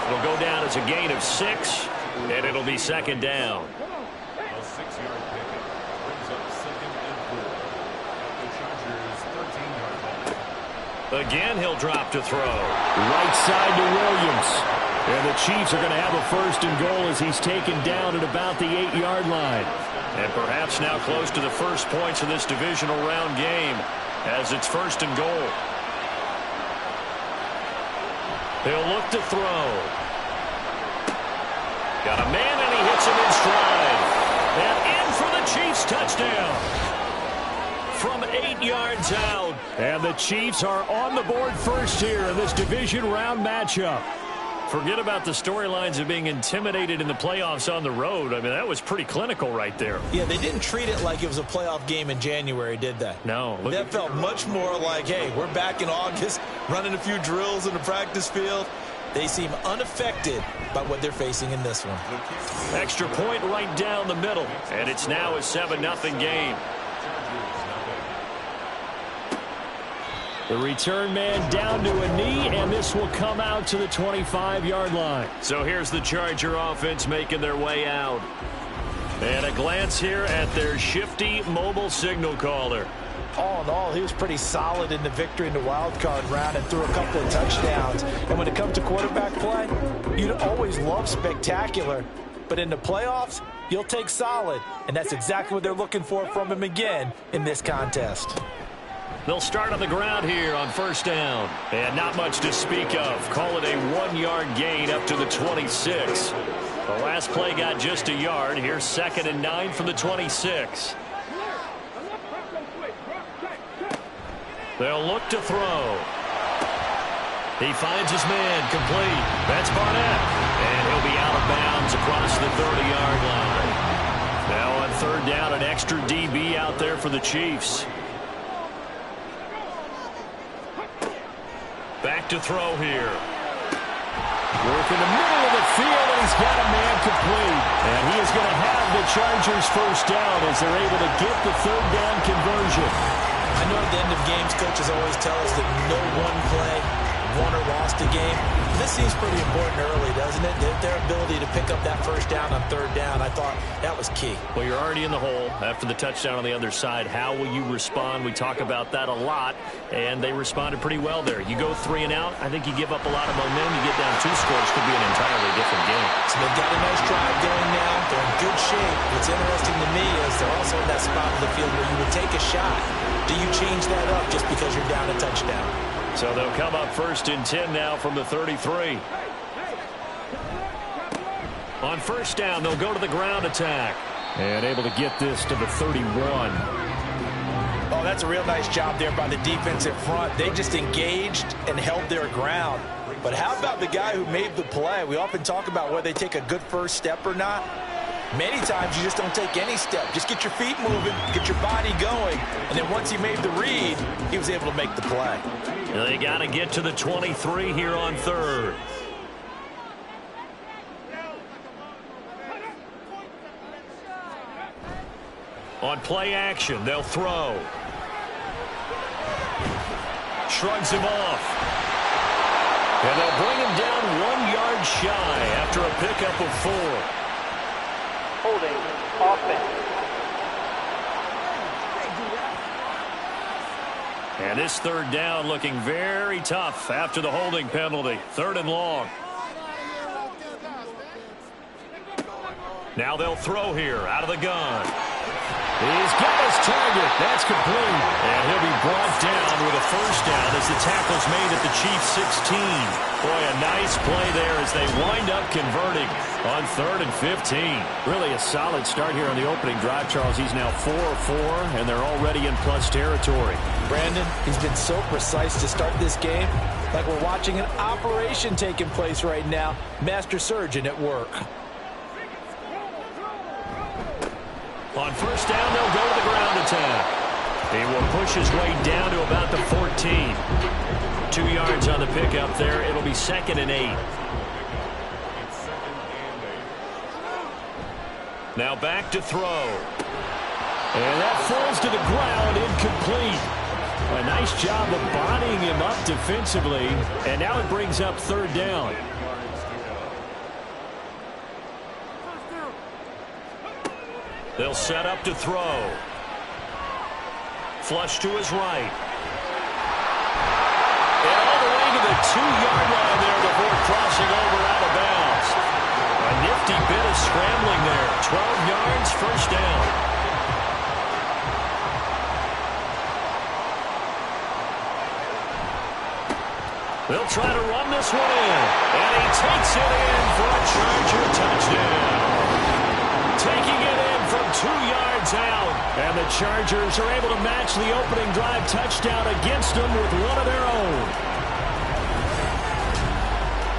It'll go down as a gain of 6. And it'll be 2nd down. A 6-yard pickup brings up 2nd and 4 at the Chargers' 13-yard line. Again, he'll drop to throw. Right side to Williams. And the Chiefs are going to have a 1st and goal as he's taken down at about the 8-yard line. And perhaps now close to the first points of this divisional round game as it's 1st and goal. He'll look to throw. Got a man, and he hits him in stride. And in for the Chiefs touchdown. From 8 yards out. And the Chiefs are on the board first here in this division round matchup. Forget about the storylines of being intimidated in the playoffs on the road. I mean, that was pretty clinical right there. Yeah, they didn't treat it like it was a playoff game in January, did they? No. That felt much more like, hey, we're back in August, running a few drills in the practice field. They seem unaffected by what they're facing in this one. Extra point right down the middle. And it's now a 7-0 game. The return man down to a knee, and this will come out to the 25-yard line. So here's the Charger offense making their way out. And a glance here at their shifty mobile signal caller. All in all, he was pretty solid in the victory in the wild card round and threw a couple of touchdowns. And when it comes to quarterback play, you'd always love spectacular. But in the playoffs, you'll take solid. And that's exactly what they're looking for from him again in this contest. They'll start on the ground here on first down. And not much to speak of. Call it a 1-yard gain up to the 26. The last play got just a yard. Here's 2nd and 9 from the 26. They'll look to throw. He finds his man, complete. That's Barnett. And he'll be out of bounds across the 30-yard line. Now on third down, an extra DB out there for the Chiefs. Back to throw here. Work in the middle of the field, and he's got a man complete. And he is going to have the Chargers first down as they're able to get the third down conversion. I know at the end of games, coaches always tell us that no one play won or lost a game. This seems pretty important early, doesn't it? Their ability to pick up that first down on third down, I thought that was key. Well, you're already in the hole after the touchdown on the other side. How will you respond? We talk about that a lot, and they responded pretty well there. You go 3 and out, I think you give up a lot of momentum. You get down 2 scores, could be an entirely different game. So they've got a nice drive going now. They're in good shape. What's interesting to me is they're also in that spot of the field where you would take a shot. Do you change that up just because you're down a touchdown? So they'll come up 1st and 10 now from the 33. On first down, they'll go to the ground attack. And able to get this to the 31. Oh, that's a real nice job there by the defense in front. They just engaged and held their ground. But how about the guy who made the play? We often talk about whether they take a good first step or not. Many times you just don't take any step. Just get your feet moving, get your body going, and then once he made the read, he was able to make the play. They got to get to the 23 here on third. On play action, they'll throw. Shrugs him off. And they'll bring him down 1 yard shy after a pickup of 4. Holding offense. And this third down looking very tough after the holding penalty. 3rd and long. Now they'll throw here out of the gun. He's got his target. That's complete. And he'll be brought down with a first down as the tackle's made at the Chiefs' 16. Boy, a nice play there as they wind up converting on 3rd and 15. Really a solid start here on the opening drive, Charles. He's now 4-4, and they're already in plus territory. Brandon, he's been so precise to start this game. Like we're watching an operation taking place right now. Master surgeon at work. On first down, they'll go to the ground attack. He will push his way down to about the 14. 2 yards on the pickup there. It'll be 2nd and 8. Now back to throw. And that falls to the ground, incomplete. A nice job of bodying him up defensively. And now it brings up 3rd down. They'll set up to throw. Flush to his right. And all the way to the 2-yard line there before crossing over out of bounds. A nifty bit of scrambling there. 12 yards, first down. They'll try to run this one in. And he takes it in for a Charger touchdown. Taking it in from 2 yards out. And the Chargers are able to match the opening drive touchdown against them with one of their own.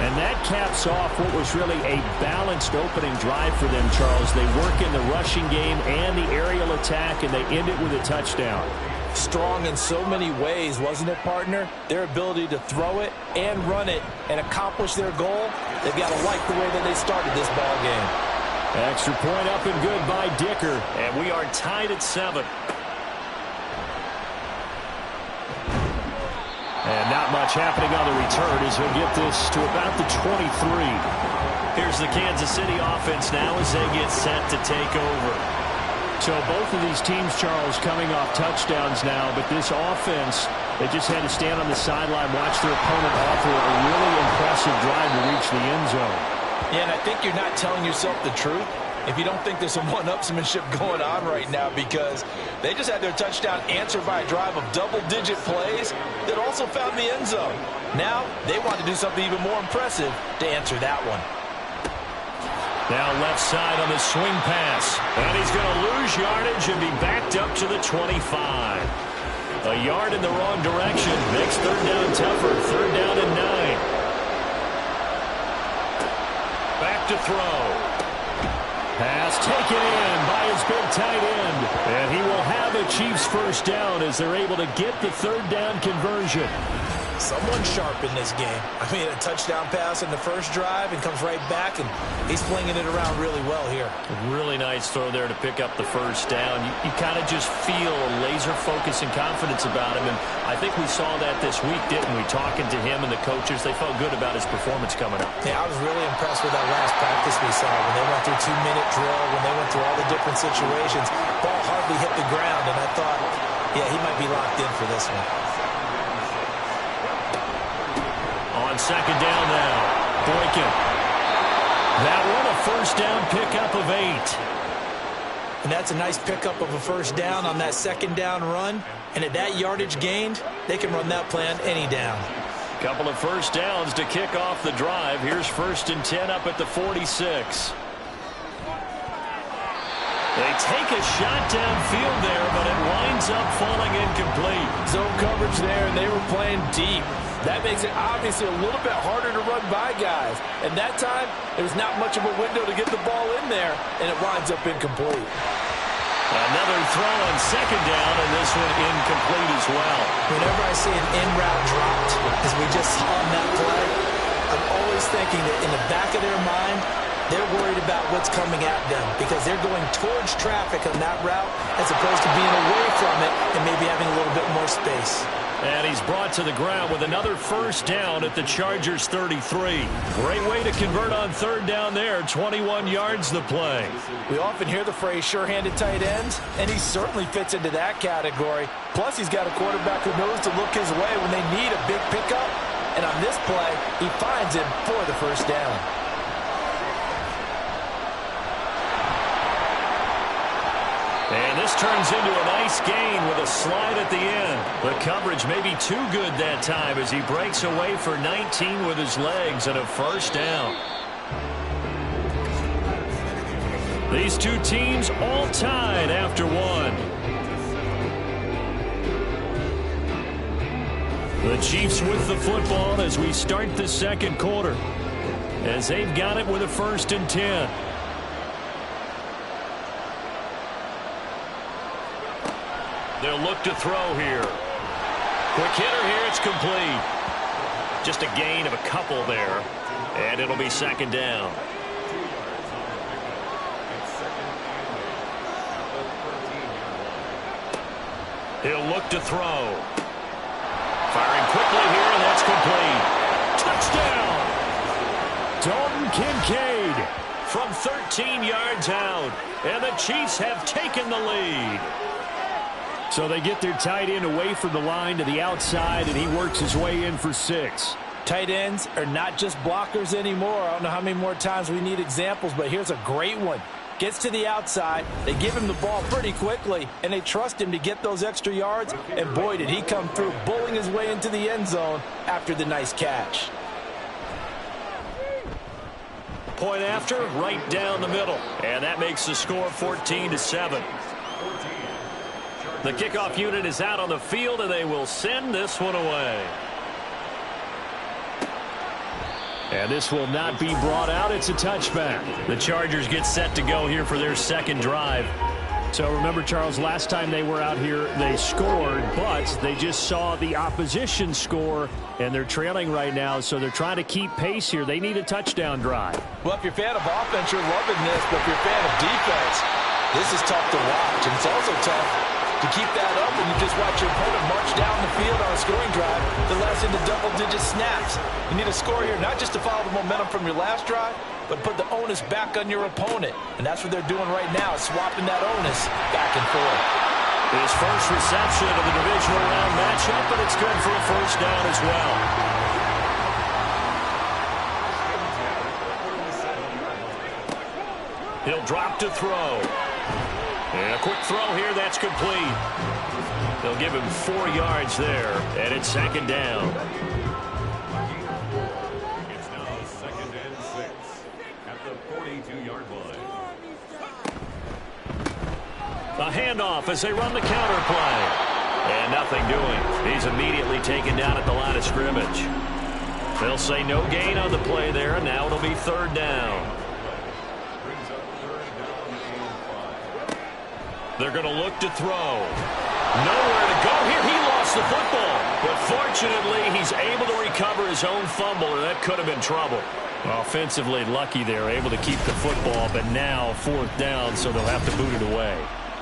And that caps off what was really a balanced opening drive for them, Charles. They work in the rushing game and the aerial attack, and they end it with a touchdown. Strong in so many ways, wasn't it, partner? Their ability to throw it and run it and accomplish their goal, they've got to like the way that they started this ball game. Extra point up and good by Dicker. And we are tied at 7. And not much happening on the return as he'll get this to about the 23. Here's the Kansas City offense now as they get set to take over. So both of these teams, Charles, coming off touchdowns now, but this offense, they just had to stand on the sideline, watch their opponent offer a really impressive drive to reach the end zone. Yeah, and I think you're not telling yourself the truth if you don't think there's some one-upsmanship going on right now, because they just had their touchdown answered by a drive of double-digit plays that also found the end zone. Now they want to do something even more impressive to answer that one. Now left side on the swing pass. And he's going to lose yardage and be backed up to the 25. A yard in the wrong direction makes 3rd down tougher. 3rd down and 9. to throw. Pass taken in by his big tight end. And he will have a Chiefs first down as they're able to get the third down conversion. Someone sharp in this game. I mean, a touchdown pass in the first drive and comes right back, and he's flinging it around really well here. Really nice throw there to pick up the first down. You kind of just feel a laser focus and confidence about him, and I think we saw that this week, didn't we? Talking to him and the coaches, they felt good about his performance coming up. Yeah, I was really impressed with that last practice we saw when they went through 2-minute drill, when they went through all the different situations. Ball hardly hit the ground, and I thought, yeah, he might be locked in for this one. On second down now, Boykin. That one a first down pickup of 8. And that's a nice pickup of a first down on that second down run. And at that yardage gained, they can run that play on any down. Couple of first downs to kick off the drive. Here's 1st and 10 up at the 46. They take a shot downfield there, but it winds up falling incomplete. Zone coverage there, and they were playing deep. That makes it obviously a little bit harder to run by guys. And that time, there was not much of a window to get the ball in there, and it winds up incomplete. Another throw on second down, and this one incomplete as well. Whenever I see an in-route dropped, as we just saw on that play, I'm always thinking that in the back of their mind, they're worried about what's coming at them because they're going towards traffic on that route as opposed to being away from it and maybe having a little bit more space. And he's brought to the ground with another first down at the Chargers 33. Great way to convert on third down there. 21 yards the play. We often hear the phrase sure-handed tight ends, and he certainly fits into that category. Plus, he's got a quarterback who knows to look his way when they need a big pickup. And on this play, he finds him for the first down. And this turns into a nice gain with a slide at the end. The coverage may be too good that time as he breaks away for 19 with his legs and a first down. These two teams all tied after one. The Chiefs with the football as we start the second quarter, as they've got it with a 1st and 10. They'll look to throw here. Quick hitter here, it's complete. Just a gain of a couple there, and it'll be second down. He'll look to throw. Firing quickly here, and that's complete. Touchdown! Dalton Kincaid from 13 yards out, and the Chiefs have taken the lead. So they get their tight end away from the line to the outside, and he works his way in for 6. Tight ends are not just blockers anymore. I don't know how many more times we need examples, but here's a great one. Gets to the outside, they give him the ball pretty quickly, and they trust him to get those extra yards, and boy, did he come through, bullying his way into the end zone after the nice catch. Point after, right down the middle, and that makes the score 14-7. The kickoff unit is out on the field, and they will send this one away. And this will not be brought out. It's a touchback. The Chargers get set to go here for their second drive. So remember, Charles, last time they were out here, they scored, but they just saw the opposition score, and they're trailing right now, so they're trying to keep pace here. They need a touchdown drive. Well, if you're a fan of offense, you're loving this, but if you're a fan of defense, this is tough to watch, and it's also tough to keep that up when you just watch your opponent march down the field on a scoring drive that lasts into double-digit snaps. You need a score here, not just to follow the momentum from your last drive, but put the onus back on your opponent. And that's what they're doing right now, swapping that onus back and forth. His first reception of the divisional round matchup, but it's good for a first down as well. He'll drop to throw. And a quick throw here, that's complete. They'll give him 4 yards there, and it's second down. It's now 2nd and 6 at the 42-yard line. A handoff as they run the counter play. And nothing doing. He's immediately taken down at the line of scrimmage. They'll say no gain on the play there, and now it'll be 3rd down. They're going to look to throw. Nowhere to go here. He lost the football. But fortunately, he's able to recover his own fumble, and that could have been trouble. Offensively lucky they're able to keep the football, but now 4th down, so they'll have to boot it away.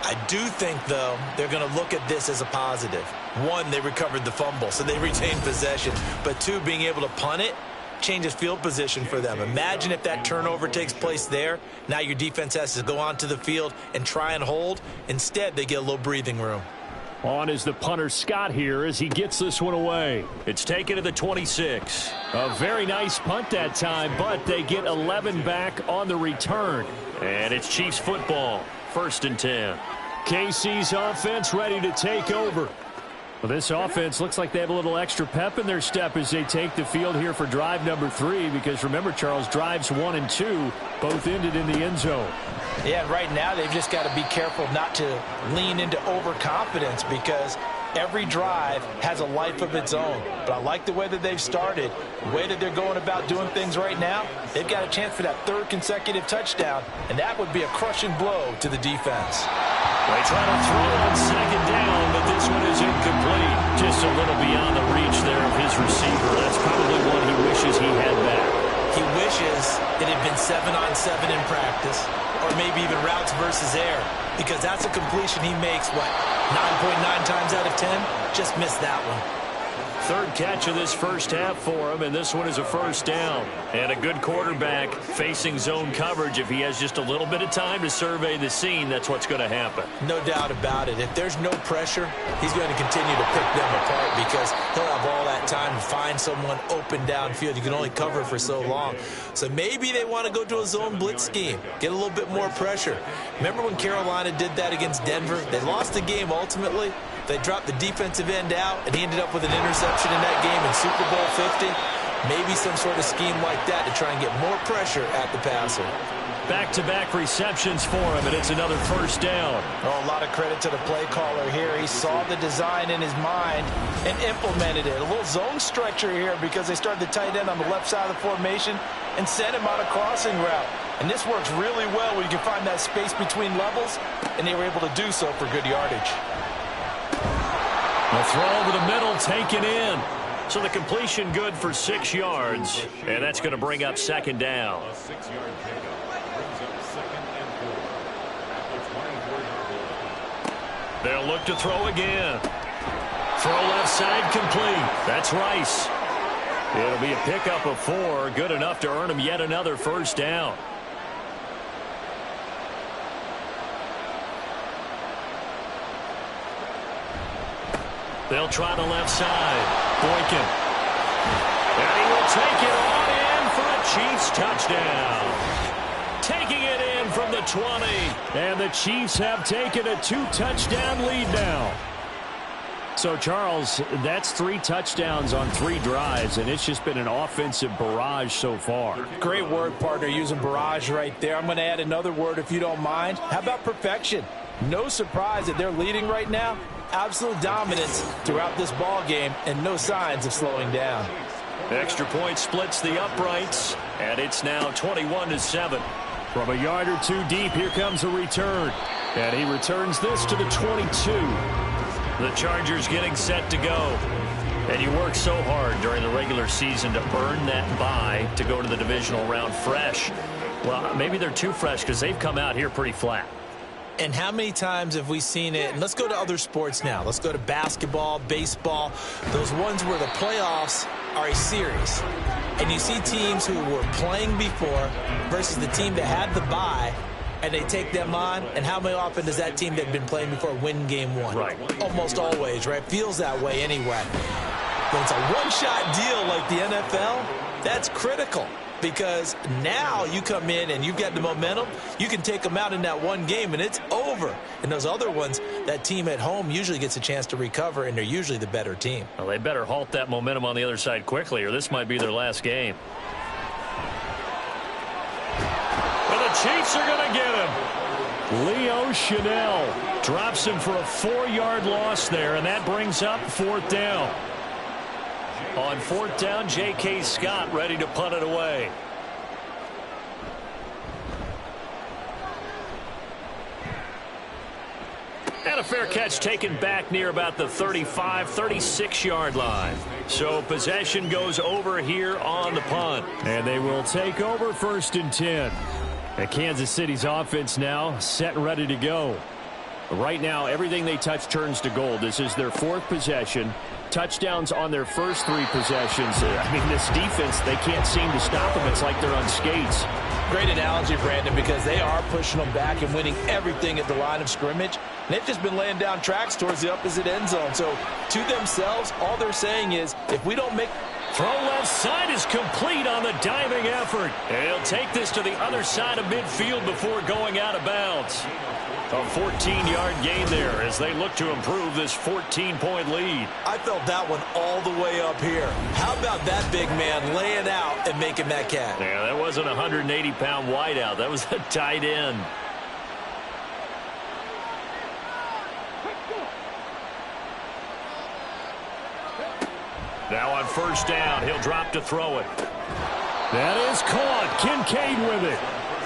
I do think, though, they're going to look at this as a positive. 1, they recovered the fumble, so they retained possession. But 2, being able to punt it changes field position for them. Imagine if that turnover takes place there. Now your defense has to go onto the field and try and hold. Instead, they get a little breathing room. On is the punter Scott here as he gets this one away. It's taken to the 26. A very nice punt that time, but they get 11 back on the return. And it's Chiefs football. 1st and 10. KC's offense ready to take over. Well, this offense looks like they have a little extra pep in their step as they take the field here for drive number 3, because remember, Charles, drives 1 and 2 both ended in the end zone. Yeah, right now they've just got to be careful not to lean into overconfidence, because every drive has a life of its own. But I like the way that they've started, the way that they're going about doing things right now. They've got a chance for that 3rd consecutive touchdown, and that would be a crushing blow to the defense. They try to throw on 2nd down, but this one is incomplete. Just a little beyond the reach there of his receiver. That's probably one he wishes he had back. He wishes it had been 7-on-7 in practice, or maybe even routes versus air, because that's a completion he makes, 9.9 times out of 10? Just missed that one. 3rd catch of this first half for him, and this one is a 1st down. And a good quarterback facing zone coverage. If he has just a little bit of time to survey the scene, that's what's going to happen. No doubt about it. If there's no pressure, he's going to continue to pick them apart, because he'll have all that time to find someone open downfield. You can only cover for so long. So maybe they want to go to a zone blitz scheme, get a little bit more pressure. Remember when Carolina did that against Denver? They lost the game ultimately. They dropped the defensive end out, and he ended up with an interception in that game in Super Bowl 50. Maybe some sort of scheme like that to try and get more pressure at the passer. Back-to-back receptions for him, and it's another 1st down. Oh, a lot of credit to the play caller here. He saw the design in his mind and implemented it. A little zone stretcher here, because they started the tight end on the left side of the formation and sent him on a crossing route. And this works really well when you can find that space between levels, and they were able to do so for good yardage. A throw over the middle, taken in. So the completion good for 6 yards, and that's going to bring up 2nd down. A 6-yard pickup brings up 2nd and 4 at the 24-yard line. They'll look to throw again. Throw left side complete. That's Rice. It'll be a pickup of 4, good enough to earn him yet another 1st down. They'll try the left side. Boykin. And he will take it on in for a Chiefs touchdown. Taking it in from the 20. And the Chiefs have taken a 2-touchdown lead now. So, Charles, that's 3 touchdowns on 3 drives, and it's just been an offensive barrage so far. Great word, partner, using barrage right there. I'm going to add another word if you don't mind. How about perfection? No surprise that they're leading right now. Absolute dominance throughout this ball game, and no signs of slowing down. Extra point splits the uprights, and it's now 21-7. From a yard or 2 deep, here comes a return. And he returns this to the 22. The Chargers getting set to go. And you work so hard during the regular season to earn that bye to go to the divisional round fresh. Well, maybe they're too fresh because they've come out here pretty flat. And how many times have we seen it? And let's go to other sports now. Let's go to basketball, baseball, those ones where the playoffs are a series. And you see teams who were playing before versus the team that had the bye, and they take them on. And how many often does that team that had been playing before win game 1? Right. Almost always, right? Feels that way anyway. But it's a one-shot deal like the NFL. That's critical. Because now you come in and you've got the momentum, you can take them out in that one game and it's over. And those other ones, that team at home usually gets a chance to recover, and they're usually the better team. Well, they better halt that momentum on the other side quickly, or this might be their last game. Well, the Chiefs are going to get him. Leo Chanel drops him for a 4-yard loss there, and that brings up 4th down. On 4th down, J.K. Scott ready to punt it away. And a fair catch taken back near about the 35, 36-yard line. So possession goes over here on the punt. And they will take over 1st and 10. And Kansas City's offense now set and ready to go. Right now, everything they touch turns to gold. This is their 4th possession. Touchdowns on their first 3 possessions. I mean, this defense, they can't seem to stop them. It's like they're on skates. Great analogy, Brandon, because they are pushing them back and winning everything at the line of scrimmage. And they've just been laying down tracks towards the opposite end zone. So to themselves, all they're saying is, if we don't make... Throw left side is complete on the diving effort. He'll take this to the other side of midfield before going out of bounds. A 14-yard gain there as they look to improve this 14-point lead. I felt that one all the way up here. How about that big man laying out and making that catch? Yeah, that wasn't a 180-pound wideout. That was a tight end. Now on 1st down, he'll drop to throw it. That is caught. Kincaid with it.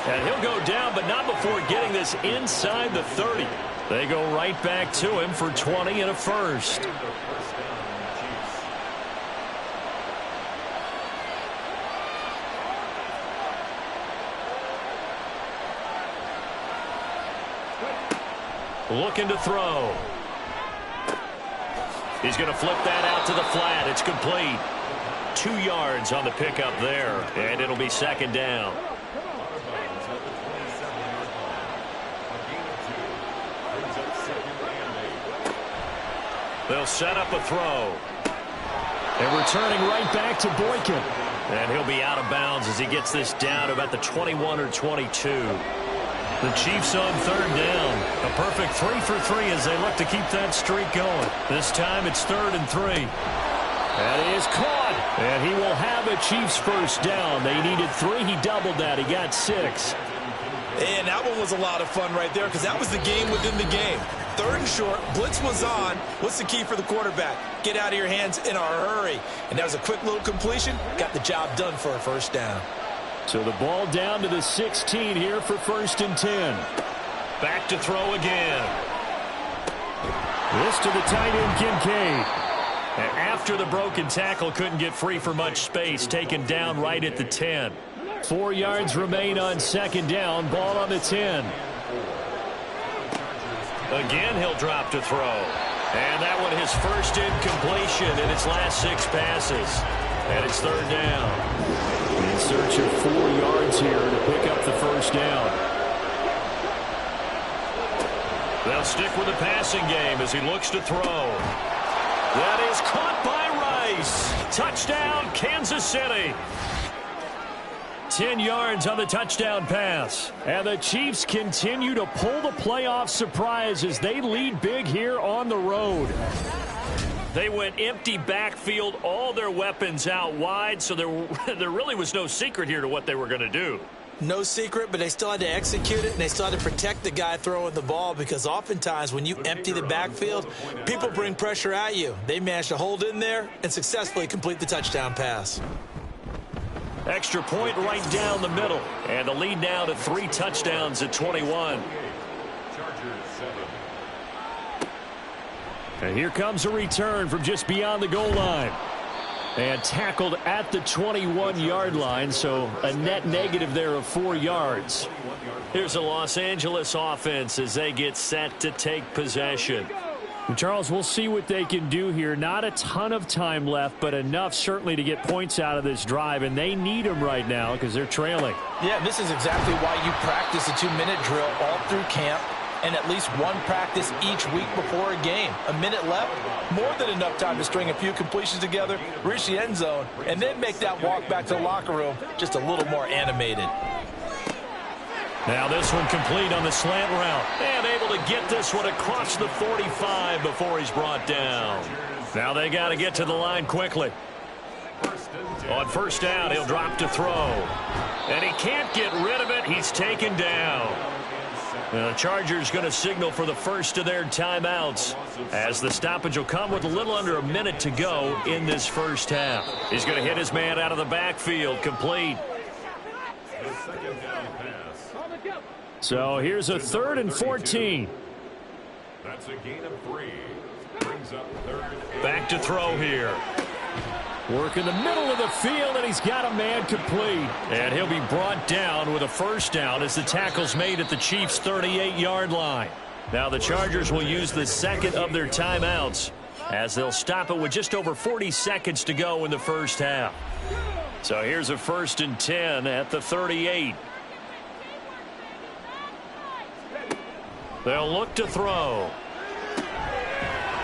And he'll go down, but not before getting this inside the 30. They go right back to him for 20 and a first. Looking to throw. He's going to flip that out to the flat. It's complete. 2 yards on the pickup there, and it'll be 2nd down. They'll set up a throw. And returning right back to Boykin. And he'll be out of bounds as he gets this down to about the 21 or 22. The Chiefs on 3rd down. A perfect 3 for 3 as they look to keep that streak going. This time it's 3rd and 3. That is caught. And he will have a Chiefs 1st down. They needed 3. He doubled that. He got 6. And that one was a lot of fun right there because that was the game within the game. 3rd and short, blitz was on. What's the key for the quarterback? Get out of your hands in a hurry. And that was a quick little completion. Got the job done for a 1st down. So the ball down to the 16 here for 1st and 10. Back to throw again. This to the tight end, Kincaid. And after the broken tackle, couldn't get free for much space. Taken down right at the 10. 4 yards remain on 2nd down. Ball on the 10. Again, he'll drop to throw. And that one his first incompletion in its last 6 passes. And it's 3rd down. In search of 4 yards here to pick up the 1st down. They'll stick with the passing game as he looks to throw. That is caught by Rice. Touchdown, Kansas City. 10 yards on the touchdown pass. And the Chiefs continue to pull the playoff surprise as they lead big here on the road. They went empty backfield, all their weapons out wide, so there really was no secret here to what they were going to do. No secret, but they still had to execute it, and they still had to protect the guy throwing the ball because oftentimes when you empty the backfield, people bring pressure at you. They managed to hold in there and successfully complete the touchdown pass. Extra point right down the middle. And the lead now to 3 touchdowns at 21. And here comes a return from just beyond the goal line. And tackled at the 21-yard line, so a net negative there of 4 yards. Here's a Los Angeles offense as they get set to take possession. And Charles, we'll see what they can do here. Not a ton of time left, but enough certainly to get points out of this drive, and they need them right now because they're trailing. Yeah, this is exactly why you practice a 2-minute drill all through camp and at least one practice each week before a game. A minute left, more than enough time to string a few completions together, reach the end zone, and then make that walk back to the locker room just a little more animated. Now this one complete on the slant route. And able to get this one across the 45 before he's brought down. Now they got to get to the line quickly. On 1st down, he'll drop to throw. And he can't get rid of it. He's taken down. The Chargers going to signal for the first of their timeouts as the stoppage will come with a little under a minute to go in this first half. He's going to hit his man out of the backfield, complete. So here's a 3rd and 14. That's a gain of 3. Brings up 3rd. Back to throw here. Work in the middle of the field, and he's got a man complete. And he'll be brought down with a first down as the tackle's made at the Chiefs' 38-yard line. Now the Chargers will use the second of their timeouts as they'll stop it with just over 40 seconds to go in the first half. So here's a 1st and 10 at the 38. They'll look to throw.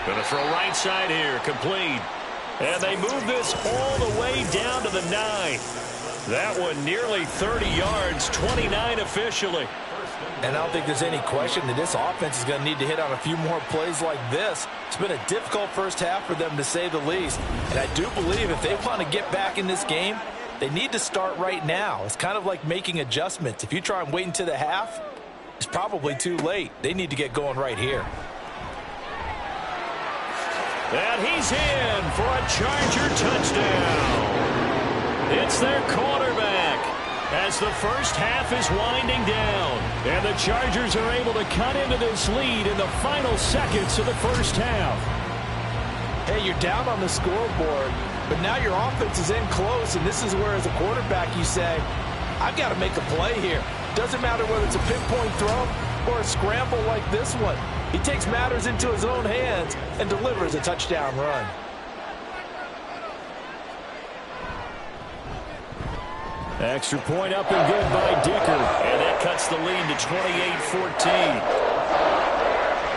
Going to throw right side here, complete. And they move this all the way down to the 9. That one nearly 30 yards, 29 officially. And I don't think there's any question that this offense is going to need to hit on a few more plays like this. It's been a difficult first half for them, to say the least. And I do believe if they want to get back in this game, they need to start right now. It's kind of like making adjustments. If you try and wait until the half, it's probably too late. They need to get going right here. And he's in for a Charger touchdown. It's their quarterback as the first half is winding down. And the Chargers are able to cut into this lead in the final seconds of the first half. Hey, you're down on the scoreboard, but now your offense is in close, and this is where, as a quarterback, you say, I've got to make a play here. Doesn't matter whether it's a pinpoint throw or a scramble like this one. He takes matters into his own hands and delivers a touchdown run. Extra point up and good by Dicker. And that cuts the lead to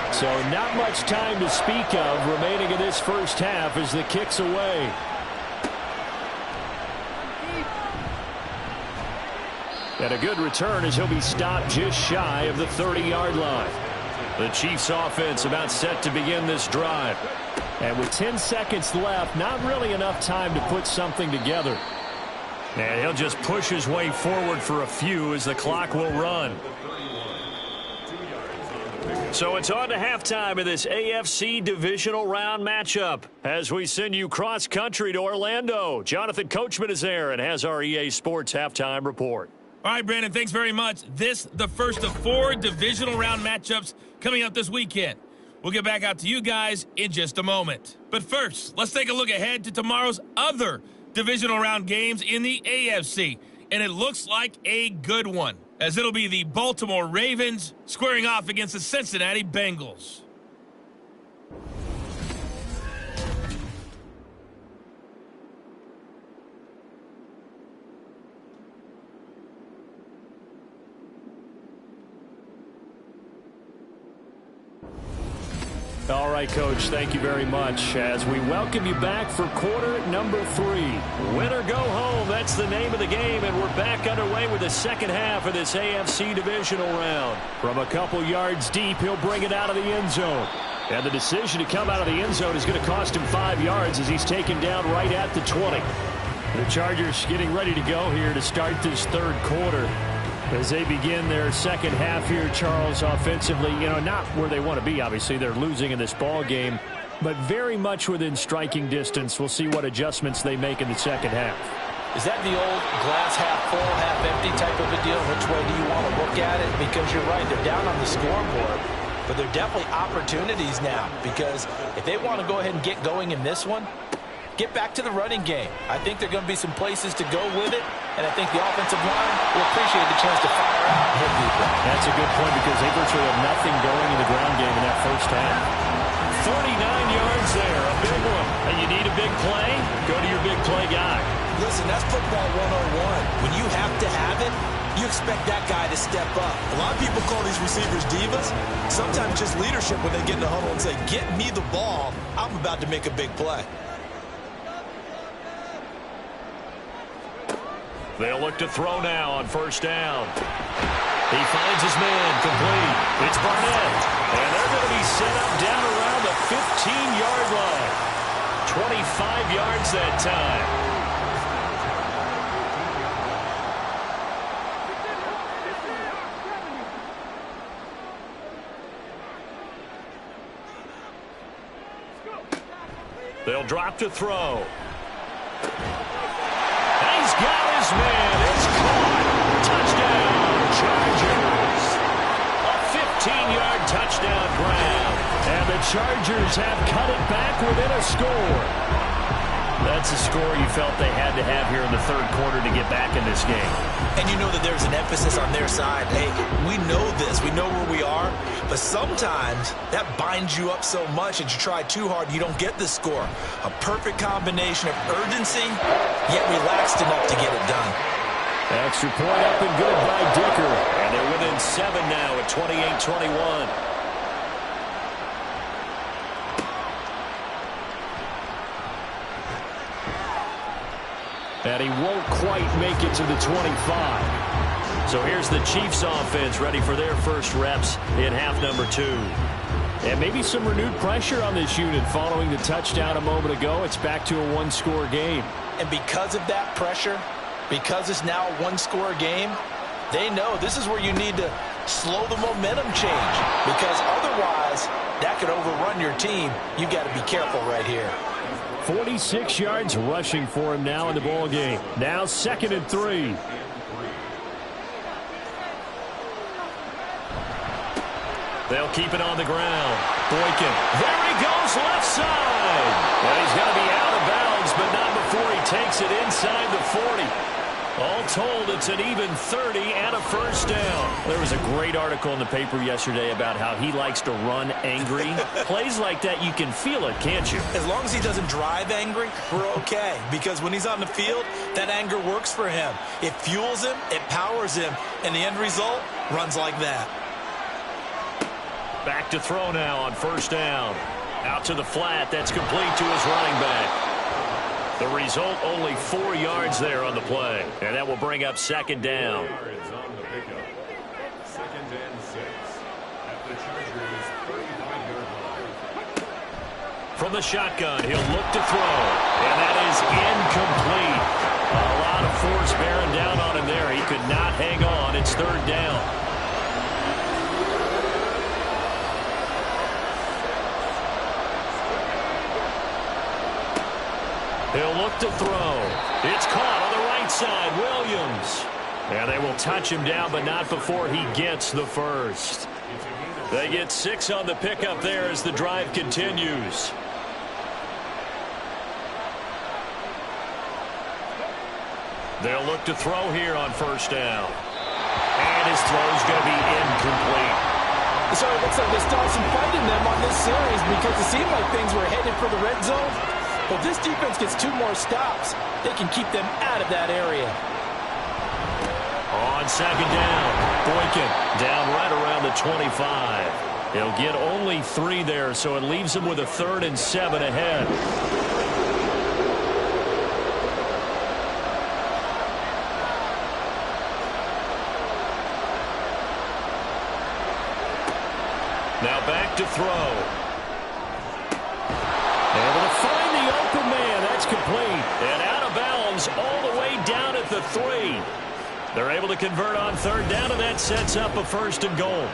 28-14. So not much time to speak of remaining in this first half as the kick's away. And a good return as he'll be stopped just shy of the 30-yard line. The Chiefs offense about set to begin this drive. And with 10 seconds left, not really enough time to put something together. And he'll just push his way forward for a few as the clock will run. So it's on to halftime of this AFC divisional round matchup as we send you cross-country to Orlando. Jonathan Coachman is there and has our EA Sports halftime report. All right, Brandon, thanks very much. This, the first of 4 divisional round matchups coming up this weekend. We'll get back out to you guys in just a moment. But first, let's take a look ahead to tomorrow's other divisional round games in the AFC. And it looks like a good one, as it'll be the Baltimore Ravens squaring off against the Cincinnati Bengals. All right, Coach, thank you very much as we welcome you back for quarter number 3. Win or go home, that's the name of the game, and we're back underway with the second half of this AFC divisional round. From a couple yards deep, he'll bring it out of the end zone. And the decision to come out of the end zone is going to cost him 5 yards as he's taken down right at the 20. The Chargers getting ready to go here to start this third quarter. As they begin their second half here, Charles, offensively, not where they want to be, obviously. They're losing in this ball game, but very much within striking distance. We'll see what adjustments they make in the second half. Is that the old glass half full, half empty type of a deal? Which way do you want to look at it? Because you're right, they're down on the scoreboard, but they're definitely opportunities now, because if they want to go ahead and get going in this one, get back to the running game. I think there are going to be some places to go with it, and I think the offensive line will appreciate the chance to fire out and hit people. That's a good point because they virtually have nothing going in the ground game in that first half. 49 yards there, a big one. And you need a big play? Go to your big play guy. Listen, that's football 101. When you have to have it, you expect that guy to step up. A lot of people call these receivers divas. Sometimes just leadership when they get in the huddle and say, get me the ball, I'm about to make a big play. They'll look to throw now on first down. He finds his man complete. It's Barnett. And they're going to be set up down around the 15-yard line. 25 yards that time. They'll drop to throw. He's got his man. It's caught. Touchdown, Chargers. A 15-yard touchdown grab. Chargers have cut it back within a score. That's a score you felt they had to have here in the third quarter to get back in this game. And you know that there's an emphasis on their side. Hey, we know this. We know where we are. But sometimes that binds you up so much that you try too hard, you don't get the score. A perfect combination of urgency, yet relaxed enough to get it done. Extra point up and good by Dicker. And they're within 7 now at 28-21. And he won't quite make it to the 25. So here's the Chiefs offense ready for their first reps in half number 2. And maybe some renewed pressure on this unit following the touchdown a moment ago. It's back to a one-score game. And because of that pressure, because it's now a one-score game, they know this is where you need to slow the momentum change. Because otherwise, that could overrun your team. You've got to be careful right here. 46 yards rushing for him now in the ball game. Now 2nd and 3. They'll keep it on the ground. Boykin. There he goes, left side. Well, he's going to be out of bounds, but not before he takes it inside the 40. All told, it's an even 30 and a first down. There was a great article in the paper yesterday about how he likes to run angry. Plays like that, you can feel it, can't you? As long as he doesn't drive angry, we're okay. Because when he's on the field, that anger works for him. It fuels him, it powers him, and the end result runs like that. Back to throw now on first down. Out to the flat, that's complete to his running back. The result, only 4 yards there on the play. And that will bring up 2nd down. On the pickup. 2nd and 6 at the Chargers' 35-yard line. From the shotgun, he'll look to throw. And that is incomplete. A lot of force bearing down on him there. He could not hang on. It's 3rd down. He'll look to throw. It's caught on the right side. Williams. And they will touch him down, but not before he gets the first. They get 6 on the pickup there as the drive continues. They'll look to throw here on first down. And his throw's going to be incomplete. So it looks like they still have some fight in them on this series because it seemed like things were headed for the red zone. But this defense gets 2 more stops. They can keep them out of that area. On 2nd down, Boykin down right around the 25. He'll get only 3 there, so it leaves him with a 3rd and 7 ahead. Now back to throw. Able to find the open man. That's complete. And out of bounds all the way down at the 3. They're able to convert on 3rd down, and that sets up a 1st and goal.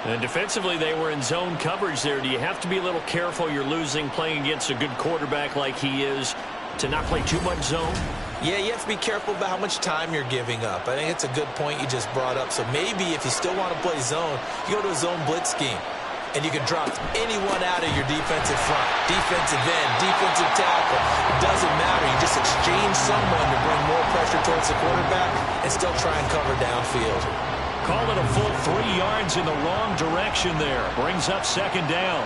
And defensively, they were in zone coverage there. Do you have to be a little careful? You're losing playing against a good quarterback like he is to not play too much zone? Yeah, you have to be careful about how much time you're giving up. I think it's a good point you just brought up. So maybe if you still want to play zone, you go to a zone blitz scheme. And you can drop anyone out of your defensive front. Defensive end, defensive tackle. It doesn't matter. You just exchange someone to bring more pressure towards the quarterback and still try and cover downfield. Call it a full 3 yards in the wrong direction there. Brings up 2nd down.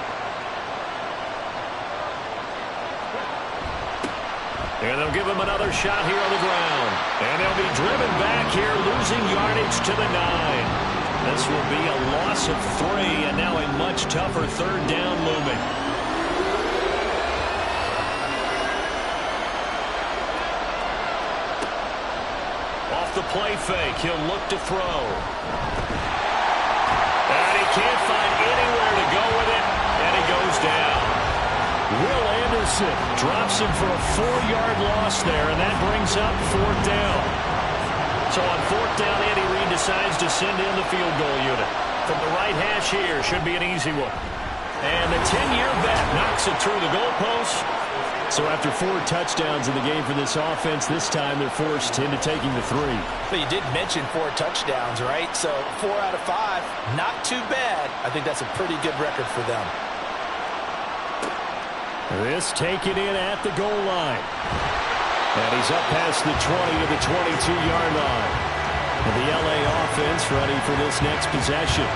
And they'll give him another shot here on the ground. And they'll be driven back here, losing yardage to the 9. This will be a loss of 3, and now a much tougher 3rd down looming. Off the play fake, he'll look to throw. And he can't find anywhere to go with it, and he goes down. Will Anderson drops him for a 4-yard loss there, and that brings up 4th down. So on 4th down, Andy Reid decides to send in the field goal unit. From the right hash here, should be an easy one. And the 10-year vet knocks it through the goalpost. So after 4 touchdowns in the game for this offense, this time they're forced into taking the 3. But you did mention 4 touchdowns, right? So 4 out of 5, not too bad. I think that's a pretty good record for them. This taken in at the goal line. And he's up past the 20 to the 22-yard line. And the LA offense ready for this next possession.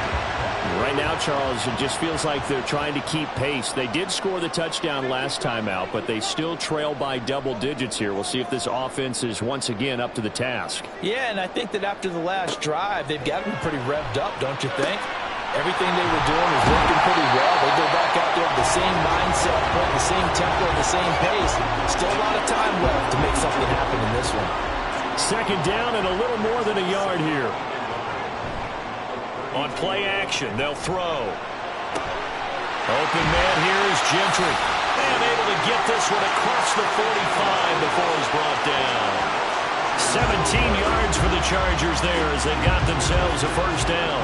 Right now, Charles, it just feels like they're trying to keep pace. They did score the touchdown last time out, but they still trail by double digits here. We'll see if this offense is once again up to the task. Yeah, and I think that after the last drive, they've got to be pretty revved up, don't you think? Everything they were doing was working pretty well. They go back out there with the same mindset, playing the same tempo and the same pace. Still a lot of time left to make something happen in this one. Second down and a little more than a yard here. On play action, they'll throw. Open man here is Gentry. And able to get this one across the 45 before he's brought down. 17 yards for the Chargers there as they've got themselves a first down.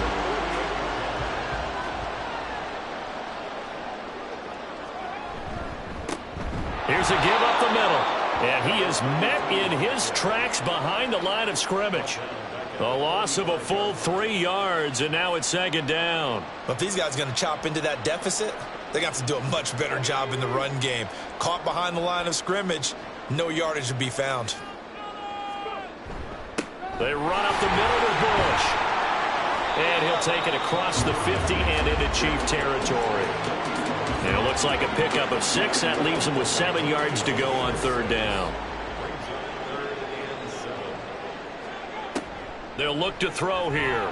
Here's a give up the middle. And he is met in his tracks behind the line of scrimmage. A loss of a full 3 yards, and now it's second down. But if these guys are going to chop into that deficit, they're going to have to do a much better job in the run game. Caught behind the line of scrimmage, no yardage to be found. They run up the middle with Bush. And he'll take it across the 50 and into Chief territory. And it looks like a pickup of 6. That leaves him with 7 yards to go on third down. They'll look to throw here.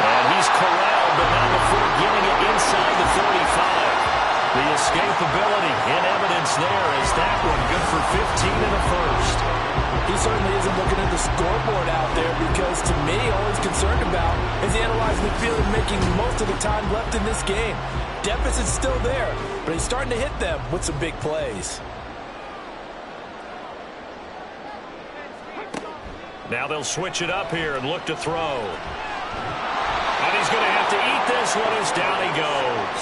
And he's corralled, but now before getting it inside the 35. The escapability in evidence there as that one good for 15 in the first. He certainly isn't looking at the scoreboard out there because, to me, all he's concerned about is analyzing the field and making most of the time left in this game. Deficit's still there, but he's starting to hit them with some big plays. Now they'll switch it up here and look to throw. And he's going to have to eat this one as down he goes.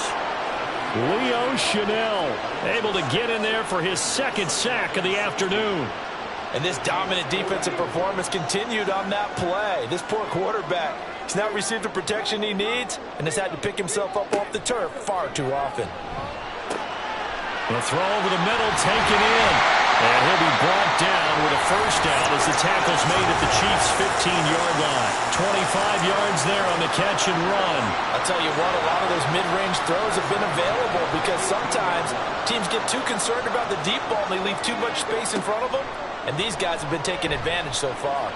Leo Chanel able to get in there for his second sack of the afternoon. And this dominant defensive performance continued on that play. This poor quarterback has not received the protection he needs and has had to pick himself up off the turf far too often. The throw over the middle, taken in. And he'll be brought down with a first down as the tackle's made at the Chiefs' 15-yard line. 25 yards there on the catch and run. I'll tell you what, a lot of those mid-range throws have been available because sometimes teams get too concerned about the deep ball and they leave too much space in front of them. And these guys have been taking advantage so far.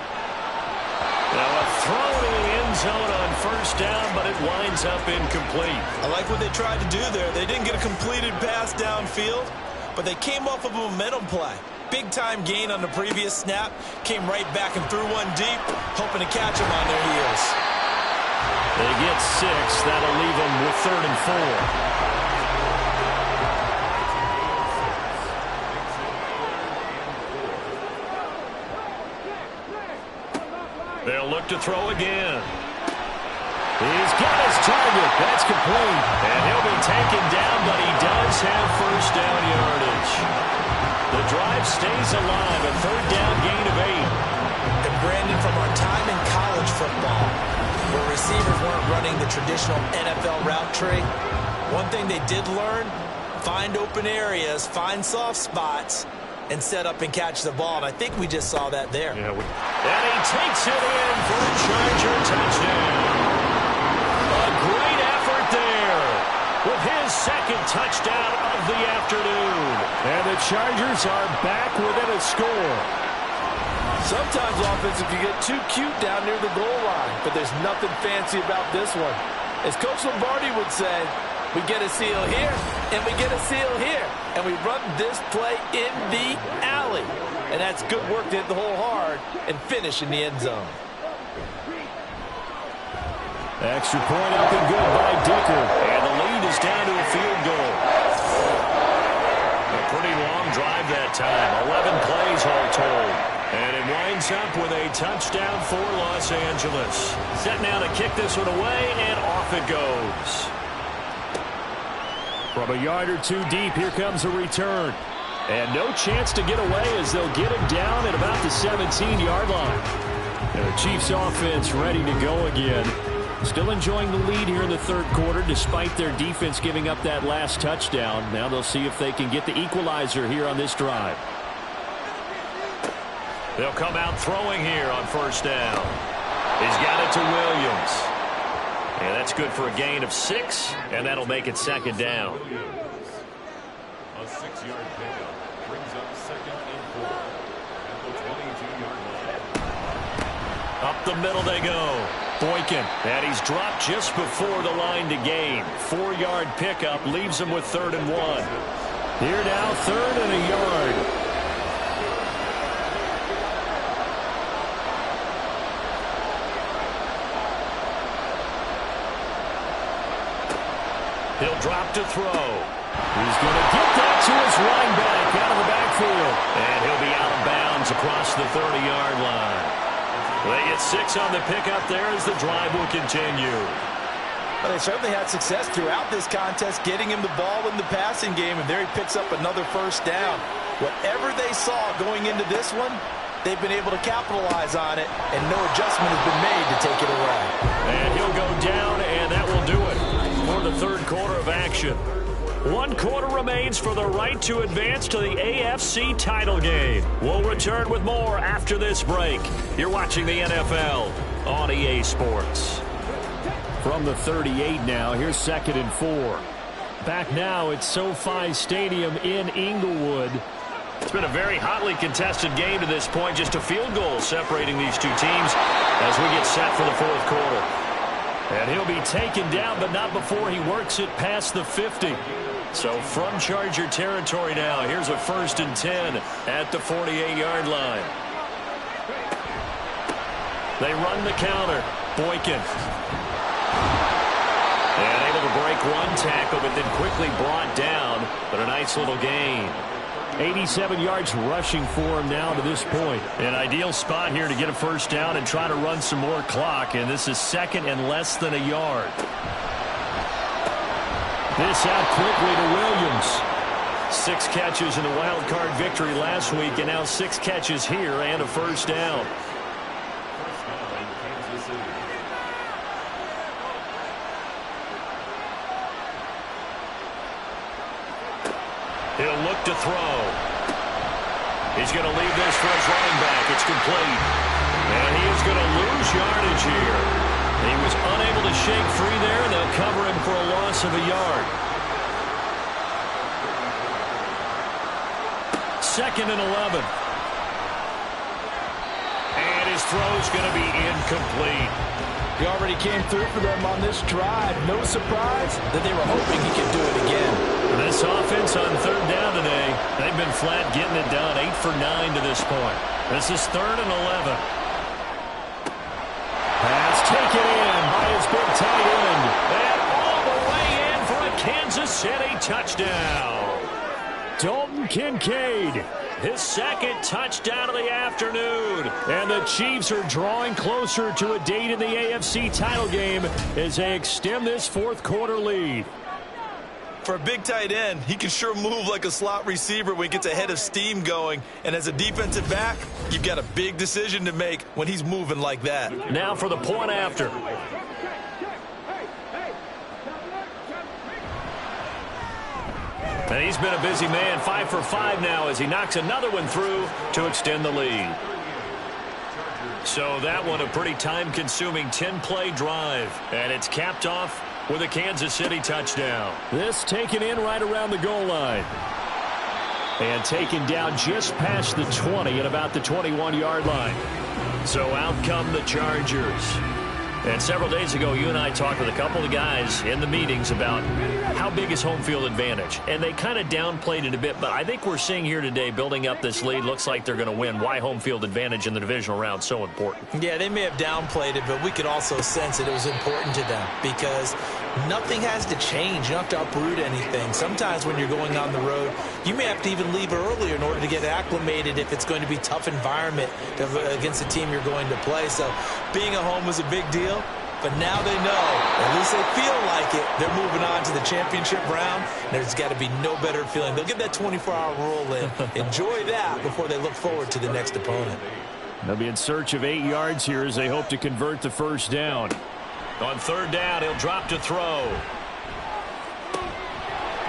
Now a throw to the end zone on first down, but it winds up incomplete. I like what they tried to do there. They didn't get a completed pass downfield, but they came off of a momentum play. Big-time gain on the previous snap. Came right back and threw one deep, hoping to catch them on their heels. They get 6. That'll leave them with 3rd and 4. They'll look to throw again. He's got his target. That's complete. And he'll be taken down, but he does have first down yardage. The drive stays alive. A third down gain of 8. And Brandon, from our time in college football, where receivers weren't running the traditional NFL route tree, one thing they did learn, find open areas, find soft spots, and set up and catch the ball. And I think we just saw that there. Yeah, and he takes it in for a Charger touchdown. A great effort there with his second touchdown of the afternoon. And the Chargers are back within a score. Sometimes offense can get too cute down near the goal line, but there's nothing fancy about this one. As Coach Lombardi would say, we get a seal here, and we get a seal here. And we run this play in the alley. And that's good work to hit the hole hard and finish in the end zone. Extra point up and good by Dicker. And the lead is down to a field goal. A pretty long drive that time. 11 plays all told. And it winds up with a touchdown for Los Angeles. Set now to kick this one away, and off it goes. From a yard or two deep, here comes a return. And no chance to get away as they'll get him down at about the 17-yard line. And the Chiefs offense ready to go again. Still enjoying the lead here in the third quarter despite their defense giving up that last touchdown. Now they'll see if they can get the equalizer here on this drive. They'll come out throwing here on first down. He's got it to Williams. And that's good for a gain of 6, and that'll make it second down. A 6-yard pickup brings up second and 4 at the 22-yard line. Up the middle they go. Boykin, and he's dropped just before the line to gain. 4-yard pickup leaves him with 3rd and 1. Here now, 3rd and a yard. He'll drop to throw. He's going to get that to his running back out of the backfield. And he'll be out of bounds across the 30-yard line. They get 6 on the pickup there as the drive will continue. Well, they certainly had success throughout this contest getting him the ball in the passing game, and there he picks up another first down. Whatever they saw going into this one, they've been able to capitalize on it, and no adjustment has been made to take it away. And he'll go down, and that will do it for the third quarter of action. 1 quarter remains for the right to advance to the AFC title game. We'll return with more after this break. You're watching the NFL on EA Sports. From the 38 now, here's 2nd and 4. Back now at SoFi Stadium in Inglewood. It's been a very hotly contested game to this point. Just a field goal separating these two teams as we get set for the fourth quarter. And he'll be taken down, but not before he works it past the 50. So from Charger territory now, here's a 1st and 10 at the 48-yard line. They run the counter. Boykin. And able to break 1 tackle, but then quickly brought down. But a nice little gain. 87 yards rushing for him now to this point. An ideal spot here to get a first down and try to run some more clock. And this is 2nd and less than a yard. This out quickly to Williams. 6 catches in the wild card victory last week, and now 6 catches here and a first down. Kansas City. He'll look to throw. He's going to leave this for his running back. It's complete. And he is going to lose yardage here. He was unable to shake free there, and they'll cover him for a loss of a yard. 2nd and 11. And his throw's going to be incomplete. He already came through for them on this drive. No surprise that they were hoping he could do it again. This offense on 3rd down today, they've been flat getting it done. 8 for 9 to this point. This is 3rd and 11. Pass taken in by his big tight end. And all the way in for a Kansas City touchdown. Dalton Kincaid, His 2nd touchdown of the afternoon. and the Chiefs are drawing closer to a date in the AFC title game as they extend this fourth quarter lead. For a big tight end, he can sure move like a slot receiver when he gets a head of steam going. And as a defensive back, you've got a big decision to make when he's moving like that. Now for the point after. And he's been a busy man, 5 for 5 now as he knocks another one through to extend the lead. So that one a pretty time-consuming 10-play drive. And it's capped off with a Kansas City touchdown. This taken in right around the goal line. And taken down just past the 20 at about the 21-yard line. So out come the Chargers. And several days ago, you and I talked with a couple of guys in the meetings about how big is home field advantage. And they kind of downplayed it a bit, but I think we're seeing here today, building up this lead, looks like they're going to win. Why home field advantage in the divisional round so important? Yeah, they may have downplayed it, but we could also sense that it was important to them because nothing has to change. You don't have to uproot anything. Sometimes when you're going on the road, you may have to even leave earlier in order to get acclimated if it's going to be a tough environment against the team you're going to play. So being at home was a big deal. But now they know, at least they feel like it, they're moving on to the championship round. There's got to be no better feeling. They'll get that 24-hour rule in. Enjoy that before they look forward to the next opponent. They'll be in search of 8 yards here as they hope to convert the first down. On third down, he'll drop to throw.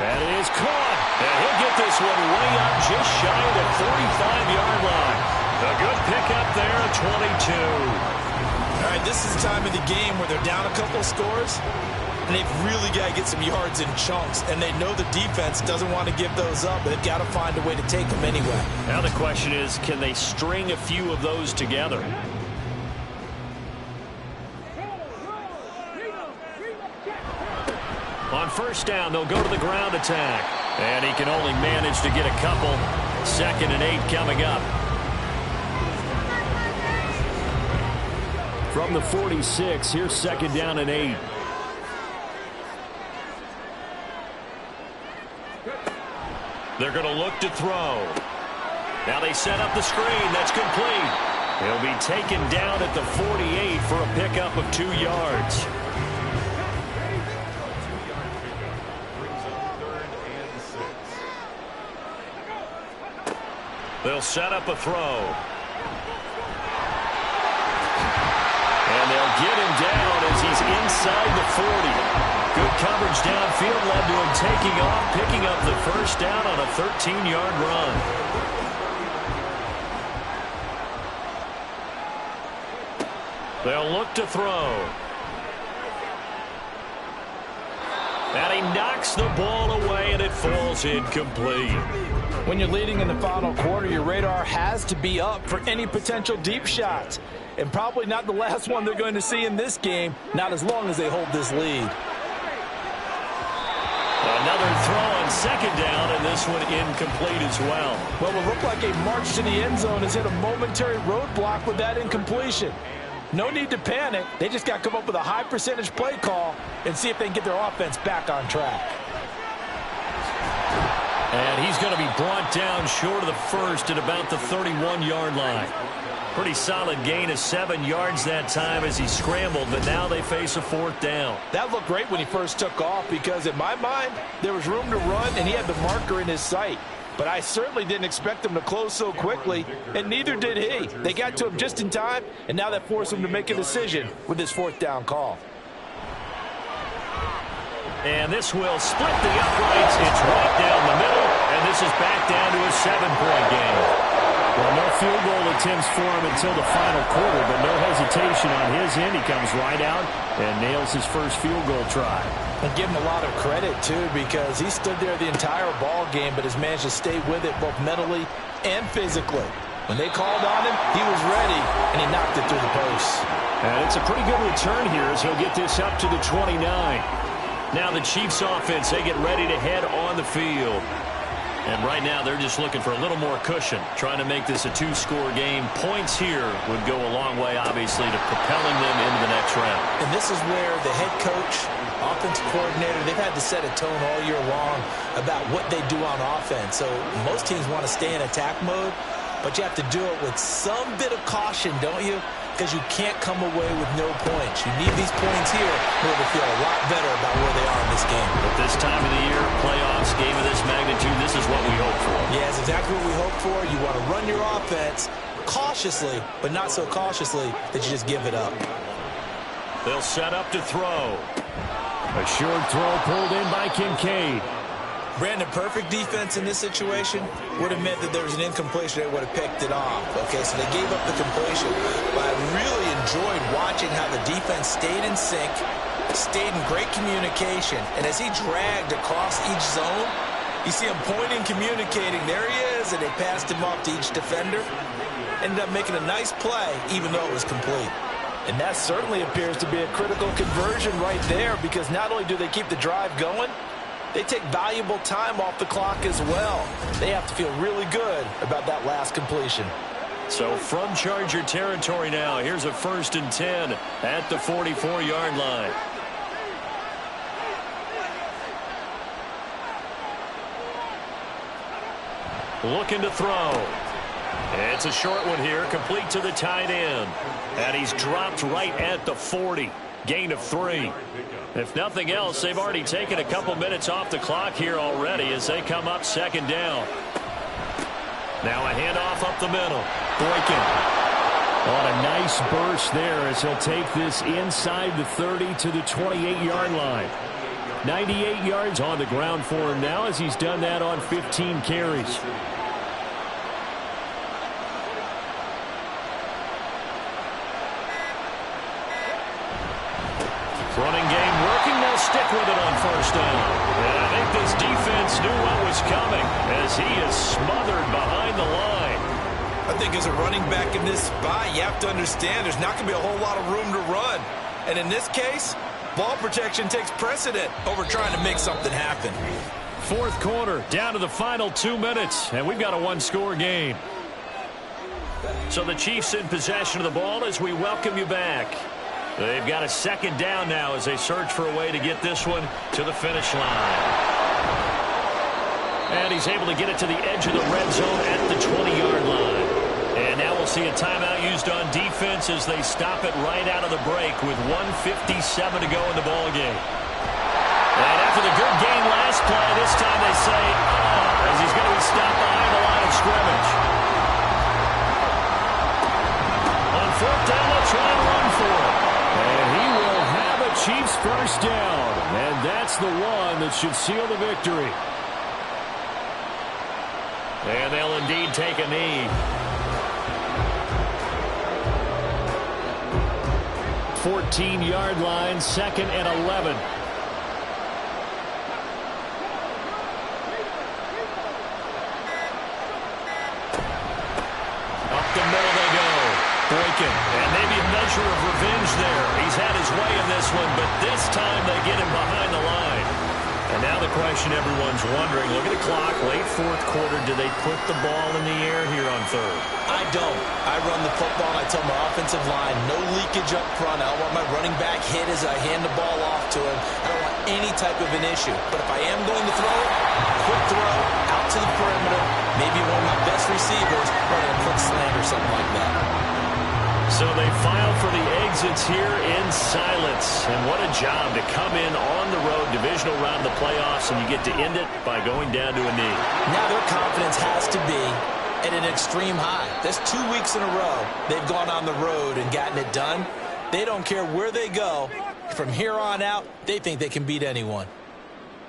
That is caught. And he'll get this one way up just shy of the 45-yard line. A good pickup there at 22. All right, this is the time of the game where they're down a couple scores, and they've really got to get some yards in chunks, and they know the defense doesn't want to give those up, but they've got to find a way to take them anyway. Now the question is, can they string a few of those together? On first down, they'll go to the ground attack, and he can only manage to get a couple. 2nd and 8 coming up. From the 46, here's 2nd down and 8. They're going to look to throw. Now they set up the screen. That's complete. He'll be taken down at the 48 for a pickup of 2 yards. They'll set up a throw. And they'll get him down as he's inside the 40. Good coverage downfield led to him taking off, picking up the first down on a 13-yard run. They'll look to throw. And he knocks the ball away, and it falls incomplete. When you're leading in the final quarter, your radar has to be up for any potential deep shots. And probably not the last one they're going to see in this game, not as long as they hold this lead. Another throw on 2nd down, and this one incomplete as well. Well, it looked like a march to the end zone has hit a momentary roadblock with that incompletion. No need to panic. They just got to come up with a high percentage play call and see if they can get their offense back on track. And he's going to be brought down short of the first at about the 31-yard line. Pretty solid gain of 7 yards that time as he scrambled, but now they face a 4th down. That looked great when he first took off because, in my mind, there was room to run and he had the marker in his sight. But I certainly didn't expect him to close so quickly, and neither did he. They got to him just in time, and now that forced him to make a decision with his 4th down call. And this will split the uprights. It's right down the middle, and this is back down to a 7-point game. Well, no field goal attempts for him until the final quarter, but no hesitation on his end. He comes right out and nails his first field goal try. And give him a lot of credit, too, because he stood there the entire ball game, but has managed to stay with it both mentally and physically. When they called on him, he was ready, and he knocked it through the posts. And it's a pretty good return here as he'll get this up to the 29. Now the Chiefs offense, they get ready to head on the field. And right now they're just looking for a little more cushion, trying to make this a 2-score game. Points here would go a long way, obviously, to propelling them into the next round. And this is where the head coach, offensive coordinator, they've had to set a tone all year long about what they do on offense. So most teams want to stay in attack mode, but you have to do it with some bit of caution, don't you? Because you can't come away with no points. You need these points here in order to feel a lot better about where they are in this game. At this time of the year, playoffs, game of this magnitude, this is what we hope for. Yeah, it's exactly what we hope for. You want to run your offense cautiously, but not so cautiously that you just give it up. They'll set up to throw. A short throw pulled in by Kincaid. Brandon, perfect defense in this situation would have meant that there was an incompletion that would have picked it off. Okay, so they gave up the completion. But I really enjoyed watching how the defense stayed in sync, stayed in great communication, and as he dragged across each zone, you see him pointing, communicating. There he is, and they passed him off to each defender. Ended up making a nice play, even though it was complete. And that certainly appears to be a critical conversion right there, because not only do they keep the drive going, they take valuable time off the clock as well. They have to feel really good about that last completion. So from Charger territory now, here's a 1st and 10 at the 44-yard line. Looking to throw. It's a short one here, complete to the tight end. And he's dropped right at the 40. Gain of 3. If nothing else, they've already taken a couple minutes off the clock here already as they come up 2nd down. Now a handoff up the middle. Boykin. On a nice burst there as he'll take this inside the 30 to the 28-yard line. 98 yards on the ground for him now as he's done that on 15 carries. Running game working. They'll stick with it on first down. And I think this defense knew what was coming as he is smothered behind the line. I think as a running back in this spot, you have to understand there's not going to be a whole lot of room to run. And in this case, ball protection takes precedent over trying to make something happen. Fourth quarter, down to the final 2 minutes, and we've got a one-score game. So the Chiefs in possession of the ball as we welcome you back. They've got a second down now as they search for a way to get this one to the finish line. And he's able to get it to the edge of the red zone at the 20-yard line. And now we'll see a timeout used on defense as they stop it right out of the break with 1:57 to go in the ballgame. And after the good game last play, this time they say, as he's going to be stopped behind the line of scrimmage. On fourth down, they'll try and run for it. And he will have a Chiefs first down. And that's the one that should seal the victory. And they'll indeed take a knee. 14-yard line, 2nd and 11. Up the middle they go. Breaking. And maybe a measure of revenge there. He's had his way in this one, but this time they get him behind the line. And now the question everyone's wondering, look at the clock, late fourth quarter, do they put the ball in the air here on third? I don't. I run the football, and I tell my offensive line, no leakage up front. I don't want my running back hit as I hand the ball off to him. I don't want any type of an issue. But if I am going to throw it, quick throw, out to the perimeter, maybe one of my best receivers running a quick slant or something like that. So they file for the exits here in silence. And what a job to come in on the road, divisional round of the playoffs, and you get to end it by going down to a knee. Now their confidence has to be at an extreme high. That's 2 weeks in a row they've gone on the road and gotten it done. They don't care where they go. From here on out, they think they can beat anyone.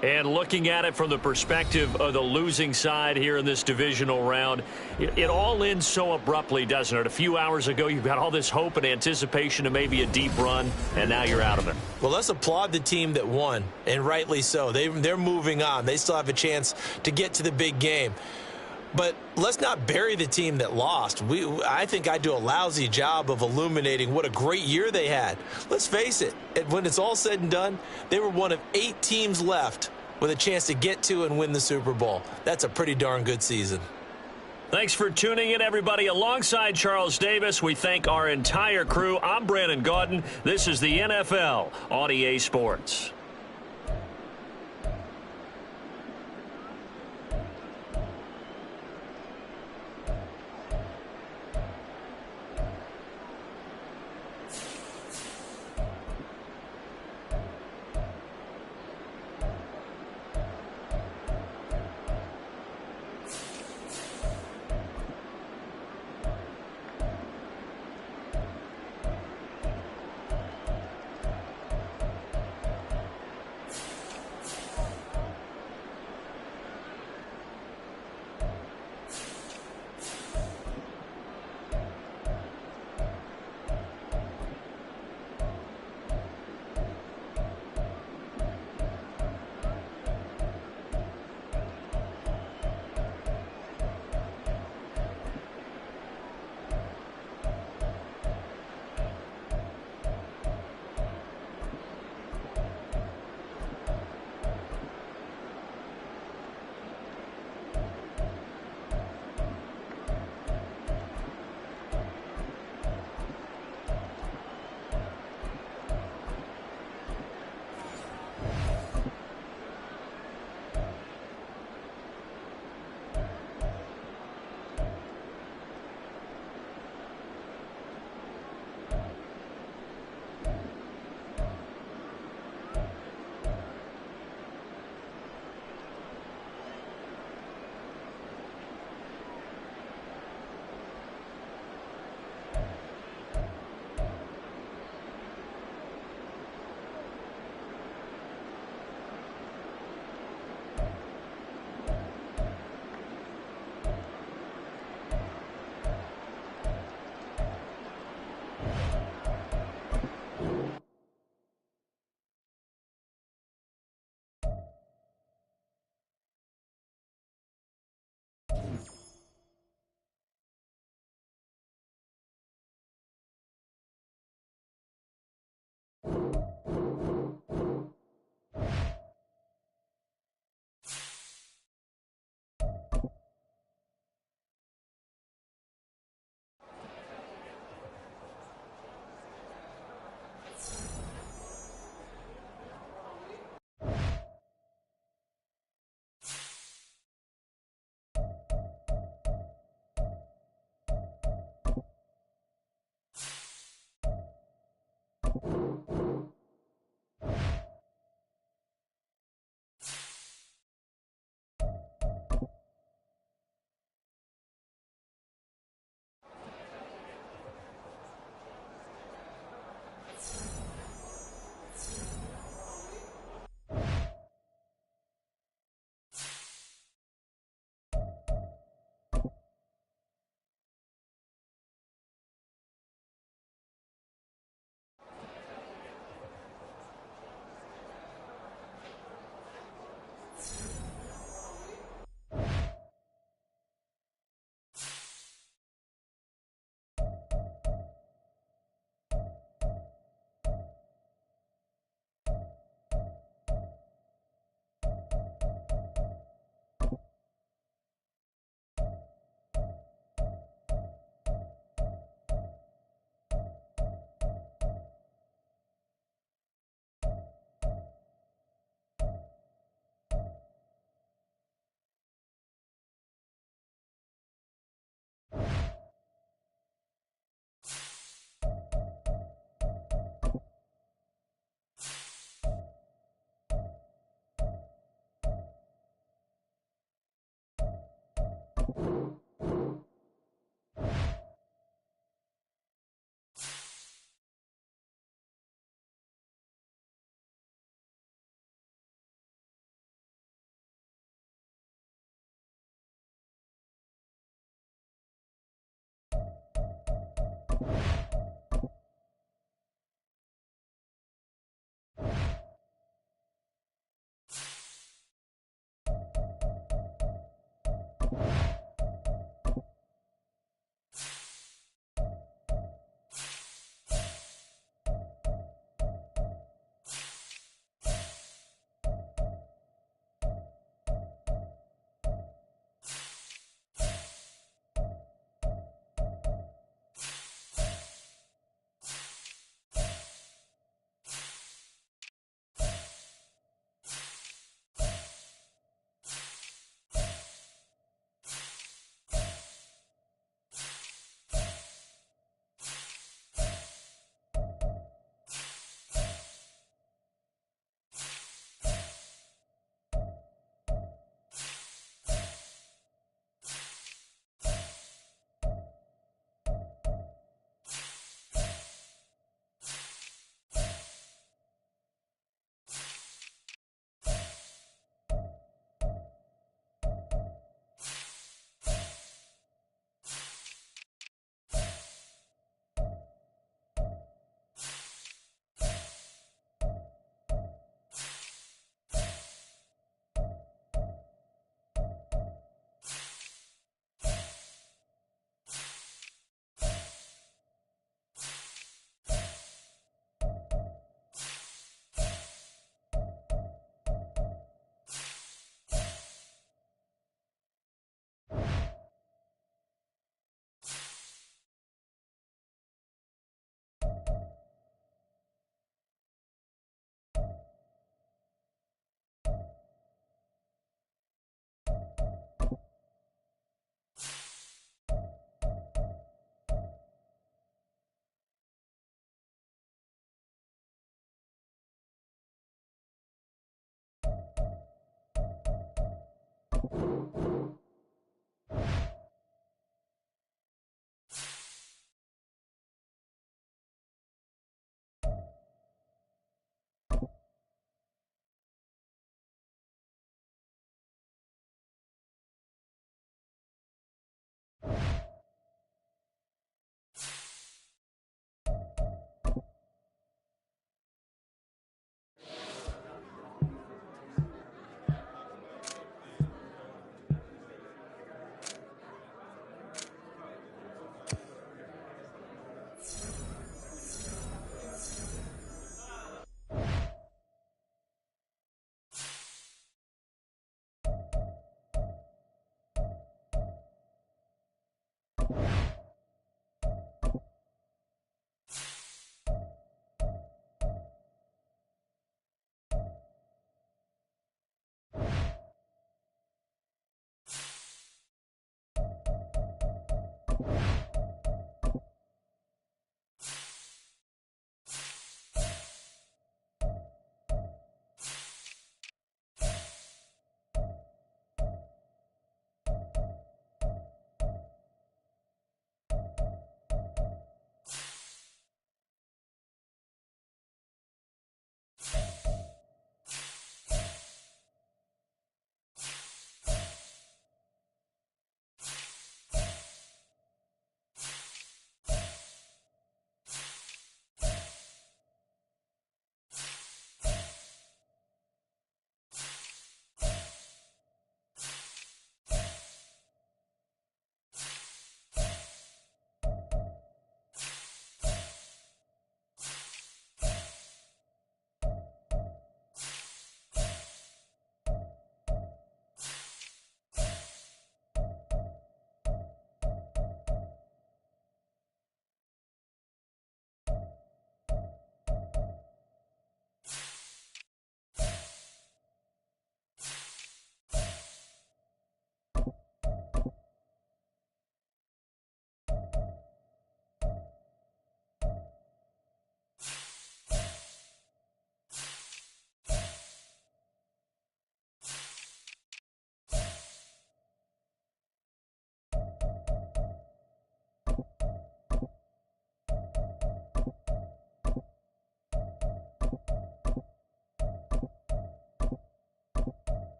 And looking at it from the perspective of the losing side here in this divisional round, it all ends so abruptly, doesn't it? A few hours ago, you've got all this hope and anticipation of maybe a deep run, and now you're out of it. Well, let's applaud the team that won, and rightly so. They're moving on. They still have a chance to get to the big game. But let's not bury the team that lost. I think I do a lousy job of illuminating what a great year they had. Let's face it, when it's all said and done, they were one of 8 teams left with a chance to get to and win the Super Bowl. That's a pretty darn good season. Thanks for tuning in, everybody. Alongside Charles Davis, we thank our entire crew. I'm Brandon Gaudin. This is the NFL on EA Sports.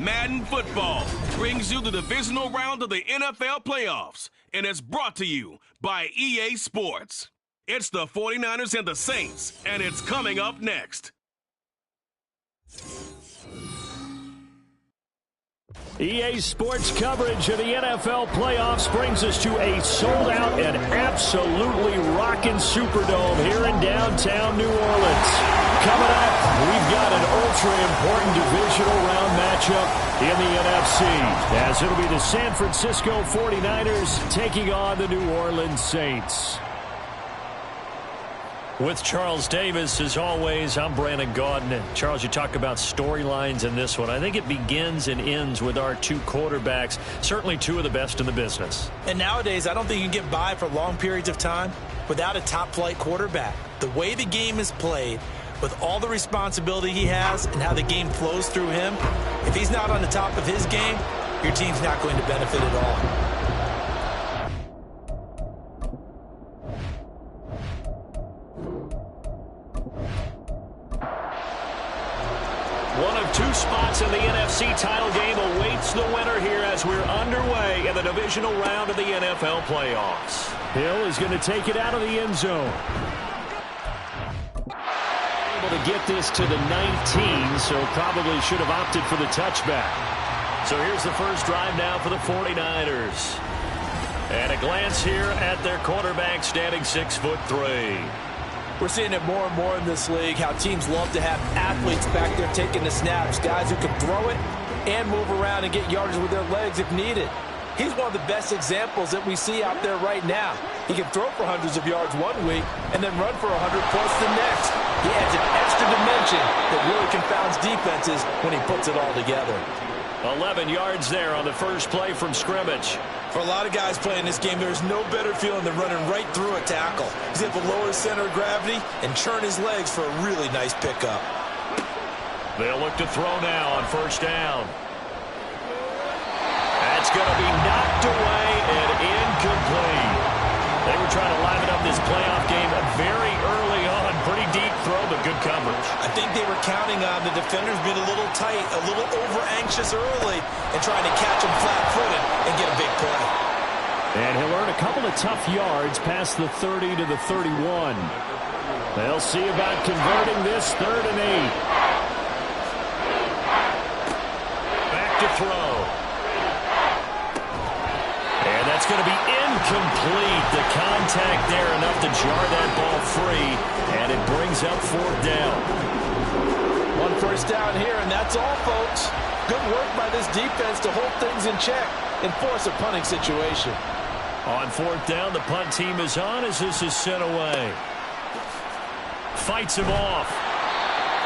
Madden Football brings you the divisional round of the NFL playoffs, and it's brought to you by EA Sports. It's the 49ers and the Saints, and it's coming up next. EA Sports coverage of the NFL playoffs brings us to a sold-out and absolutely rocking Superdome here in downtown New Orleans. Coming up, we've got an ultra-important divisional round matchup in the NFC, as it'll be the San Francisco 49ers taking on the New Orleans Saints. With Charles Davis, as always, I'm Brandon Gaudin. And Charles, you talk about storylines in this one. I think it begins and ends with our two quarterbacks, certainly two of the best in the business. And nowadays, I don't think you can get by for long periods of time without a top-flight quarterback. The way the game is played, with all the responsibility he has and how the game flows through him, if he's not on the top of his game, your team's not going to benefit at all. One of two spots in the NFC title game awaits the winner here as we're underway in the divisional round of the NFL playoffs. Hill is going to take it out of the end zone. Able to get this to the 19, so probably should have opted for the touchback. So here's the first drive now for the 49ers. And a glance here at their quarterback standing 6'3". We're seeing it more and more in this league, how teams love to have athletes back there taking the snaps, guys who can throw it and move around and get yardage with their legs if needed. He's one of the best examples that we see out there right now. He can throw for hundreds of yards one week and then run for 100+ the next. He adds an extra dimension that really confounds defenses when he puts it all together. 11 yards there on the first play from scrimmage. For a lot of guys playing this game, there's no better feeling than running right through a tackle. He's able to lower his center of gravity and churn his legs for a really nice pickup. They'll look to throw now on first down. That's going to be knocked away and incomplete. They were trying to liven up this playoff game very early on. Pretty deep throw, but good coverage. I think they were counting on the defenders being a little tight, a little over-anxious early, and trying to catch him flat-footed and get a big play. And he'll earn a couple of tough yards past the 30 to the 31. They'll see about converting this 3rd and 8. Back to throw. And that's going to be incomplete. The contact there enough to jar that ball free, and it brings up 4th down. One first down here, and that's all, folks. Good work by this defense to hold things in check and force a punting situation. On 4th down, the punt team is on as this is sent away. Fights him off.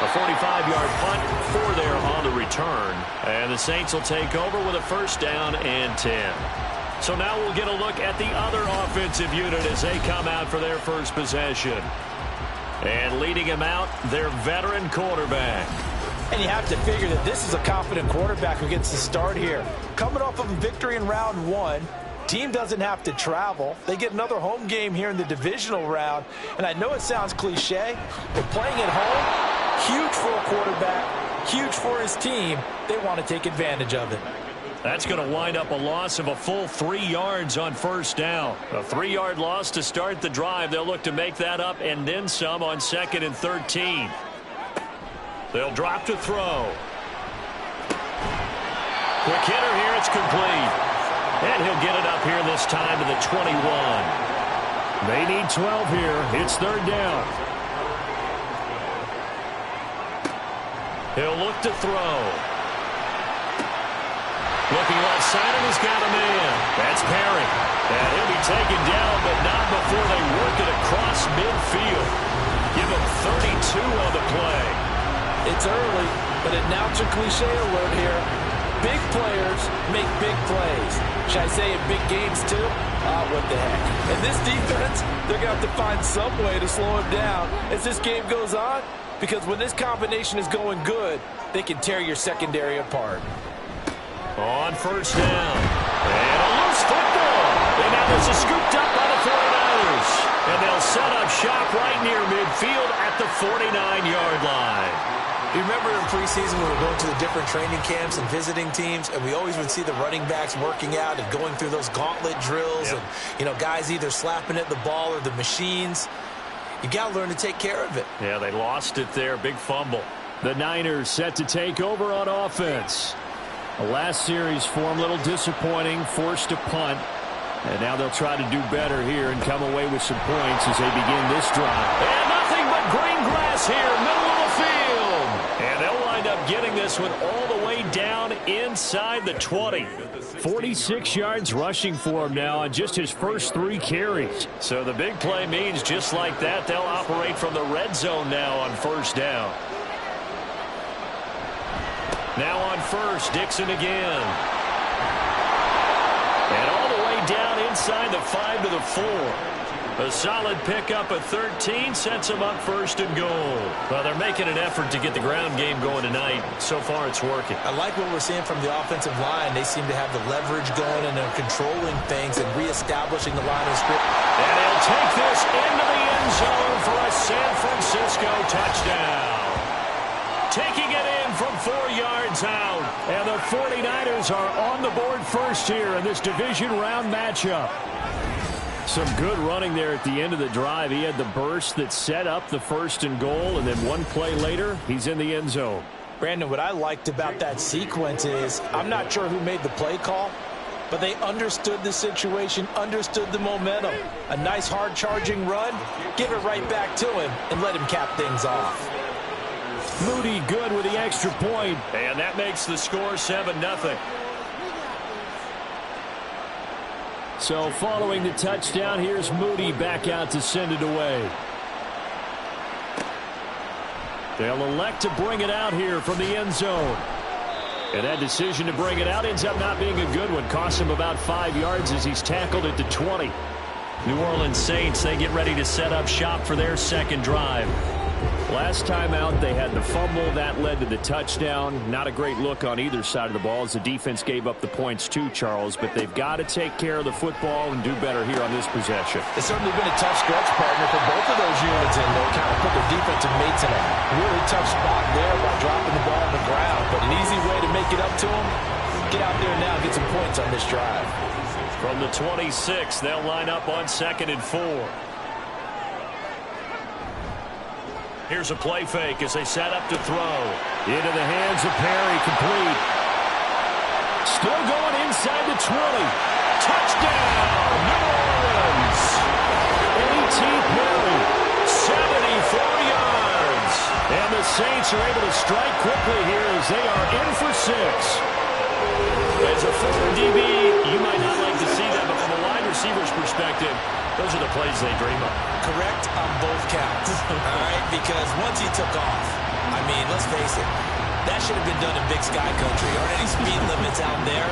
A 45-yard punt, 4 there on the return. And the Saints will take over with a first down and 10. So now we'll get a look at the other offensive unit as they come out for their first possession. And leading him out, their veteran quarterback. And you have to figure that this is a confident quarterback who gets the start here. Coming off of a victory in round 1, team doesn't have to travel. They get another home game here in the divisional round. And I know it sounds cliche, but playing at home, huge for a quarterback, huge for his team. They want to take advantage of it. That's going to wind up a loss of a full 3 yards on first down. A 3-yard loss to start the drive. They'll look to make that up and then some on 2nd and 13. They'll drop to throw. Quick hitter here. It's complete. And he'll get it up here this time to the 21. They need 12 here. It's 3rd down. He'll look to throw. Looking left side, and he's got a man. That's Perry. And he'll be taken down, but not before they work it across midfield. Give him 32 on the play. It's early, but announcer cliche alert here. Big players make big plays. Should I say in big games, too? What the heck. And this defense, they're going to have to find some way to slow him down as this game goes on, because when this combination is going good, they can tear your secondary apart. On first down. And a loose football. And now this is scooped up by the 49ers. And they'll set up shop right near midfield at the 49-yard line. You remember in preseason when we were going to the different training camps and visiting teams, and we always would see the running backs working out and going through those gauntlet drills, and, you know, guys either slapping at the ball or the machines. You got to learn to take care of it. Yeah, they lost it there. Big fumble. The Niners set to take over on offense. The last series for them, a little disappointing, forced a punt. And now they'll try to do better here and come away with some points as they begin this drive. And nothing but green grass here, middle of the field. And they'll wind up getting this one all the way down inside the 20. 46 yards rushing for him now on just his first 3 carries. So the big play means just like that, they'll operate from the red zone now on first down. Now on first, Dixon again. And all the way down inside the 5 to the 4. A solid pickup at 13 sets them up first and goal. Well, they're making an effort to get the ground game going tonight. So far, it's working. I like what we're seeing from the offensive line. They seem to have the leverage going, and they're controlling things and reestablishing the line of script. And they'll take this into the end zone for a San Francisco touchdown. Taking it in from 4 yards out. And the 49ers are on the board first here in this division round matchup. Some good running there at the end of the drive. He had the burst that set up the first and goal, and then one play later, he's in the end zone. Brandon, what I liked about that sequence is I'm not sure who made the play call, but they understood the situation, understood the momentum. A nice hard-charging run, give it right back to him, and let him cap things off. Moody good with the extra point. And that makes the score 7-0. So following the touchdown, here's Moody back out to send it away. They'll elect to bring it out here from the end zone. And that decision to bring it out ends up not being a good one. Costs him about 5 yards as he's tackled at the 20. New Orleans Saints, they get ready to set up shop for their second drive. Last time out, they had the fumble. That led to the touchdown. Not a great look on either side of the ball as the defense gave up the points too, Charles. But they've got to take care of the football and do better here on this possession. It's certainly been a tough stretch, partner, for both of those units, and they kind of put their defensive mates in a really tough spot there by dropping the ball on the ground. But an easy way to make it up to them, get out there now and get some points on this drive. From the 26, they'll line up on 2nd and 4. Here's a play fake as they set up to throw. Into the hands of Perry, complete. Still going inside the 20. Touchdown, New Orleans. A.T. Perry, 74 yards. And the Saints are able to strike quickly here as they are in for 6. As a former DB, you might not like to see that, but from a wide receiver's perspective, those are the plays they dream of. Correct on both counts, all right? Because once he took off, I mean, let's face it, that should have been done in Big Sky Country. Aren't any speed limits out there?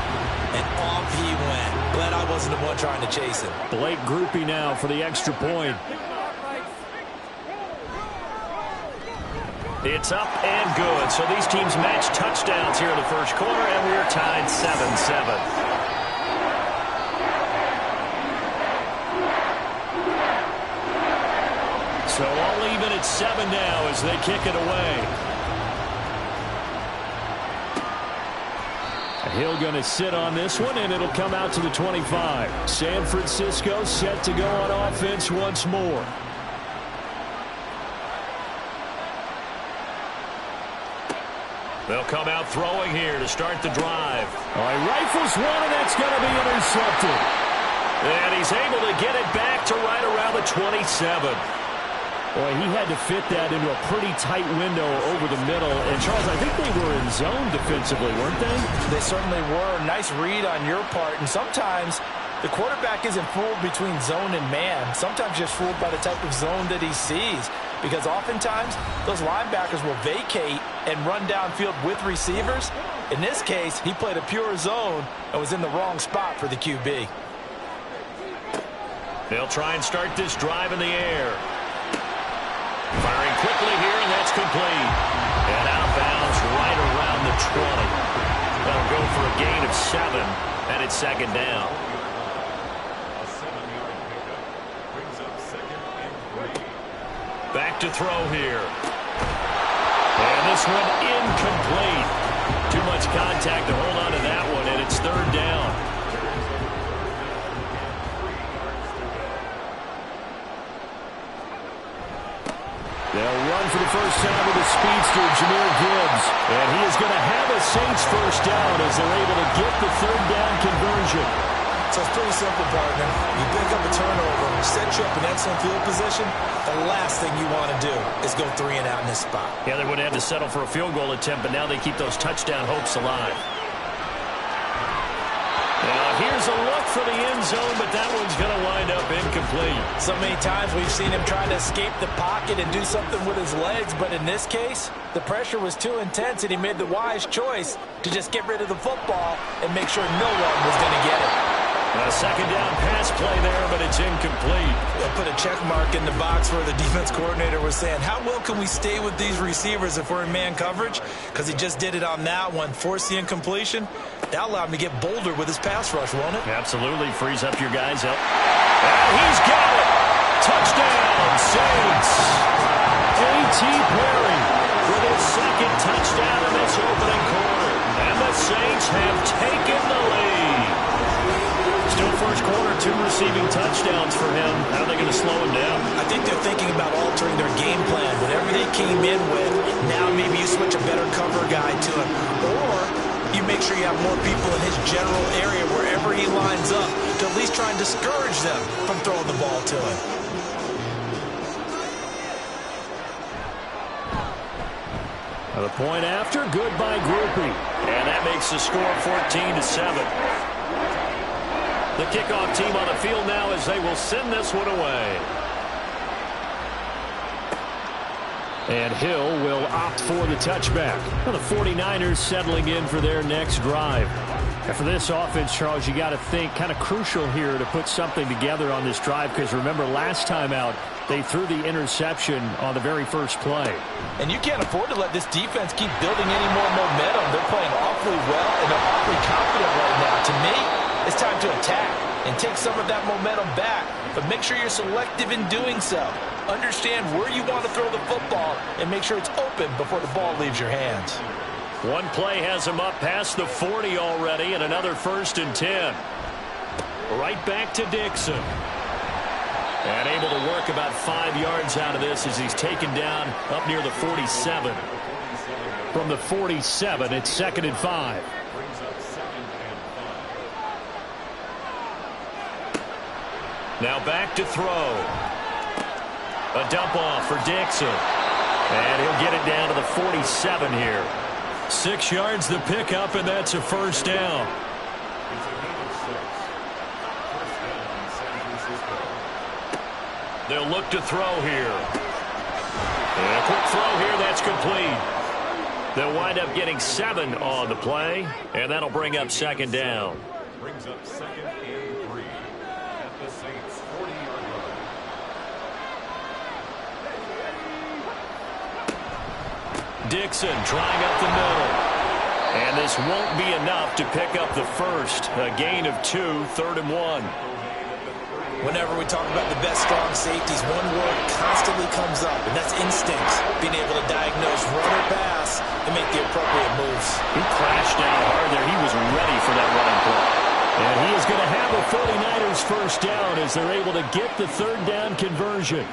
And off he went. Glad I wasn't the one trying to chase him. Blake Groupie now for the extra point. It's up and good. So these teams match touchdowns here in the first quarter, and we're tied 7-7. So all even at 7 now as they kick it away. Hill going to sit on this one, and it'll come out to the 25. San Francisco set to go on offense once more. They'll come out throwing here to start the drive. All right, rifles one, and that's going to be intercepted. And he's able to get it back to right around the 27. Boy, he had to fit that into a pretty tight window over the middle. And, Charles, I think they were in zone defensively, weren't they? They certainly were. Nice read on your part. And sometimes the quarterback isn't fooled between zone and man. Sometimes just fooled by the type of zone that he sees. Because oftentimes, those linebackers will vacate and run downfield with receivers. In this case, he played a pure zone and was in the wrong spot for the QB. They'll try and start this drive in the air. Firing quickly here, and that's complete. And out of bounds right around the 20. That'll go for a gain of 7, and it's second down. A 7-yard pickup brings up 2nd back to throw here. And this one incomplete. Too much contact to hold on to that one, and it's third down. They'll run for the first time with the speedster, Jahmyr Gibbs. And he is going to have a Saints first down as they're able to get the third down conversion. So it's pretty simple, partner. You pick up a turnover, set you up in excellent field position. The last thing you want to do is go 3 and out in this spot. Yeah, they would have to settle for a field goal attempt, but now they keep those touchdown hopes alive. Now here's a look for the end zone, but that one's going to wind up incomplete. So many times we've seen him try to escape the pocket and do something with his legs, but in this case, the pressure was too intense and he made the wise choice to just get rid of the football and make sure no one was going to get it. A second down pass play there, but it's incomplete. They'll put a check mark in the box where the defense coordinator was saying, how well can we stay with these receivers if we're in man coverage? Because he just did it on that one, forced the incompletion. That allowed him to get bolder with his pass rush, won't it? Absolutely. Frees up your guys. And he's got it. Touchdown, Saints. A.T. Perry with his second touchdown in this opening quarter. And the Saints have taken the lead. Still first quarter, 2 receiving touchdowns for him. How are they going to slow him down? I think they're thinking about altering their game plan. Whatever they came in with, now maybe you switch a better cover guy to him. Or you make sure you have more people in his general area wherever he lines up to at least try and discourage them from throwing the ball to him. The point after, good by Groupie. And that makes the score 14-7. The kickoff team on the field now as they will send this one away. And Hill will opt for the touchback. Well, the 49ers settling in for their next drive. And for this offense, Charles, you got to think kind of crucial here to put something together on this drive, because remember last time out, they threw the interception on the very first play. And you can't afford to let this defense keep building any more momentum. They're playing awfully well, and they're awfully confident right now. To me, it's time to attack and take some of that momentum back, but make sure you're selective in doing so. Understand where you want to throw the football and make sure it's open before the ball leaves your hands. One play has him up past the 40 already, and another 1st and 10. Right back to Dixon. And able to work about 5 yards out of this as he's taken down up near the 47. From the 47, it's 2nd and 5. Now back to throw. A dump off for Dixon. And he'll get it down to the 47 here. 6 yards the pickup, and that's a first down. They'll look to throw here. And a quick throw here, that's complete. They'll wind up getting 7 on the play, and that'll bring up 2nd down. Brings up 2nd and 3 at the Saints' 40-yard line. Dixon trying up the middle. And this won't be enough to pick up the first. A gain of 2, 3rd and 1. Whenever we talk about the best strong safeties, one word constantly comes up, and that's instincts. Being able to diagnose run or pass and make the appropriate moves. He crashed down hard there. He was ready for that running play. And he is going to have the 49ers first down as they're able to get the 3rd down conversion.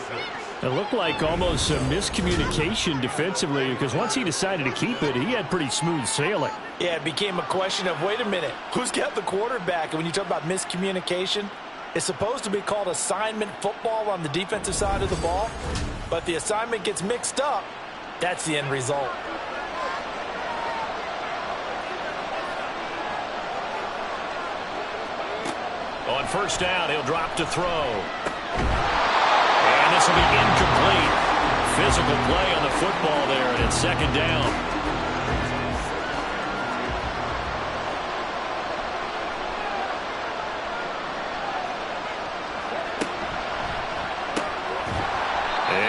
It looked like almost a miscommunication defensively, because once he decided to keep it, he had pretty smooth sailing. Yeah, it became a question of, wait a minute, who's got the quarterback? And when you talk about miscommunication, it's supposed to be called assignment football on the defensive side of the ball. But the assignment gets mixed up. That's the end result. On first down, he'll drop to throw. And this will be incomplete. Physical play on the football there, and it's 2nd down.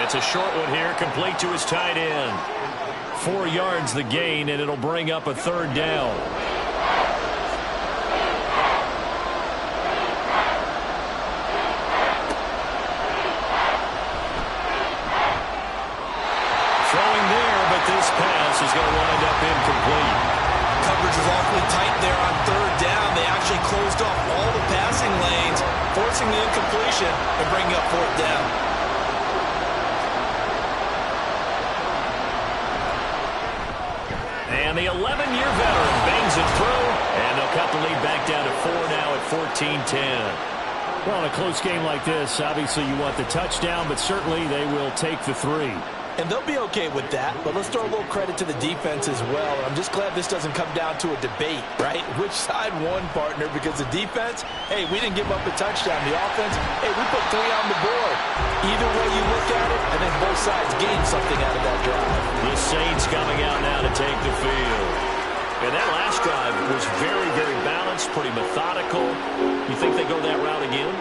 It's a short one here, complete to his tight end. 4 yards the gain, and it'll bring up a 3rd down. closed off all the passing lanes, forcing the incompletion and bringing up fourth down. And the 11-year veteran bangs it through, and they'll cut the lead back down to 4 now at 14-10. Well, in a close game like this, obviously you want the touchdown, but certainly they will take the 3. And they'll be okay with that, but let's throw a little credit to the defense as well. I'm just glad this doesn't come down to a debate, right? Which side won, partner? Because the defense, hey, we didn't give up a touchdown. The offense, hey, we put 3 on the board. Either way you look at it, I think both sides gained something out of that drive. The Saints coming out now to take the field. And that last drive was very, very balanced, pretty methodical. You think they go that route again?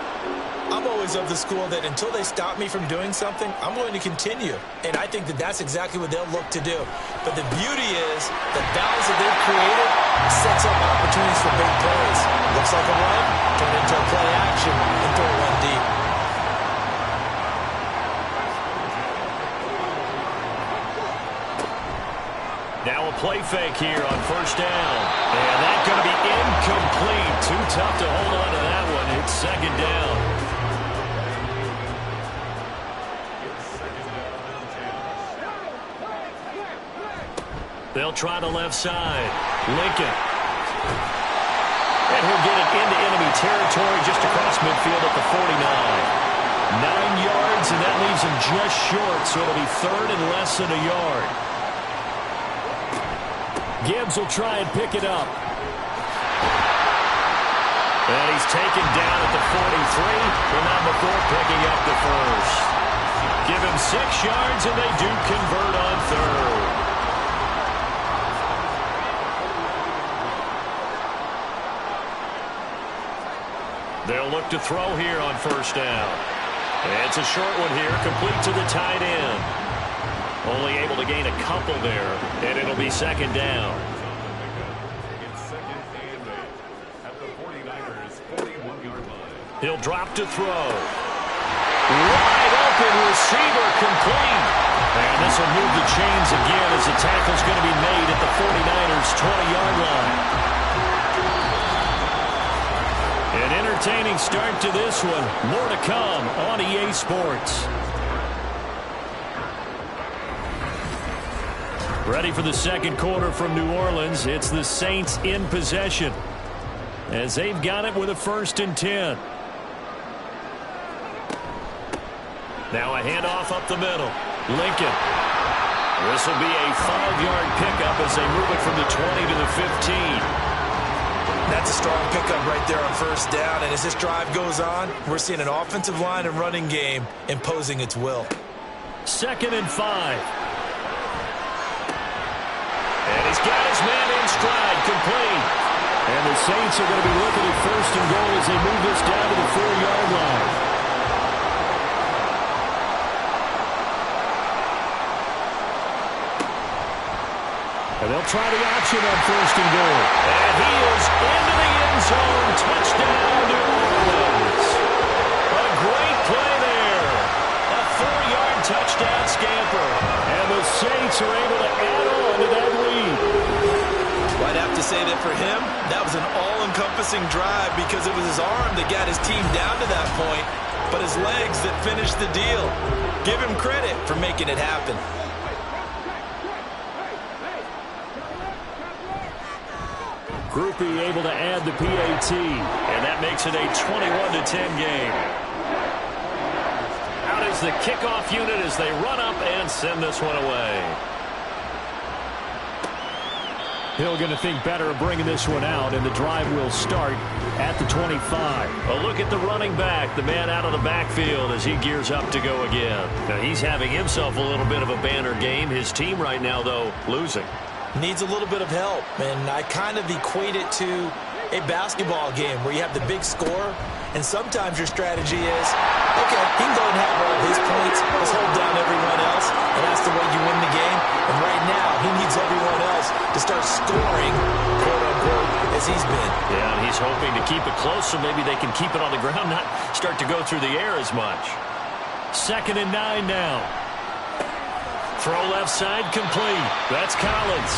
I'm always of the school that until they stop me from doing something, I'm going to continue. And I think that that's exactly what they'll look to do. But the beauty is the balance that they've created sets up opportunities for big plays. Looks like a run, turn into a play action, and throw one deep. Now a play fake here on first down. And that's going to be incomplete. Too tough to hold on to that one. It's second down. They'll try the left side. Lincoln. And he'll get it into enemy territory just across midfield at the 49. 9 yards, and that leaves him just short, so it'll be third and less than a yard. Gibbs will try and pick it up. And he's taken down at the 43, but not before picking up the first. Give him 6 yards, and they do convert on third. They'll look to throw here on first down. And it's a short one here, complete to the tight end. Only able to gain a couple there, and it'll be second down. It's second and 8 at the 49ers' 41-yard line. He'll drop to throw. Wide open receiver complete. And this will move the chains again as the tackle's going to be made at the 49ers' 20-yard line. An entertaining start to this one. More to come on EA Sports. Ready for the second quarter from New Orleans. It's the Saints in possession as they've got it with a 1st and 10. Now a handoff up the middle. Lincoln. This will be a 5-yard pickup as they move it from the 20 to the 15. That's a strong pickup right there on first down. And as this drive goes on, we're seeing an offensive line and running game imposing its will. 2nd and 5. And he's got his man in stride, complete. And the Saints are going to be looking at 1st and goal as they move this down to the 4-yard line. And they'll try the option on 1st and goal. And he is into the end zone. Touchdown, New Orleans. A great play there. A 4-yard touchdown scamper. And the Saints are able to add on to that lead. Well, I'd have to say that for him, that was an all-encompassing drive because it was his arm that got his team down to that point, but his legs that finished the deal. Give him credit for making it happen. Groupie able to add the PAT. And that makes it a 21-10 game. Out is the kickoff unit as they run up and send this one away. Hill going to think better of bringing this one out, and the drive will start at the 25. A look at the running back, the man out of the backfield as he gears up to go again. Now he's having himself a little bit of a banner game. His team right now, though, losing. Needs a little bit of help, and I kind of equate it to a basketball game where you have the big score, and sometimes your strategy is, okay, he can go and have all of his points, let's hold down everyone else, and that's the way you win the game. And right now, he needs everyone else to start scoring, quote-unquote, as he's been. Yeah, and he's hoping to keep it close so maybe they can keep it on the ground, not start to go through the air as much. 2nd and 9 now. Throw left side complete. That's Collins.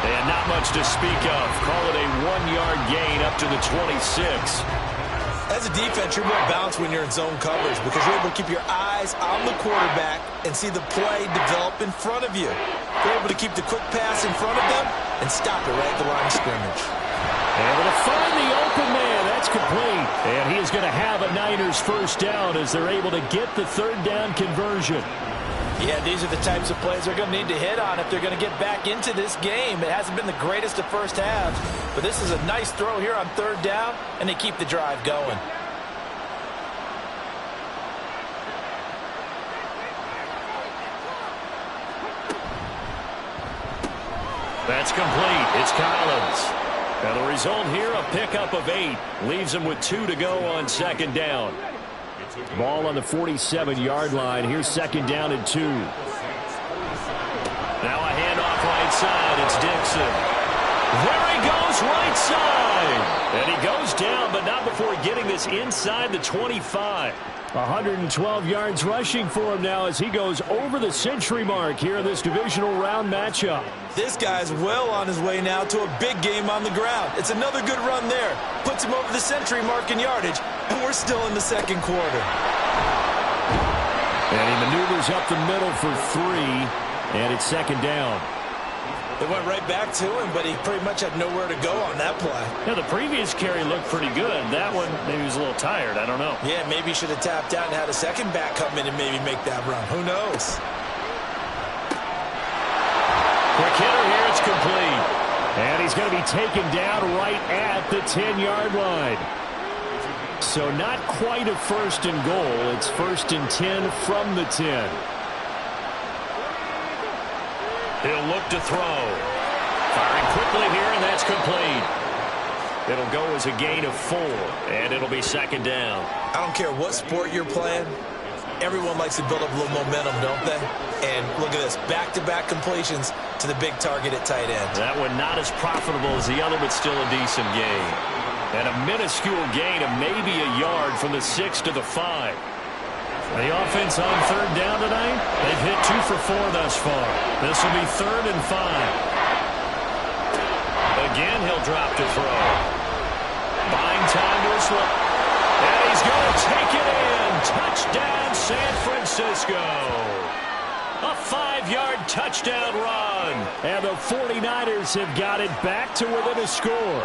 And not much to speak of. Call it a 1-yard gain up to the 26. As a defense, you're more balanced when you're in zone coverage because you're able to keep your eyes on the quarterback and see the play develop in front of you. You're able to keep the quick pass in front of them and stop it right at the line of scrimmage. Able to find the open man. That's complete. And he is going to have a Niners first down as they're able to get the third down conversion. Yeah, these are the types of plays they're going to need to hit on if they're going to get back into this game. It hasn't been the greatest of first halves, but this is a nice throw here on third down, and they keep the drive going. That's complete. It's Collins. And the result here, a pickup of 8. Leaves him with 2 to go on second down. Ball on the 47-yard line. Here's second down and 2. Now a handoff right side. It's Dixon. There he goes right side. And he goes down, but not before getting this inside the 25. 112 yards rushing for him now as he goes over the century mark here in this divisional round matchup. This guy's well on his way now to a big game on the ground. It's another good run there. Puts him over the century mark in yardage, and we're still in the second quarter. And he maneuvers up the middle for 3, and it's second down. They went right back to him, but he pretty much had nowhere to go on that play. Yeah, the previous carry looked pretty good. That one, maybe he was a little tired. I don't know. Yeah, maybe he should have tapped out and had a second back come in and maybe make that run. Who knows? Quick hitter here. It's complete. And he's going to be taken down right at the 10-yard line. So not quite a first and goal. It's first and 10 from the 10. He'll look to throw. Firing quickly here, and that's complete. It'll go as a gain of 4, and it'll be second down. I don't care what sport you're playing. Everyone likes to build up a little momentum, don't they? And look at this, back-to-back completions to the big target at tight end. That one not as profitable as the other, but still a decent gain. And a minuscule gain of maybe a yard from the 6 to the 5. The offense on third down tonight, they've hit 2 for 4 thus far. This will be third and 5. Again, he'll drop to throw. Buying time to his left. And he's going to take it in. Touchdown, San Francisco. A 5-yard touchdown run. And the 49ers have got it back to within a score.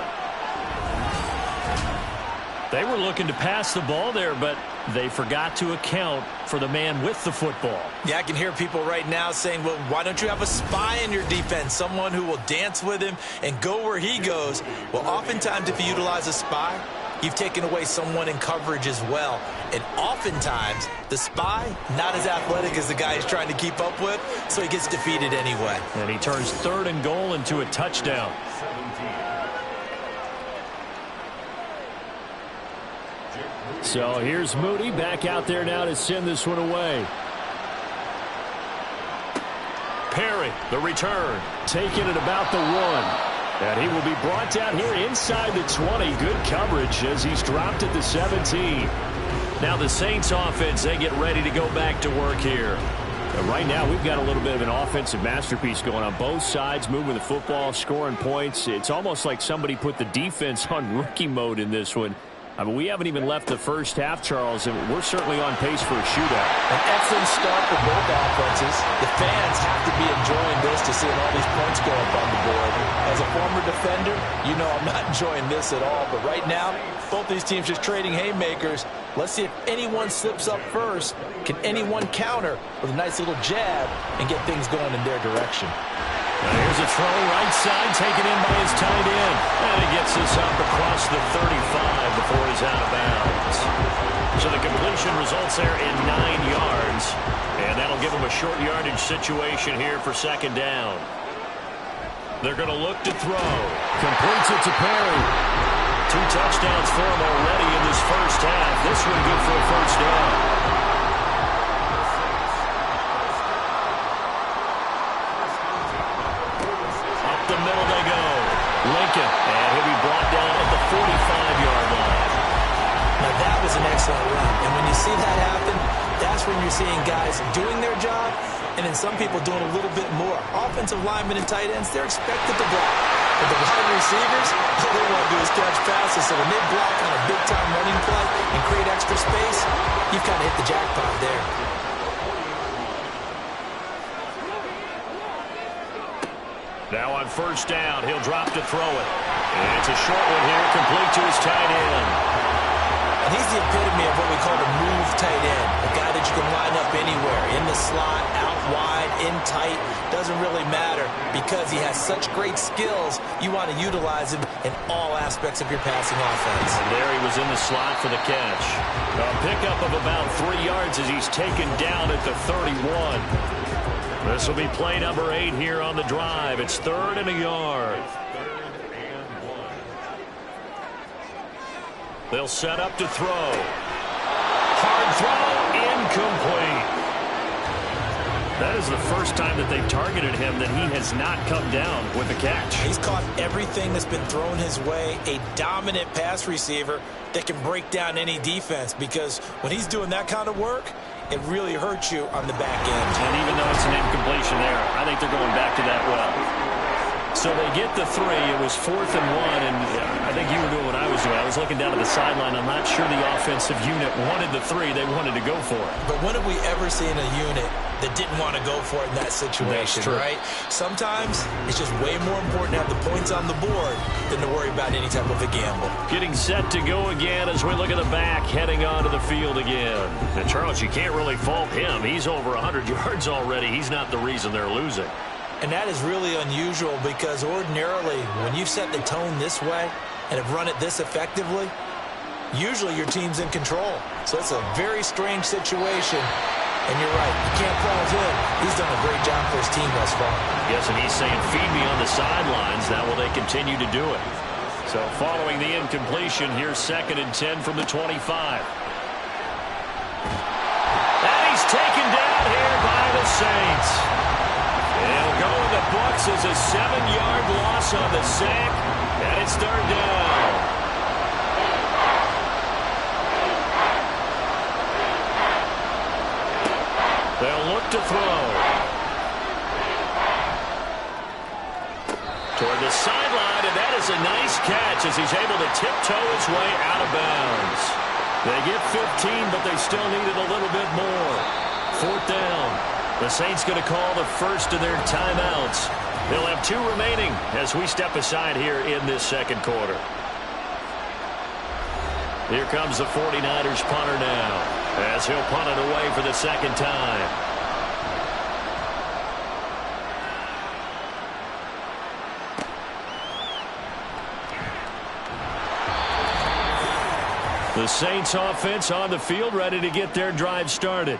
They were looking to pass the ball there, but they forgot to account for the man with the football. Yeah, I can hear people right now saying, well, why don't you have a spy in your defense, someone who will dance with him and go where he goes? Well, oftentimes if you utilize a spy, you've taken away someone in coverage as well. And oftentimes, the spy, not as athletic as the guy he's trying to keep up with, so he gets defeated anyway. And he turns third and goal into a touchdown. So here's Moody back out there now to send this one away. Perry, the return, taking it about the 1. And he will be brought down here inside the 20. Good coverage as he's dropped at the 17. Now the Saints offense, they get ready to go back to work here. And right now we've got a little bit of an offensive masterpiece going on both sides, moving the football, scoring points. It's almost like somebody put the defense on rookie mode in this one. I mean, we haven't even left the first half, Charles, and we're certainly on pace for a shootout. An excellent start for both offenses. The fans have to be enjoying this to see all these points go up on the board. As a former defender, you know I'm not enjoying this at all. But right now, both these teams just trading haymakers. Let's see if anyone slips up first. Can anyone counter with a nice little jab and get things going in their direction? Now here's a throw right side taken in by his tight end. And he gets this up across the 35 before he's out of bounds. So the completion results there in 9 yards. And that'll give him a short yardage situation here for second down. They're going to look to throw. Completes it to Perry. 2 touchdowns for him already in this first half. This one good for a first down. And he'll be brought down at the 45-yard line. Now that was an excellent run. And when you see that happen, that's when you're seeing guys doing their job And then some people doing a little bit more. Offensive linemen and tight ends, they're expected to block. But the wide receivers, all they want to do is catch passes. So when they block on a big-time running play and create extra space, you've kind of hit the jackpot there. Now on first down, he'll drop to throw it. And it's a short one here, complete to his tight end. And he's the epitome of what we call the move tight end. A guy that you can line up anywhere, in the slot, out wide, in tight. Doesn't really matter because he has such great skills. You want to utilize him in all aspects of your passing offense. And there he was in the slot for the catch. A pickup of about 3 yards as he's taken down at the 31. This will be play number 8 here on the drive. It's 3rd and a yard. They'll set up to throw. Hard throw, incomplete. That is the first time that they've targeted him that he has not come down with a catch. He's caught everything that's been thrown his way. A dominant pass receiver that can break down any defense, because when he's doing that kind of work, it really hurts you on the back end. And even though it's an incompletion there, I think they're going back to that well. So they get the 3. It was 4th and 1, and I think you were doing what I was doing. I was looking down at the sideline. I'm not sure the offensive unit wanted the 3. They wanted to go for it. But when have we ever seen a unit that didn't want to go for it in that situation, right? Sometimes it's just way more important to have the points on the board than to worry about any type of a gamble. Getting set to go again as we look at the back, heading onto the field again. And Charles, you can't really fault him. He's over 100 yards already. He's not the reason they're losing. And that is really unusual, because ordinarily when you set the tone this way and have run it this effectively, usually your team's in control. So it's a very strange situation. And you're right, you can't fault him. He's done a great job for his team thus far. Yes, and he's saying, feed me on the sidelines. Now will they continue to do it? So following the incompletion, here's 2nd and 10 from the 25. And he's taken down here by the Saints. It'll go in the books as a 7-yard loss on the sack, and it's 3rd down. They'll look to throw. Toward the sideline, and that is a nice catch as he's able to tiptoe his way out of bounds. They get 15, but they still needed a little bit more. 4th down. The Saints going to call the first of their timeouts. They'll have 2 remaining as we step aside here in this 2nd quarter. Here comes the 49ers punter now, as he'll punt it away for the 2nd time. The Saints offense on the field, ready to get their drive started.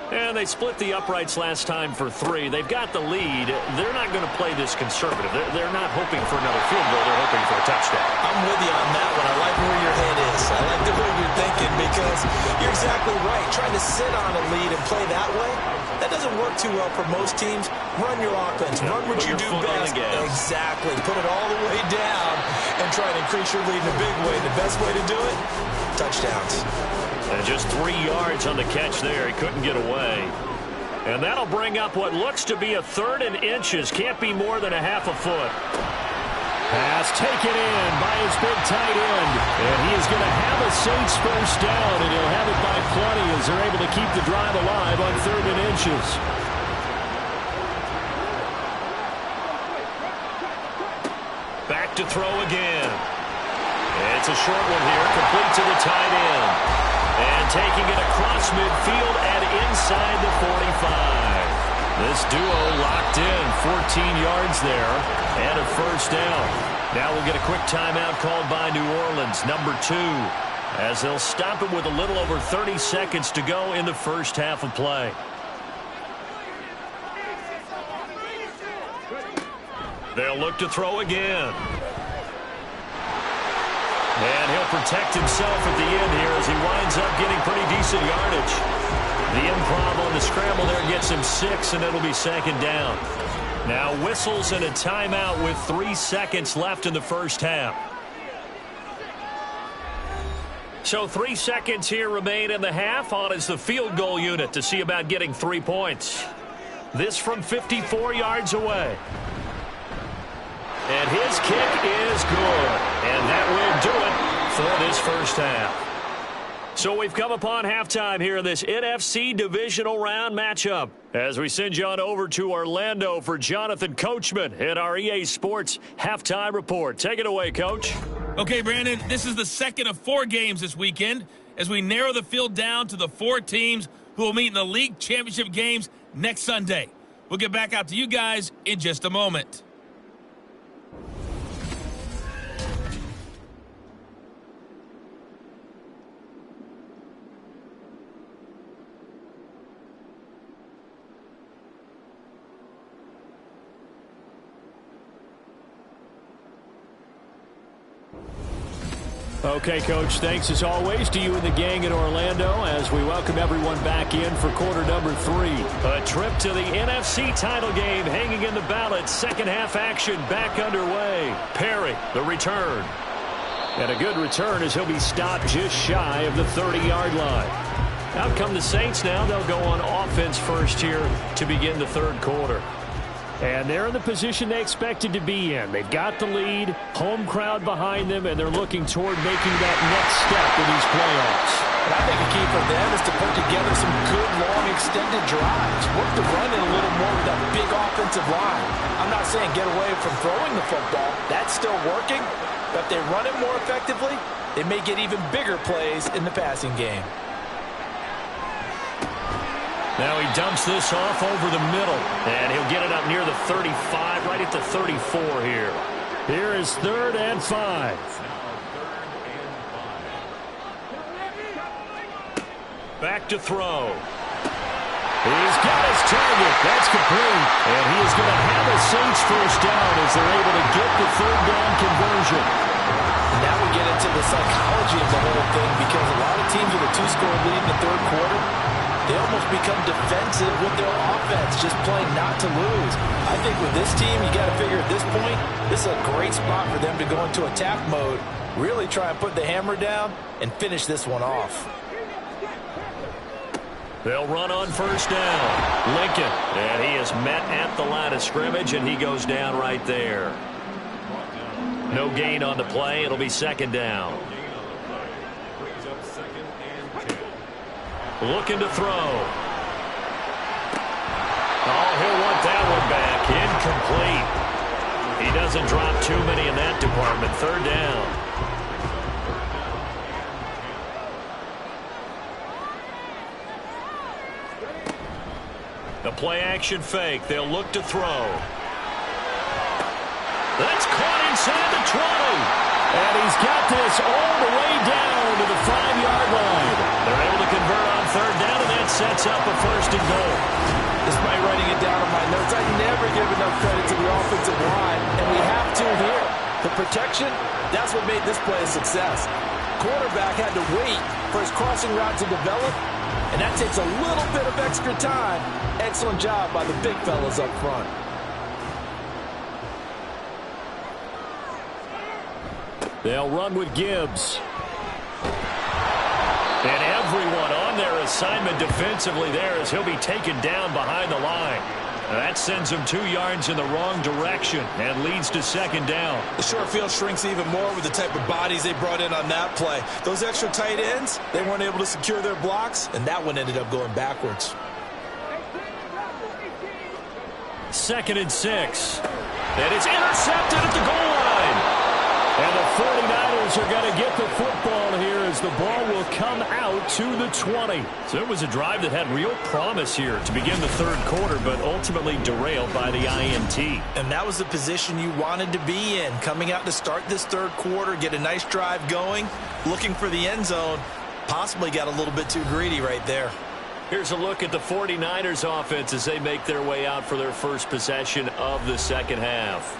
And they split the uprights last time for 3. They've got the lead. They're not going to play this conservative. They're not hoping for another field goal. They're hoping for a touchdown. I'm with you on that one. I like where your head is. I like the way you're thinking, because you're exactly right. Trying to sit on a lead and play that way, that doesn't work too well for most teams. Run your offense. Run what you do best. Exactly. Put it all the way down and try to increase your lead in a big way. The best way to do it, touchdowns. And just 3 yards on the catch there. He couldn't get away. And that'll bring up what looks to be a 3rd and inches. Can't be more than a half a foot. Pass taken in by his big tight end. And he is going to have a Saints first down, and he'll have it by plenty as they're able to keep the drive alive on 3rd and inches. Back to throw again. It's a short one here, complete to the tight end. And taking it across midfield and inside the 45. This duo locked in, 14 yards there, and a first down. Now we'll get a quick timeout called by New Orleans, number 2, as they'll stop it with a little over 30 seconds to go in the first half of play. They'll look to throw again. And he'll protect himself at the end here as he winds up getting pretty decent yardage. The improv on the scramble there gets him 6, and it'll be 2nd down. Now whistles and a timeout with 3 seconds left in the first half. So 3 seconds here remain in the half. On is the field goal unit to see about getting 3 points. This from 54 yards away. And his kick is good. And that will do it for this first half. So we've come upon halftime here in this NFC divisional round matchup. As we send you on over to Orlando for Jonathan Coachman in our EA Sports Halftime Report. Take it away, Coach. Okay, Brandon, this is the second of 4 games this weekend as we narrow the field down to the 4 teams who will meet in the league championship games next Sunday. We'll get back out to you guys in just a moment. Okay, Coach, thanks as always to you and the gang in Orlando as we welcome everyone back in for quarter number 3. A trip to the NFC title game hanging in the balance. Second half action back underway. Perry, the return. And a good return as he'll be stopped just shy of the 30-yard line. Out come the Saints now. They'll go on offense first here to begin the third quarter. And they're in the position they expected to be in. They've got the lead, home crowd behind them, and they're looking toward making that next step in these playoffs. And I think the key for them is to put together some good, long, extended drives. Work the run in a little more with that big offensive line. I'm not saying get away from throwing the football. That's still working. But if they run it more effectively, they may get even bigger plays in the passing game. Now he dumps this off over the middle, and he'll get it up near the 35, right at the 34 here. Here is 3rd and 5. Back to throw. He's got his target. That's complete. And he is going to have a Saints first down as they're able to get the 3rd down conversion. Now we get into the psychology of the whole thing because a lot of teams with a 2-score lead in the 3rd quarter, they almost become defensive with their offense, just playing not to lose. I think with this team, you got to figure at this point, this is a great spot for them to go into attack mode, really try and put the hammer down and finish this one off. They'll run on first down. Lincoln, and he is met at the line of scrimmage, and he goes down right there. No gain on the play. It'll be 2nd down. Looking to throw. Oh, he'll want that one back. Incomplete. He doesn't drop too many in that department. 3rd down. The play-action fake. They'll look to throw. That's caught inside the 20. And he's got this all the way down to the 5-yard line. They're able to convert on 3rd down, and that sets up a 1st and goal. Despite writing it down on my notes, I never give enough credit to the offensive line, and we have to here. The protection, that's what made this play a success. Quarterback had to wait for his crossing route to develop, and that takes a little bit of extra time. Excellent job by the big fellas up front. They'll run with Gibbs. And everyone on their assignment defensively there as he'll be taken down behind the line. That sends him 2 yards in the wrong direction and leads to 2nd down. The short field shrinks even more with the type of bodies they brought in on that play. Those extra tight ends, they weren't able to secure their blocks, and that one ended up going backwards. 2nd and 6. And it's intercepted at the goal line. And the 49ers are going to get the football here as the ball will come out to the 20. So it was a drive that had real promise here to begin the 3rd quarter, but ultimately derailed by the INT. And that was the position you wanted to be in, coming out to start this 3rd quarter, get a nice drive going, looking for the end zone. Possibly got a little bit too greedy right there. Here's a look at the 49ers offense as they make their way out for their first possession of the 2nd half.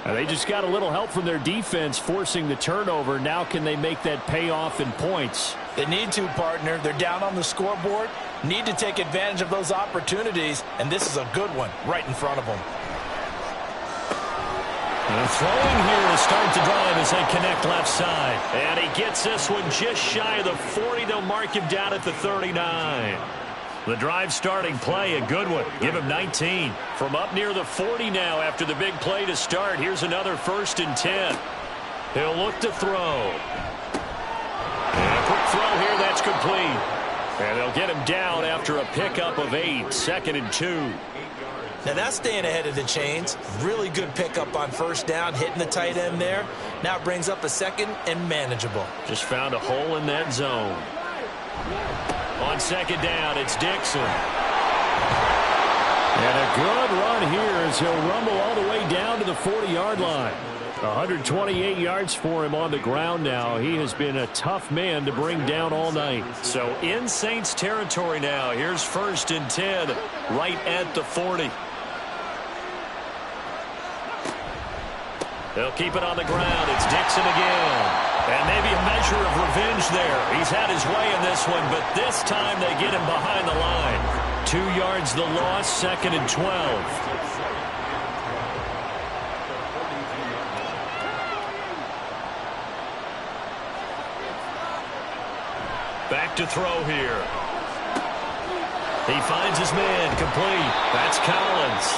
They just got a little help from their defense forcing the turnover. Now can they make that pay off in points? They need to, partner. They're down on the scoreboard. Need to take advantage of those opportunities, and this is a good one right in front of them. And throwing here to start the drive as they connect left side. And he gets this one just shy of the 40. They'll mark him down at the 39. The drive starting play, a good one. Give him 19. From up near the 40 now after the big play to start. Here's another 1st and 10. He'll look to throw. And a quick throw here, that's complete. And they'll get him down after a pickup of 8. 2nd and 2. Now that's staying ahead of the chains. Really good pickup on 1st down, hitting the tight end there. Now it brings up a 2nd and manageable. Just found a hole in that zone. On 2nd down, it's Dixon. And a good run here as he'll rumble all the way down to the 40-yard line. 128 yards for him on the ground now. He has been a tough man to bring down all night. So in Saints territory now. Here's 1st and 10 right at the 40. They'll keep it on the ground. It's Dixon again. And maybe a measure of revenge there. He's had his way in this one, but this time they get him behind the line. 2 yards the loss, 2nd and 12. Back to throw here. He finds his man, complete. That's Collins.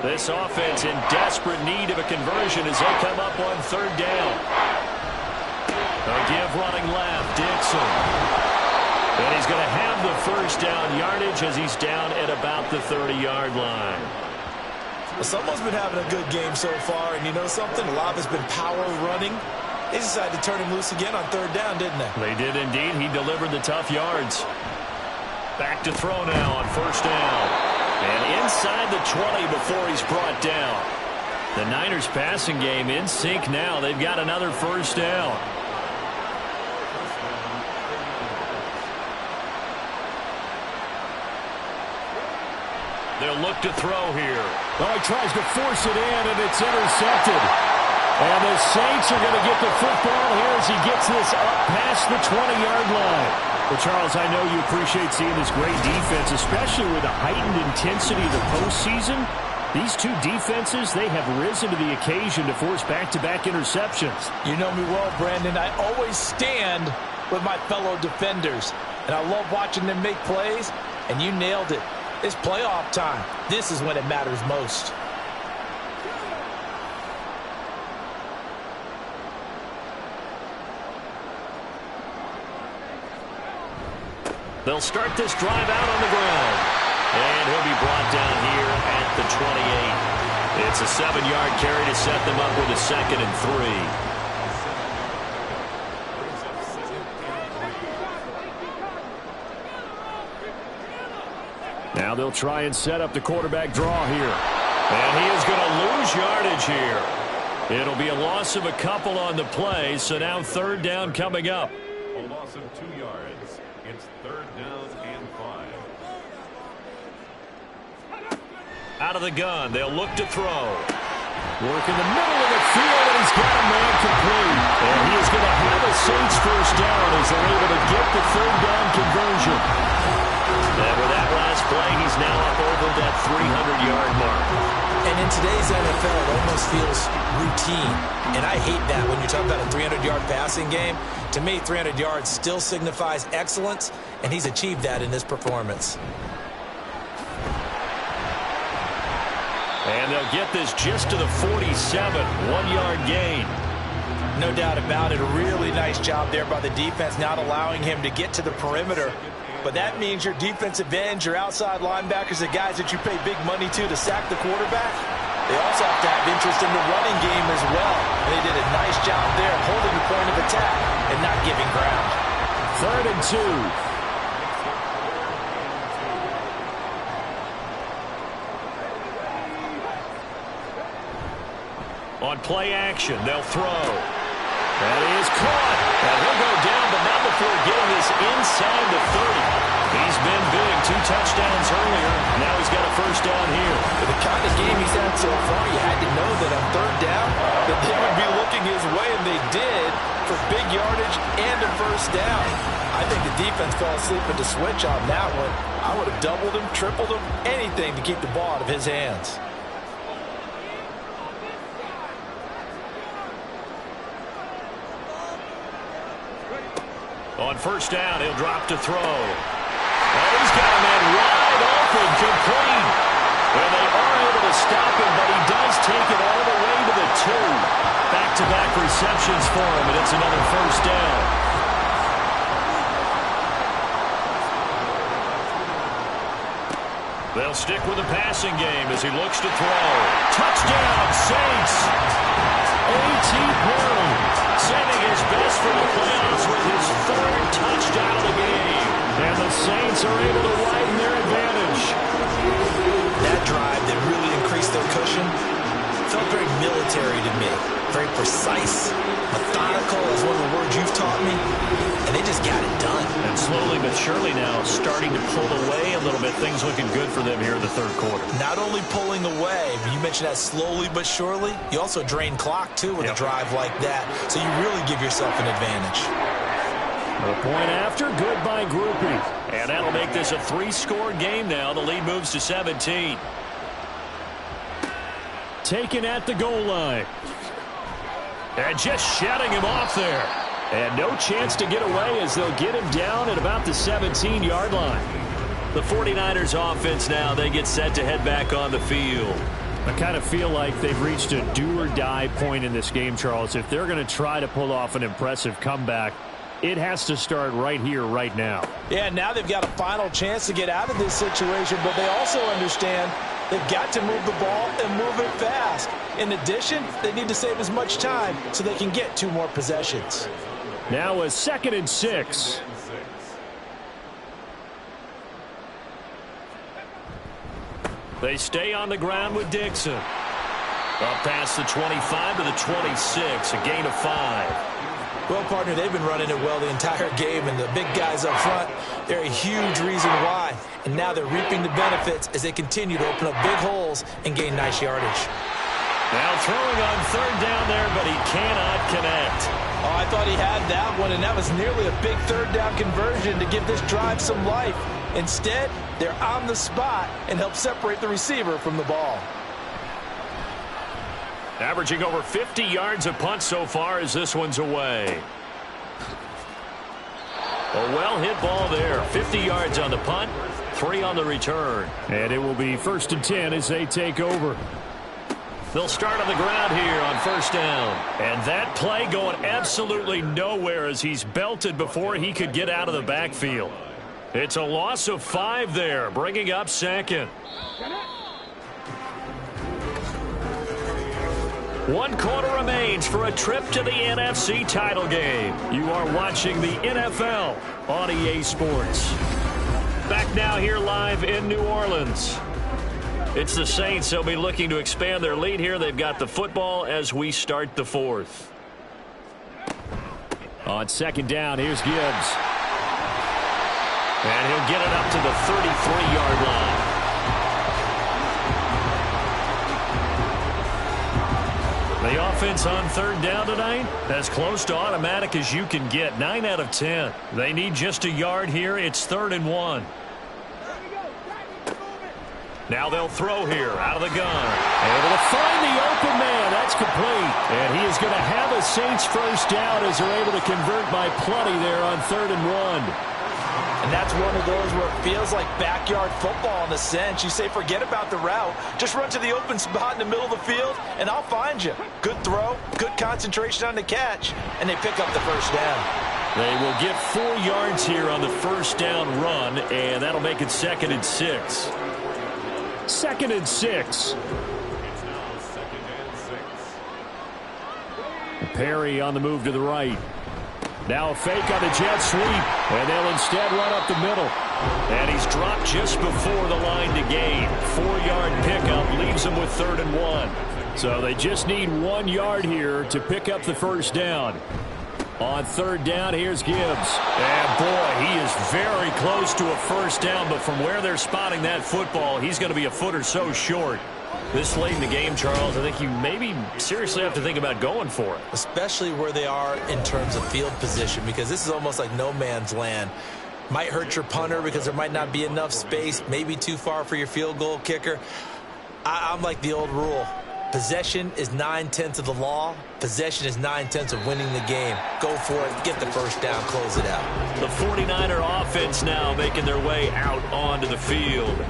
This offense in desperate need of a conversion as they come up on 3rd down. They'll give running left, Dixon. And he's going to have the 1st down yardage as he's down at about the 30-yard line. Well, someone's been having a good game so far, and you know something? A lot has been power running. They decided to turn him loose again on 3rd down, didn't they? They did indeed. He delivered the tough yards. Back to throw now on 1st down. And inside the 20 before he's brought down. The Niners passing game in sync now. They've got another 1st down. They'll look to throw here. Oh, he tries to force it in, and it's intercepted. And the Saints are going to get the football here as he gets this up past the 20-yard line. Well, Charles, I know you appreciate seeing this great defense, especially with the heightened intensity of the postseason. These two defenses, they have risen to the occasion to force back-to-back interceptions. You know me well, Brandon. I always stand with my fellow defenders, and I love watching them make plays, and you nailed it. It's playoff time. This is when it matters most. They'll start this drive out on the ground. And he'll be brought down here at the 28. It's a 7-yard carry to set them up with a 2nd and 3. Now they'll try and set up the quarterback draw here. And he is going to lose yardage here. It'll be a loss of a couple on the play, so now 3rd down coming up. A loss of 2 yards. It's 3rd down and 5. Out of the gun, they'll look to throw. Work in the middle of the field, and he's got a man complete. And he is going to have a Saints 1st down as they're able to get the 3rd down conversion. And with that last play, he's now up over that 300-yard mark. And in today's NFL, it almost feels routine. And I hate that when you talk about a 300-yard passing game. To me, 300 yards still signifies excellence, and he's achieved that in this performance. And they'll get this just to the 47, 1-yard gain. No doubt about it. A really nice job there by the defense, not allowing him to get to the perimeter. But that means your defensive ends, your outside linebackers, the guys that you pay big money to sack the quarterback, they also have to have interest in the running game as well. And they did a nice job there of holding the point of attack and not giving ground. 3rd and 2. On play action, they'll throw. That is caught. And he'll go down, but not before getting this inside the 30. He's been big. 2 touchdowns earlier. Now he's got a 1st down here. For the kind of game he's had so far, you had to know that on 3rd down, that they would be looking his way, and they did, for big yardage and a 1st down. I think the defense fell asleep at the switch on that one. I would have doubled him, tripled him, anything to keep the ball out of his hands. On first down, he'll drop to throw. Oh, he's got a man wide open, complete. And they are able to stop him, but he does take it all the way to the 2. Back-to-back receptions for him, and it's another first down. They'll stick with the passing game as he looks to throw. Touchdown, Saints! A.T. Perry sending his best for the playoffs with his 3rd touchdown of the game. And the Saints are able to widen their advantage. That drive that really increased their cushion felt very military to me. Very precise, methodical is one of the words you've taught me, and they just got it done. And slowly but surely now starting to pull away a little bit. Things looking good for them here in the 3rd quarter. Not only pulling away, but you mentioned that slowly but surely, you also drain clock too with a drive like that, so you really give yourself an advantage. A point after, good by Groupie. And that'll make this a 3-score game now. The lead moves to 17. Taken at the goal line. And just shutting him off there. And no chance to get away as they'll get him down at about the 17-yard line. The 49ers offense now, they get set to head back on the field. I kind of feel like they've reached a do-or-die point in this game, Charles. If they're going to try to pull off an impressive comeback, it has to start right here, right now. Yeah, now they've got a final chance to get out of this situation, but they also understand they've got to move the ball and move it fast. In addition, they need to save as much time so they can get 2 more possessions. Now a 2nd and 6. They stay on the ground with Dixon. Up past the 25 to the 26, a gain of 5. Well, partner, they've been running it well the entire game, and the big guys up front, they're a huge reason why. And now they're reaping the benefits as they continue to open up big holes and gain nice yardage. Now throwing on 3rd down there, but he cannot connect. Oh, I thought he had that one, and that was nearly a big 3rd down conversion to give this drive some life. Instead, they're on the spot and help separate the receiver from the ball. Averaging over 50 yards a punt so far as this one's away. A well-hit ball there. 50 yards on the punt, 3 on the return. And it will be 1st and 10 as they take over. They'll start on the ground here on 1st down. And that play going absolutely nowhere as he's belted before he could get out of the backfield. It's a loss of 5 there, bringing up 2nd. 1 quarter remains for a trip to the NFC title game. You are watching the NFL on EA Sports. Back now here live in New Orleans. It's the Saints. They'll be looking to expand their lead here. They've got the football as we start the 4th. On 2nd down, here's Gibbs. And he'll get it up to the 33-yard line. The offense on 3rd down tonight, as close to automatic as you can get. 9 out of 10. They need just a yard here. It's 3rd and 1. Now they'll throw here out of the gun. Able to find the open man. That's complete. And he is going to have a Saints 1st down as they're able to convert by plenty there on 3rd and 1. And that's one of those where it feels like backyard football in a sense. You say, forget about the route. Just run to the open spot in the middle of the field, and I'll find you. Good throw, good concentration on the catch, and they pick up the 1st down. They will get 4 yards here on the 1st down run, and that'll make it 2nd and 6. 2nd and 6. Perry on the move to the right. Now a fake on the jet sweep, and they'll instead run up the middle. And he's dropped just before the line to gain. 4-yard pickup leaves him with 3rd and 1. So they just need 1 yard here to pick up the 1st down. On 3rd down, here's Gibbs. And boy, he is very close to a 1st down, but from where they're spotting that football, he's going to be a foot or so short. This late in the game, Charles, I think you maybe seriously have to think about going for it. Especially where they are in terms of field position, because this is almost like no man's land. Might hurt your punter because there might not be enough space, maybe too far for your field goal kicker. I'm like the old rule. Possession is 9/10 of the law. Possession is 9/10 of winning the game. Go for it. Get the first down. Close it out. The 49er offense now making their way out onto the field.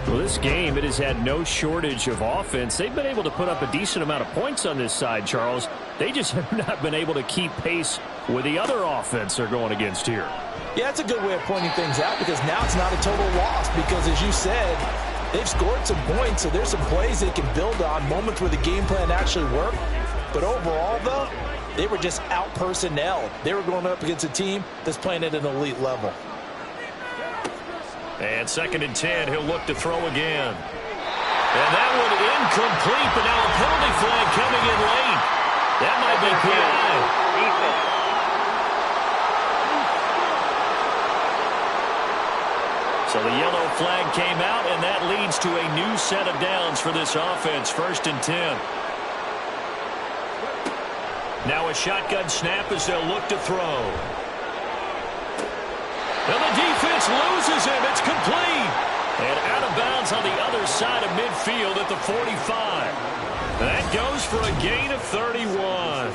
Well, this game, it has had no shortage of offense. They've been able to put up a decent amount of points on this side, Charles. They just have not been able to keep pace with the other offense they're going against here. Yeah, that's a good way of pointing things out because now it's not a total loss because, as you said, they've scored some points, so there's some plays they can build on, moments where the game plan actually worked. But overall, though, they were just out-personnel. They were going up against a team that's playing at an elite level. And 2nd and 10, he'll look to throw again. And that one incomplete, but now a penalty flag coming in late. That might be PI. Defense. So the yellow flag came out, and that leads to a new set of downs for this offense. 1st and 10. Now a shotgun snap as they'll look to throw. And the defense loses him. It's complete. And out of bounds on the other side of midfield at the 45. That goes for a gain of 31.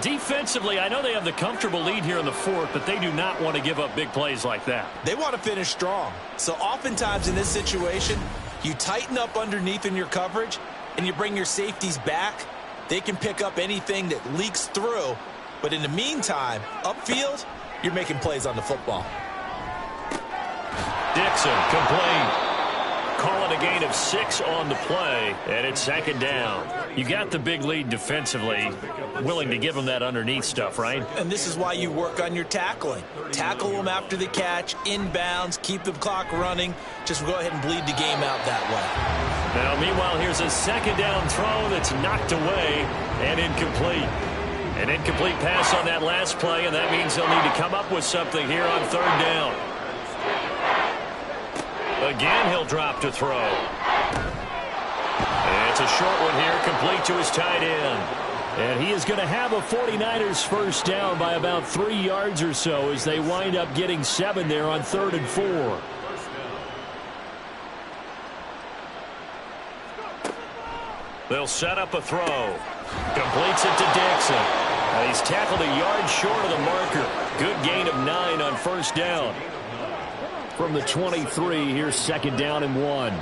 Defensively, I know they have the comfortable lead here in the 4th, but they do not want to give up big plays like that. They want to finish strong. So oftentimes in this situation, you tighten up underneath in your coverage, and you bring your safeties back. They can pick up anything that leaks through. But in the meantime, upfield, you're making plays on the football. Dixon, complete. Calling a gain of 6 on the play, and it's 2nd down. You got the big lead defensively, willing to give them that underneath stuff, right? And this is why you work on your tackling. Tackle them after the catch, inbounds, keep the clock running. Just go ahead and bleed the game out that way. Now, meanwhile, here's a 2nd down throw that's knocked away and incomplete. An incomplete pass on that last play, and that means they'll need to come up with something here on 3rd down. Again, he'll drop to throw. And it's a short one here, complete to his tight end. And he is going to have a 49ers first down by about 3 yards or so as they wind up getting 7 there on 3rd and 4. They'll set up a throw. Completes it to Dixon. He's tackled a yard short of the marker. Good gain of 9 on 1st down. From the 23, here's 2nd down and 1.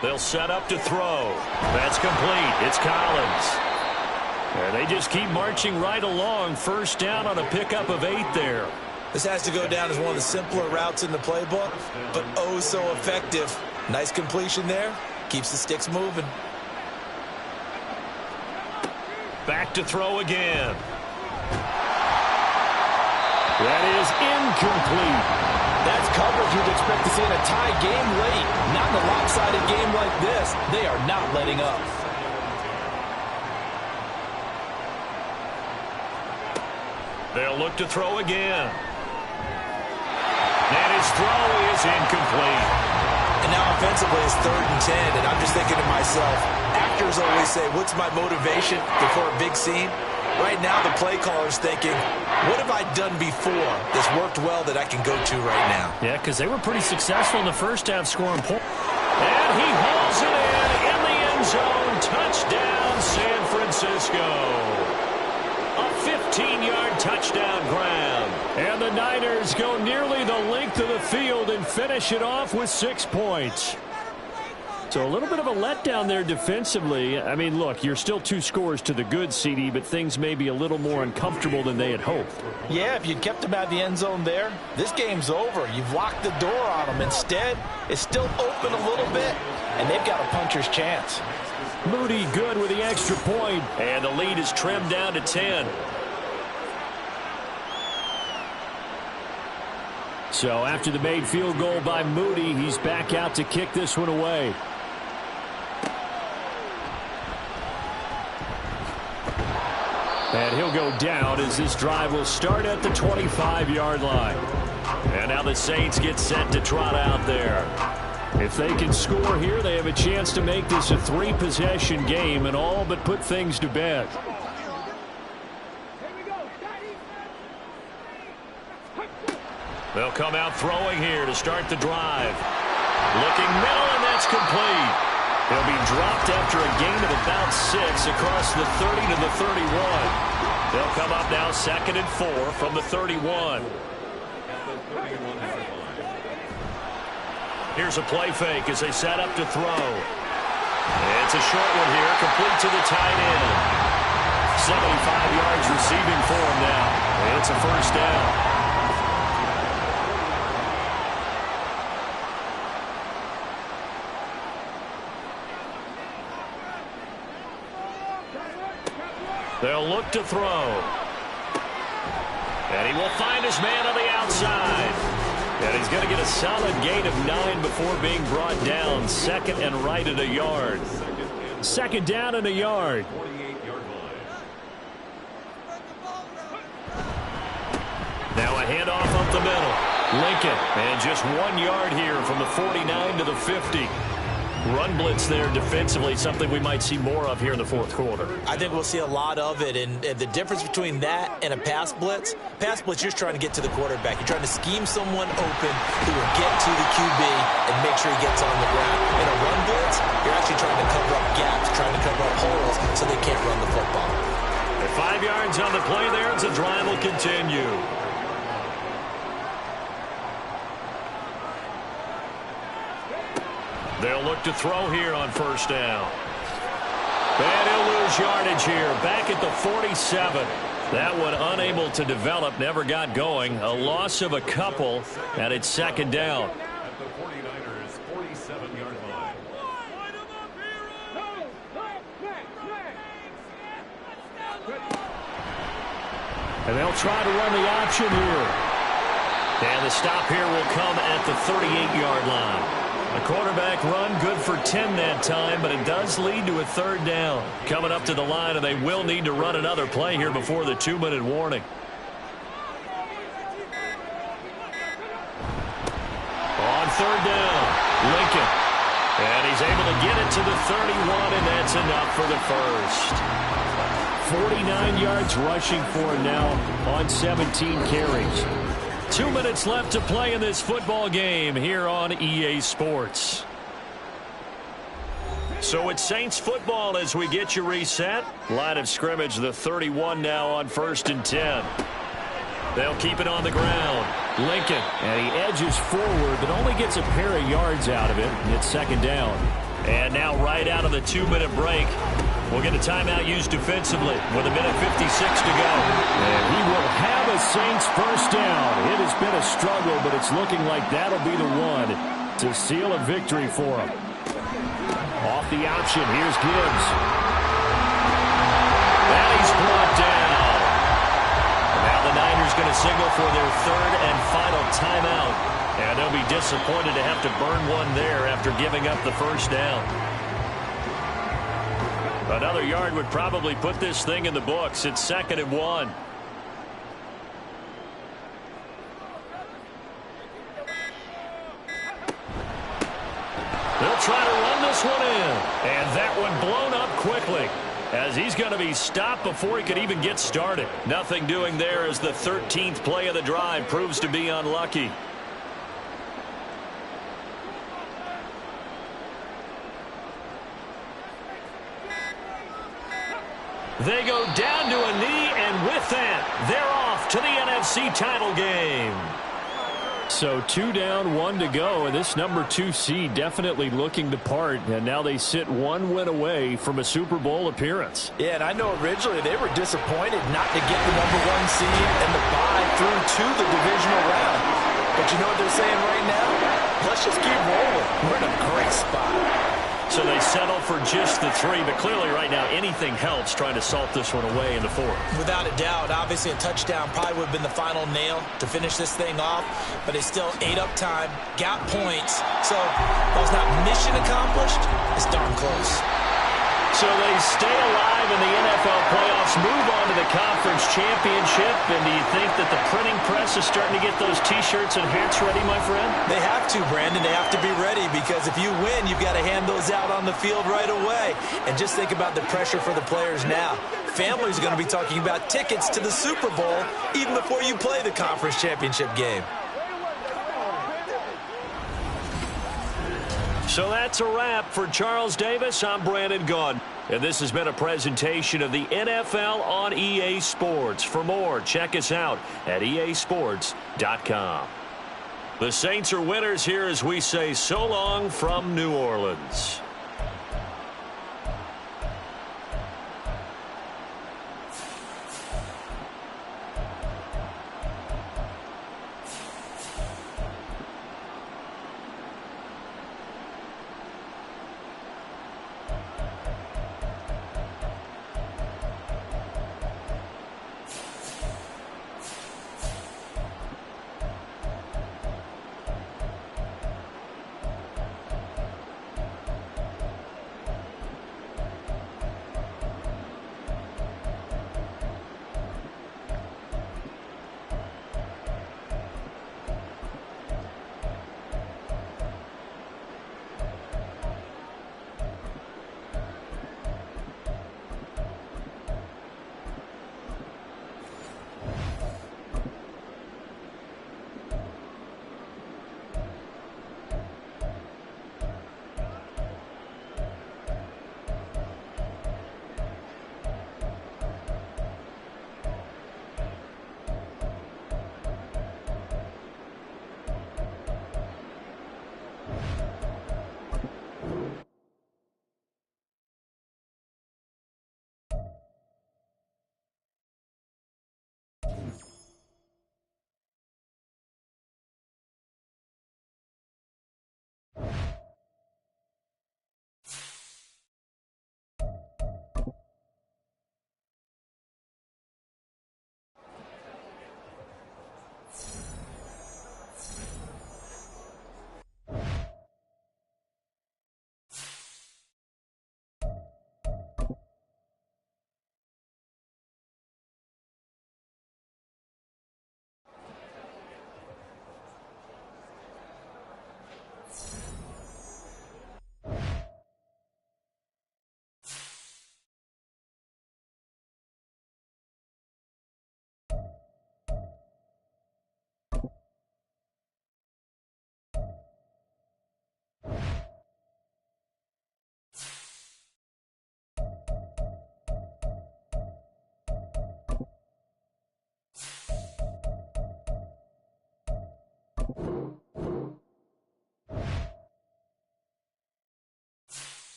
They'll set up to throw. That's complete. It's Collins. And they just keep marching right along. 1st down on a pickup of 8 there. This has to go down as one of the simpler routes in the playbook, but oh so effective. Nice completion there. Keeps the sticks moving. Back to throw again. That is incomplete. That's coverage you'd expect to see in a tie game late. Not in a lopsided game like this. They are not letting up. They'll look to throw again. And his throw is incomplete. And now offensively it's 3rd and 10, and I'm just thinking to myself, actors always say, what's my motivation before a big scene? Right now the play caller's thinking, what have I done before that's worked well that I can go to right now? Yeah, because they were pretty successful in the first half scoring points. And he hauls it in the end zone. Touchdown, San Francisco. A 15-yard touchdown grab. And the Niners go nearly the length of the field and finish it off with 6 points. So a little bit of a letdown there defensively. I mean, look, you're still 2 scores to the good, CD, but things may be a little more uncomfortable than they had hoped. Yeah, if you'd kept them out of the end zone there, this game's over. You've locked the door on them. Instead, it's still open a little bit, and they've got a puncher's chance. Moody good with the extra point. And the lead is trimmed down to 10. So after the made field goal by Moody, he's back out to kick this one away. And he'll go down as this drive will start at the 25-yard line. And now the Saints get set to trot out there. If they can score here, they have a chance to make this a 3-possession game and all but put things to bed. They'll come out throwing here to start the drive. Looking middle, and that's complete. He'll be dropped after a gain of about 6 across the 30 to the 31. They'll come up now 2nd and 4 from the 31. Here's a play fake as they set up to throw. It's a short one here, complete to the tight end. 75 yards receiving for him now. It's a first down. They'll look to throw. And he will find his man on the outside. And he's going to get a solid gain of 9 before being brought down. 2nd and right at a yard. 2nd down and a yard. Now a handoff up the middle. Lincoln, and just 1 yard here from the 49 to the 50. Run blitz there defensively, something we might see more of here in the 4th quarter. I think we'll see a lot of it, and the difference between that and a pass blitz, you're trying to get to the quarterback. You're trying to scheme someone open who will get to the QB and make sure he gets on the ground. In a run blitz, you're actually trying to cover up gaps, trying to cover up holes so they can't run the football. At 5 yards on the play there, as the drive will continue. They'll look to throw here on 1st down. And he'll lose yardage here. Back at the 47. That one unable to develop, never got going. A loss of a couple, and it's 2nd down. At the 49ers' 47-yard line. And they'll try to run the option here. And the stop here will come at the 38-yard line. A quarterback run, good for 10 that time, but it does lead to a 3rd down. Coming up to the line, and they will need to run another play here before the 2-minute warning. On 3rd down, Lincoln. And he's able to get it to the 31, and that's enough for the first. 49 yards rushing for him now on 17 carries. 2 minutes left to play in this football game here on EA Sports. So it's Saints football as we get you reset. Line of scrimmage, the 31 now on 1st and 10. They'll keep it on the ground. Lincoln. And he edges forward, but only gets a pair of yards out of it. It's 2nd down. And now right out of the 2-minute break, we'll get a timeout used defensively with 1:56 to go. And he will have a Saints first down. It has been a struggle, but it's looking like that'll be the one to seal a victory for him. Off the option, here's Gibbs. And he's brought down. Now the Niners going to signal for their 3rd and final timeout. And they'll be disappointed to have to burn one there after giving up the first down. Another yard would probably put this thing in the books. It's 2nd and 1. They'll try to run this one in. And that one blown up quickly, as he's going to be stopped before he could even get started. Nothing doing there as the 13th play of the drive proves to be unlucky. They go down to a knee, and with that, they're off to the NFC title game. So 2 down, 1 to go, and this number 2 seed definitely looking the part, and now they sit 1 win away from a Super Bowl appearance. Yeah, and I know originally they were disappointed not to get the number 1 seed and the bye through to the divisional round. But you know what they're saying right now? Let's just keep rolling. We're in a great spot. So they settle for just the 3, but clearly right now anything helps trying to salt this one away in the 4th. Without a doubt, obviously a touchdown probably would have been the final nail to finish this thing off, but it's still ate up time, got points, so while it's not mission accomplished, it's darn close. So they stay alive in the NFL playoffs, move on to the conference championship, and do you think that the printing press is starting to get those T-shirts and hats ready, my friend? They have to, Brandon. They have to be ready, because if you win, you've got to hand those out on the field right away. And just think about the pressure for the players now. Families are going to be talking about tickets to the Super Bowl even before you play the conference championship game. So that's a wrap for Charles Davis. I'm Brandon Gunn. And this has been a presentation of the NFL on EA Sports. For more, check us out at easports.com. The Saints are winners here as we say so long from New Orleans.